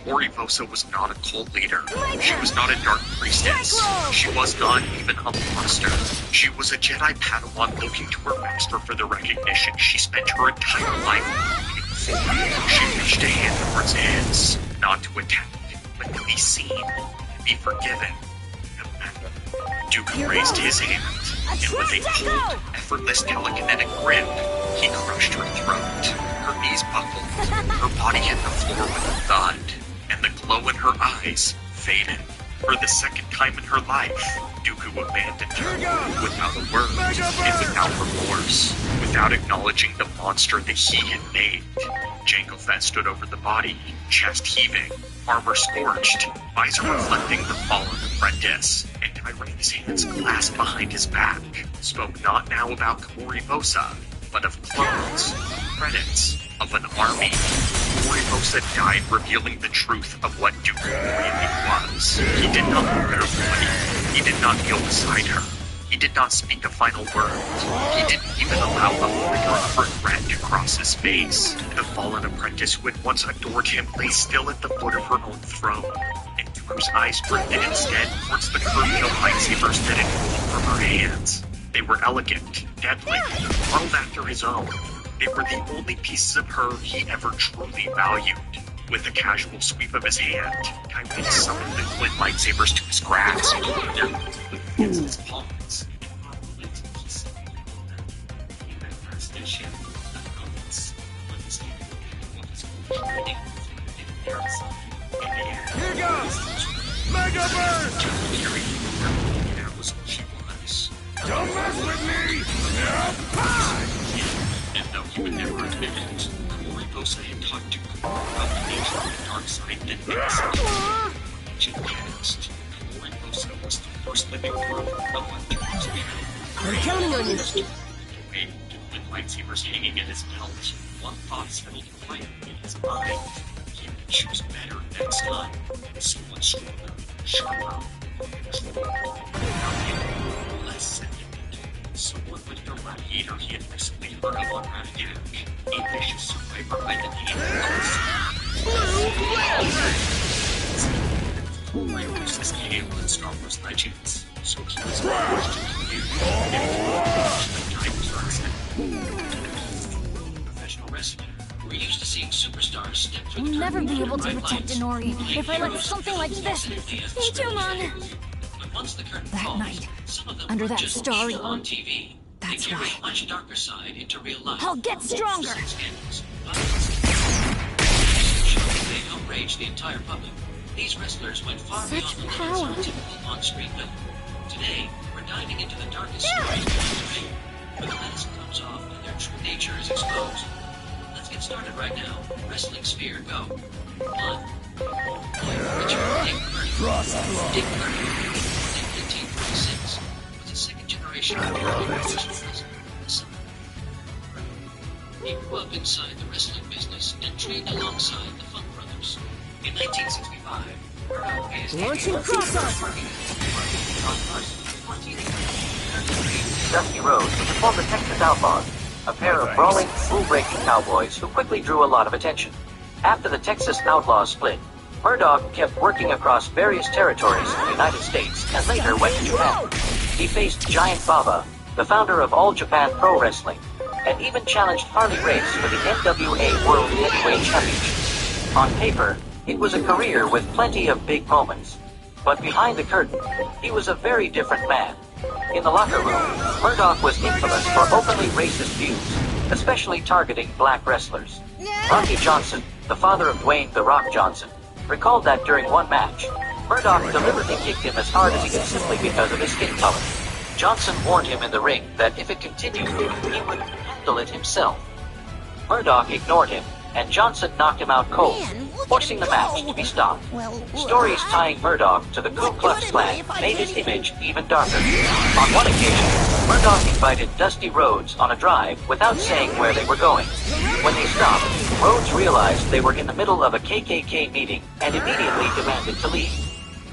Glory Vosa was not a cult leader. My She turn. was not a dark priestess. Strike roll. She was not even a monster. She was a Jedi Padawan looking to her master for the recognition she spent her entire life waiting for. She reached a hand towards his, not to attack, but to be seen, to be forgiven. Dooku raised his hand, and with a cold, effortless telekinetic grip, he crushed her throat. Her knees buckled, her body hit the floor with a thud, and the glow in her eyes faded. For the second time in her life, Dooku abandoned her, without a word, and without remorse, without acknowledging the monster that he had made. Jango Fett stood over the body, chest heaving, armor scorched, visor reflecting the fallen apprentice, and Tyrane's hands clasped behind his back, spoke not now about Kamori Vosa, but of clones, of credits, of an army. Kamori Vosa died revealing the truth of what Dooku really was. He did not look at her body. He did not kneel beside her. He did not speak a final word. He didn't even allow a flicker of regret to cross his face. The fallen apprentice who had once adored him lay still at the foot of her own throne, and Dooku's eyes drifted instead towards the curved lightsabers that had fallen from her hands. They were elegant, deadly, modeled after his own. They were the only pieces of her he ever truly valued. With a casual sweep of his hand, Tyrene summoned the twin lightsabers to his grasp. Against his palms. Here goes! Mega Burst! That was what she was. Don't mess with me! And though he would never admit it, Kamori Vosa had taught Dooku about the nature of the dark side that innocent. Ancient past, Kamori Vosa was the first living proof of what Dooku's been. I'm counting on you. With lightsabers hanging at his belt, one thought settled quietly in his mind. He would choose better next time. So much stronger, sharper, less sentiment. Someone with the radiator he had recently heard of on Ravagak. A vicious survivor by the name of Rivers is Kale in Star Wars Legends, so he was forced to professional wrestling. We're used to seeing superstars step through the We'll never be curtain able to bright protect lights. Inori if I let something like this. Digimon! But once the curtain That falls, night, some of them under aren't that just starry- evil on TV. That's they carry why. a much darker side into real life. I'll get stronger! They outraged the entire public. These wrestlers went far Such beyond the limits power. of typical on-screen villain. Today, we're diving into the darkest stories behind the ring, where the mask comes off and their true nature is exposed. Let's get started right now. Wrestling Sphere, go. 1. Richard Dick Murray. Dick Murray, born in 1846, was a second-generation He grew up inside the wrestling business and trained alongside the Funk Brothers. In 1965, Murdoch faced Launching cross-arm. Dusty Rhodes was a former Texas Outlaws, a pair of brawling, rule-breaking cowboys who quickly drew a lot of attention. After the Texas Outlaws split, Murdoch kept working across various territories in the United States and later went to Japan. He faced Giant Baba, the founder of All Japan Pro Wrestling, and even challenged Harley Race for the NWA World Heavyweight Championship. On paper, it was a career with plenty of big moments, But behind the curtain, he was a very different man. In the locker room, Murdoch was infamous for openly racist views, especially targeting black wrestlers. Rocky Johnson, the father of Dwayne "The Rock" Johnson, recalled that during one match, Murdoch deliberately kicked him as hard as he could simply because of his skin color. Johnson warned him in the ring that if it continued, he would handle it himself. Murdoch ignored him, and Johnson knocked him out cold, forcing the match to be stopped. Stories tying Murdoch to the Ku Klux Klan made his image even darker. On one occasion, Murdoch invited Dusty Rhodes on a drive without saying where they were going. When they stopped, Rhodes realized they were in the middle of a KKK meeting and immediately demanded to leave.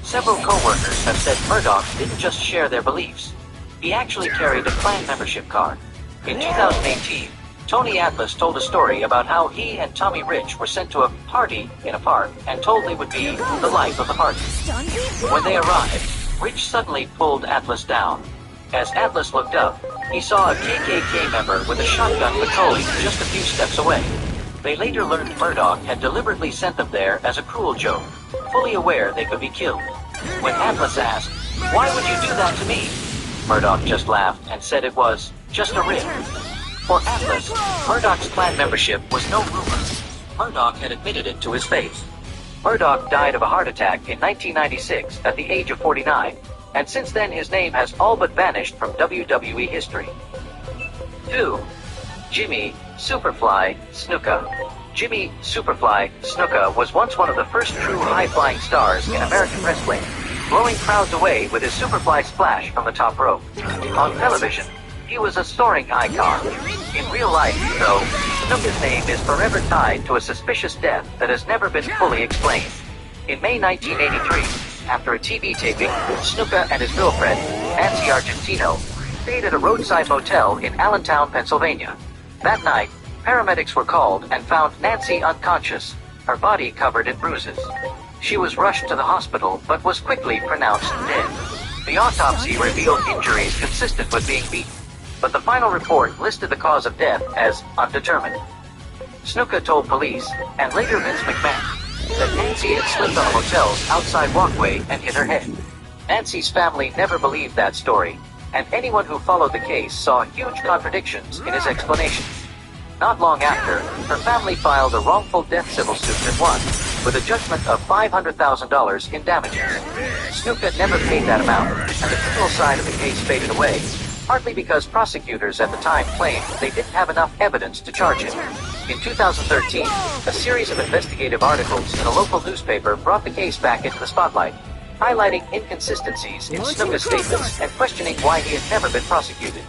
Several co-workers have said Murdoch didn't just share their beliefs. He actually carried a Klan membership card. In 2018, Tony Atlas told a story about how he and Tommy Rich were sent to a party in a park and told they would be the life of the party. When they arrived, Rich suddenly pulled Atlas down. As Atlas looked up, he saw a KKK member with a shotgun patrolling just a few steps away. They later learned Murdoch had deliberately sent them there as a cruel joke, fully aware they could be killed. When Atlas asked, "Why would you do that to me?" Murdoch just laughed and said it was just a rib. For Atlas, Murdoch's Klan membership was no rumor. Murdoch had admitted it to his face. Murdoch died of a heart attack in 1996 at the age of 49, and since then his name has all but vanished from WWE history. 2. Jimmy Superfly Snuka. Jimmy Superfly Snuka was once one of the first true high-flying stars in American wrestling, blowing crowds away with his Superfly splash from the top rope. On television, he was a soaring icon. In real life, though, Snuka's name is forever tied to a suspicious death that has never been fully explained. In May 1983, after a TV taping, Snuka and his girlfriend, Nancy Argentino, stayed at a roadside motel in Allentown, Pennsylvania. That night, paramedics were called and found Nancy unconscious, her body covered in bruises. She was rushed to the hospital, but was quickly pronounced dead. The autopsy revealed injuries consistent with being beaten, but the final report listed the cause of death as undetermined. Snuka told police, and later Vince McMahon, that Nancy had slipped on a motel's outside walkway and hit her head. Nancy's family never believed that story, and anyone who followed the case saw huge contradictions in his explanations. Not long after, her family filed a wrongful death civil suit and won, with a judgment of $500,000 in damages. Snuka never paid that amount, and the criminal side of the case faded away, partly because prosecutors at the time claimed they didn't have enough evidence to charge him. In 2013, a series of investigative articles in a local newspaper brought the case back into the spotlight, highlighting inconsistencies in Snuka's statements and questioning why he had never been prosecuted.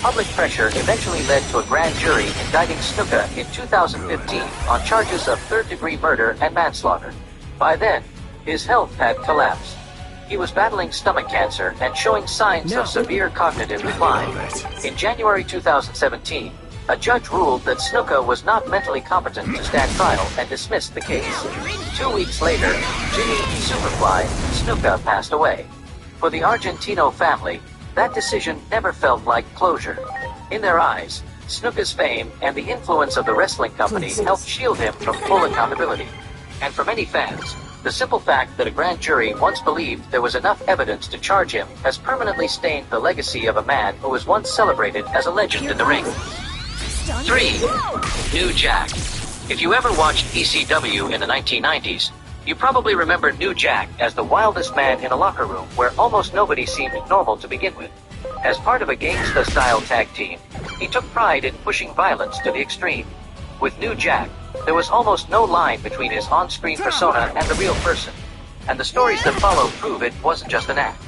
Public pressure eventually led to a grand jury indicting Snuka in 2015 on charges of third-degree murder and manslaughter. By then, his health had collapsed. He was battling stomach cancer and showing signs of severe cognitive decline. In January 2017, a judge ruled that Snuka was not mentally competent to stand trial and dismissed the case. 2 weeks later, Jimmy Superfly Snuka passed away. For the Argentino family, that decision never felt like closure. In their eyes, Snuka's fame and the influence of the wrestling company helped shield him from full accountability. And for many fans, the simple fact that a grand jury once believed there was enough evidence to charge him has permanently stained the legacy of a man who was once celebrated as a legend in the ring. 3. New Jack. If you ever watched ECW in the 1990s, you probably remember New Jack as the wildest man in a locker room where almost nobody seemed normal to begin with. As part of a gangsta-style tag team, he took pride in pushing violence to the extreme. With New Jack, there was almost no line between his on-screen persona and the real person, and the stories that follow prove it wasn't just an act.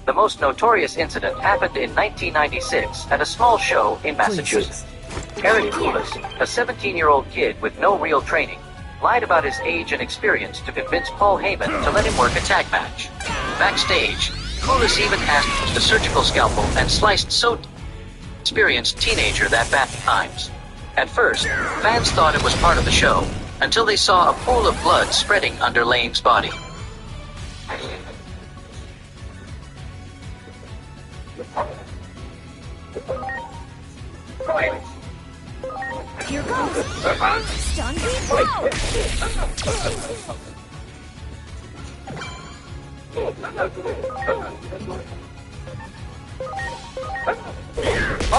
The most notorious incident happened in 1996 at a small show in Massachusetts. Eric Koulis, a 17-year-old kid with no real training, lied about his age and experience to convince Paul Heyman to let him work a tag match. Backstage, Koulis even asked the surgical scalpel and sliced so experienced teenager that bad times. At first, fans thought it was part of the show, until they saw a pool of blood spreading under Lane's body. Here goes! Stun I'll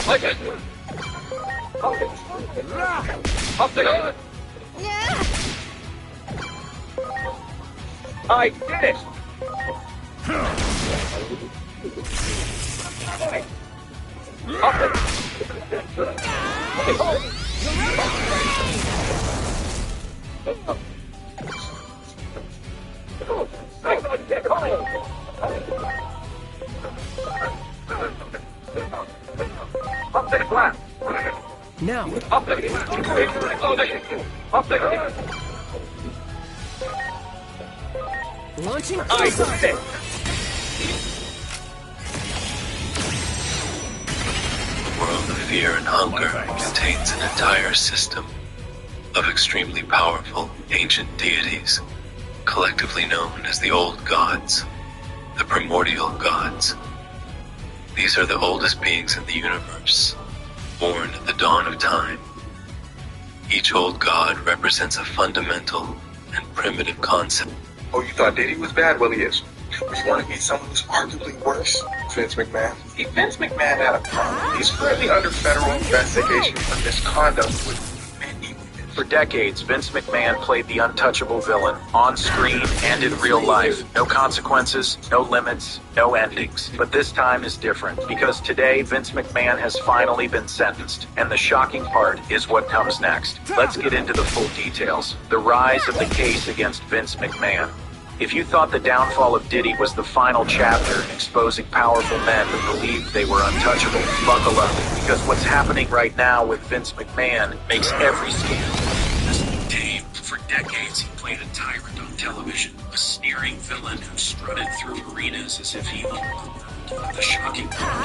take it. I'll take it. I did it. I'll take it. I'll take it flat. Now. I'll take it. I'll take it. Launching. I did it. The world of fear and hunger contains an entire system of extremely powerful ancient deities, collectively known as the Old Gods, the Primordial Gods. These are the oldest beings in the universe, born at the dawn of time. Each old god represents a fundamental and primitive concept. Oh, you thought Diddy was bad? Well, he is. But you want to meet someone who's arguably worse? Vince McMahon. See, Vince McMahon had a problem. He's currently under federal investigation for misconduct with many women. For decades, Vince McMahon played the untouchable villain, on screen and in real life. No consequences, no limits, no endings. But this time is different, because today Vince McMahon has finally been sentenced. And the shocking part is what comes next. Let's get into the full details. The rise of the case against Vince McMahon. If you thought the downfall of Diddy was the final chapter in exposing powerful men who believed they were untouchable, buckle up, because what's happening right now with Vince McMahon makes every scandal. Dave, for decades he played a tyrant on television, a sneering villain who strutted through arenas as if he owned the world. The shocking part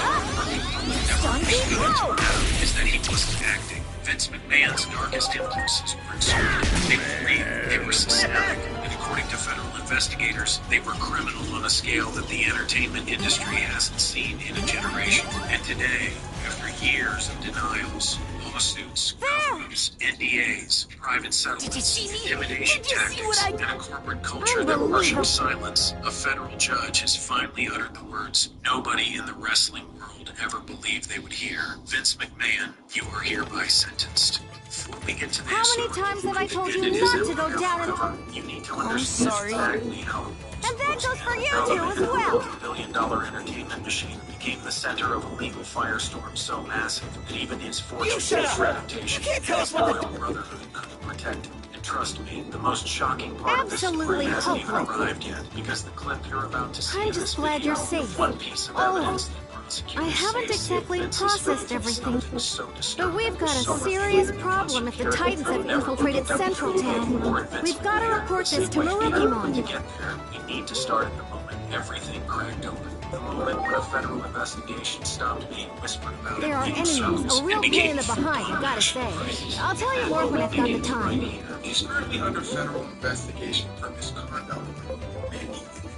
never understood is that he wasn't acting. Vince McMahon's darkest impulses were exerted. They were real, they were systemic, and according to federal investigators, they were criminal on a scale that the entertainment industry hasn't seen in a generation. And today, after years of denials, lawsuits, cover-ups, NDAs, private settlements, intimidation tactics, and a corporate culture that worships silence, a federal judge has finally uttered the words nobody in the wrestling world ever believed they would hear. Vince McMahon, you are hereby sentenced. Before we get to this, how many times have I told you not to go down and... You need to understand exactly how and that goes for you too as well. The billion-dollar entertainment machine became the center of a legal firestorm so massive that even his fortune-based reputation and his loyal brotherhood couldn't protect him. And trust me, the most shocking part of this story hasn't even arrived yet, because the clip you're about to see I'm just glad you're safe. One piece of evidence I haven't exactly processed everything, but we've got a serious problem if the Titans have infiltrated Central Town. We've got to report this to Marukimon. To get there, we need to start at the moment everything cracked open. The moment when a federal investigation stopped being whispered about. There are enemies, a real pain in the behind, I've got to say. I'll tell you more when I've got the time. He's currently under federal investigation for misconduct.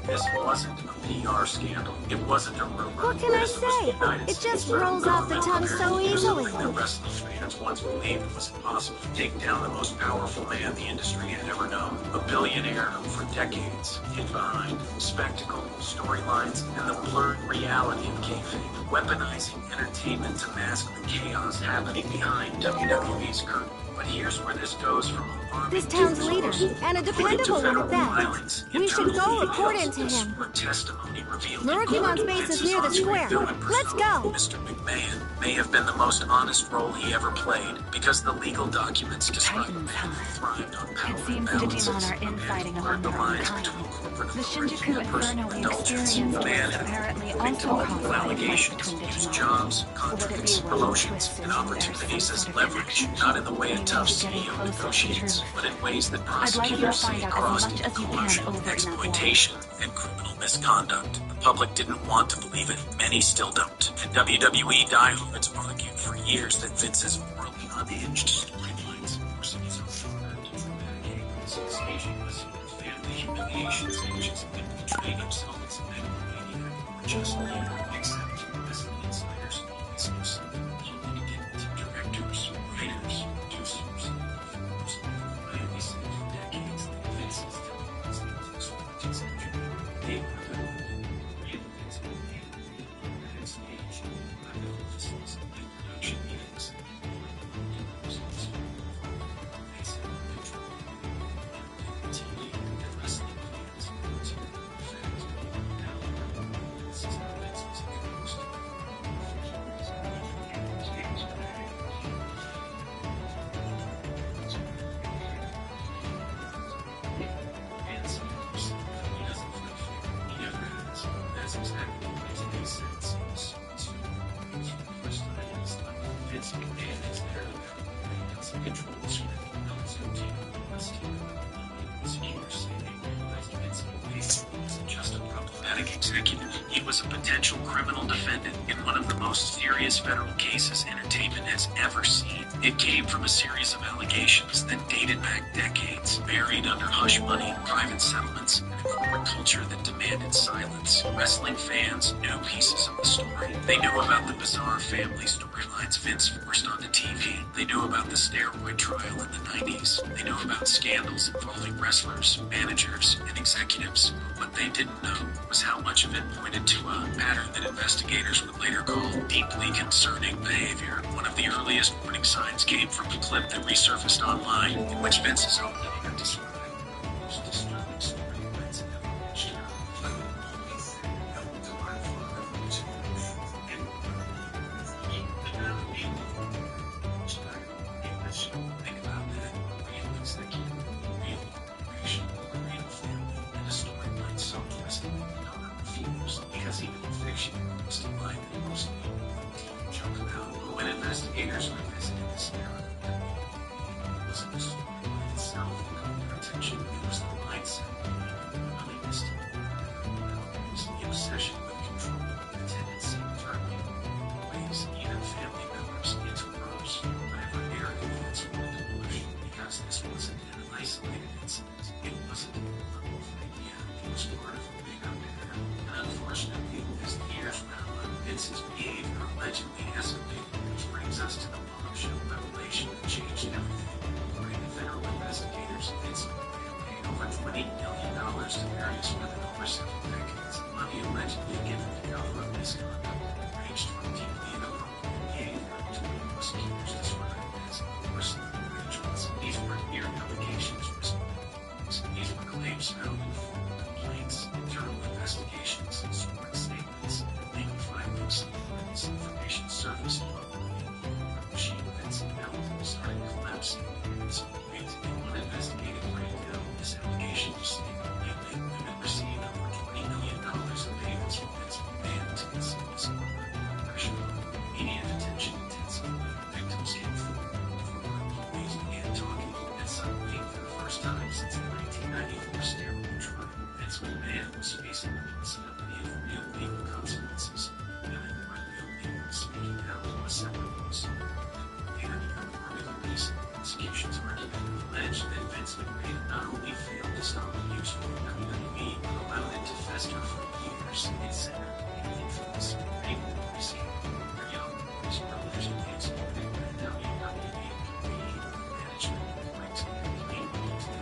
This wasn't a PR scandal. It wasn't a rumor. What can I say? It just rolls off the tongue so easily. The wrestling fans once believed it was impossible to take down the most powerful man the industry had ever known. A billionaire who for decades hid behind spectacle, storylines, and the blurred reality of kayfabe, weaponizing entertainment to mask the chaos happening behind WWE's curtain. But here's where this goes from this town's leader, and a dependable one at that. We should go report into him. Marukimon's base is near the square. Let's go! Mr. McMahon may have been the most honest role he ever played, because the legal documents describe a man who thrived on power. It seems the Digimon are infighting among their own kind. The Shinjuku Inferno we experienced was apparently also caused by allegations between Digimon. Jobs, contracts, promotions, and opportunities as leverage, not in the way a tough CEO negotiates, but in ways that prosecutors see crossed into corruption, exploitation, and criminal misconduct. The public didn't want to believe it. Many still don't. And WWE diehards argued for years that Vince's morally unhinged storylines were some sort of dramatic angles, stationless, family humiliations, and just portraying himself as a megalomaniac or just later accepted as insiders, exclusive, public to directors, writers, producers, performers. Miami said for decades that Vince's television was the 20th century. They were the Just a problematic executive. He was a potential criminal defendant in one of the most serious federal cases entertainment has ever seen. It came from a series of allegations that dated back decades, buried under hush money, private settlements, and a corporate culture that demanded silence. Wrestling fans knew pieces of the story. They knew about the bizarre family storylines Vince forced onto TV. They knew about the steroid trial in the 90s. They knew about scandals involving wrestlers, managers, and executives. What they didn't know was how much of it pointed to a pattern that investigators would later call deeply concerning behavior. One of the earliest warning signs came from a clip that resurfaced online in which Vince's own daughter described the most disturbing story Vince had ever watched. Think about that. Real executive, real corporation, real family, and a storyline so twisted that the daughter refused because even in fiction was to lie that most people would joke about. But when investigators revisited this era, it wasn't the storyline itself that caught their attention. It was the mindset of the missed. It was the obsession with control, the tendency to turn people ways, even family members into gross, whatever area Vince wanted to push. Because this wasn't an isolated incident. It wasn't a little thing yet. It was part of a bigger pattern. And unfortunately, as the years went on, Vince's behavior allegedly escalated, which brings us to the bombshell revelation that changed everything. According to federal investigators, Vince paid over $20 million to various women over 7 decades. Money allegedly given to cover up misconduct ranged from deeply inappropriate behavior to what prosecutors described as personal arrangements. These weren't mere allegations or stories. These were claims found in formal complaints, internal investigations, sworn statements, and legal findings. When this information surfaced publicly, the machine Vince and Melvin started collapsing. In some ways, in one investigative breakdown, this allegation was stated plainly. Women received over $20 million in payments from Vince McMahon to conceal misconduct. Pressure on immediate attention intensified. Victims came forward before employees began talking, and suddenly, for the first time since the 1994 steroid trial, Vince McMahon was facing the possibility of real legal consequences. Feeling more real legal, speaking out was separate lawsuit. And recent prosecution's argument alleged that Vince McMahon not only failed to stop abuse from WWE, but allowed it to fester for years. It centered in infamous regulatory scandal where young boys were allegedly exploited by WWE management claims to be plainly to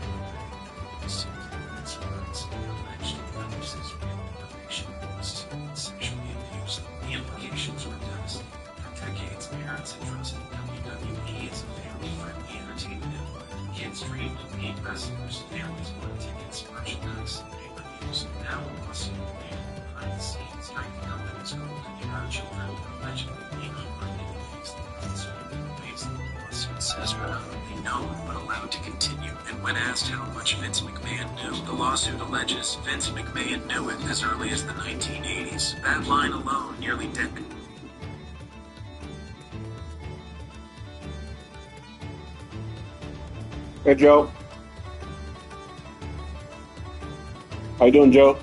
the suit. Vince alleged Lewis's real motivation was to sexually abuse them. The implications were devastating. For decades, parents had trusted WWE as a family-friendly entertainment empire. Kids dreamed of being wrestlers, families wanted tickets, merchandise, and pay-per-views. Now a lawsuit behind the scenes, like the company's goal to get our children allegedly being unbranded in ways that the lawsuit says were not only known, but allowed to continue. And when asked how much Vince McMahon knew, the lawsuit alleges Vince McMahon knew it as early as the 1980s. That line alone nearly dead. Hey, Joe. How you doing, Joe?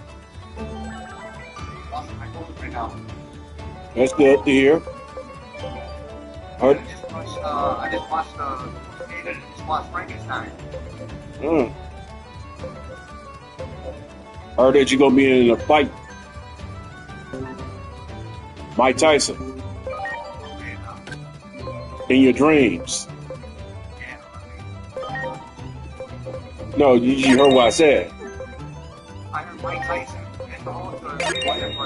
That's good to hear. I just watched Frankenstein. Heard that you're gonna be in a fight. Mike Tyson. In your dreams. No, you heard what I said. I heard Mike Tyson and the whole for a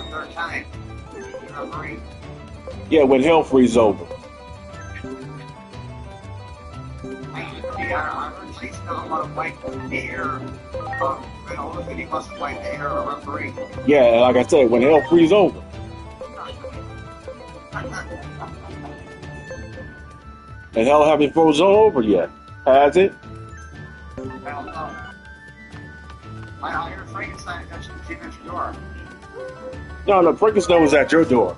third time. You agree? Yeah, when hell freezes over. Yeah, I heard she's gonna want to fight the air. You know, he must fight the air referee. Yeah, and like I said, when hell freezes over. And hell haven't frozen over yet, has it? Well, no. I hear Frankenstein comes to your door. No, Frankenstein was at your door.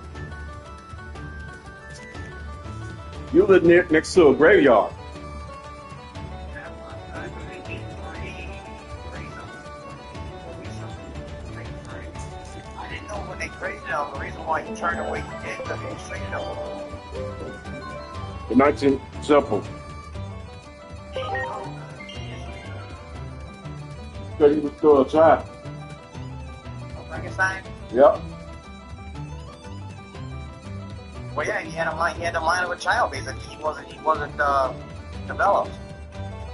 You live next to a graveyard. I didn't know when they crazy him, the reason why he turned away he did, because he was afraid of him. The night's simple. Because he was still a child. Frankenstein? Yep. Well, yeah, he had the mind of a child, basically. He wasn't developed.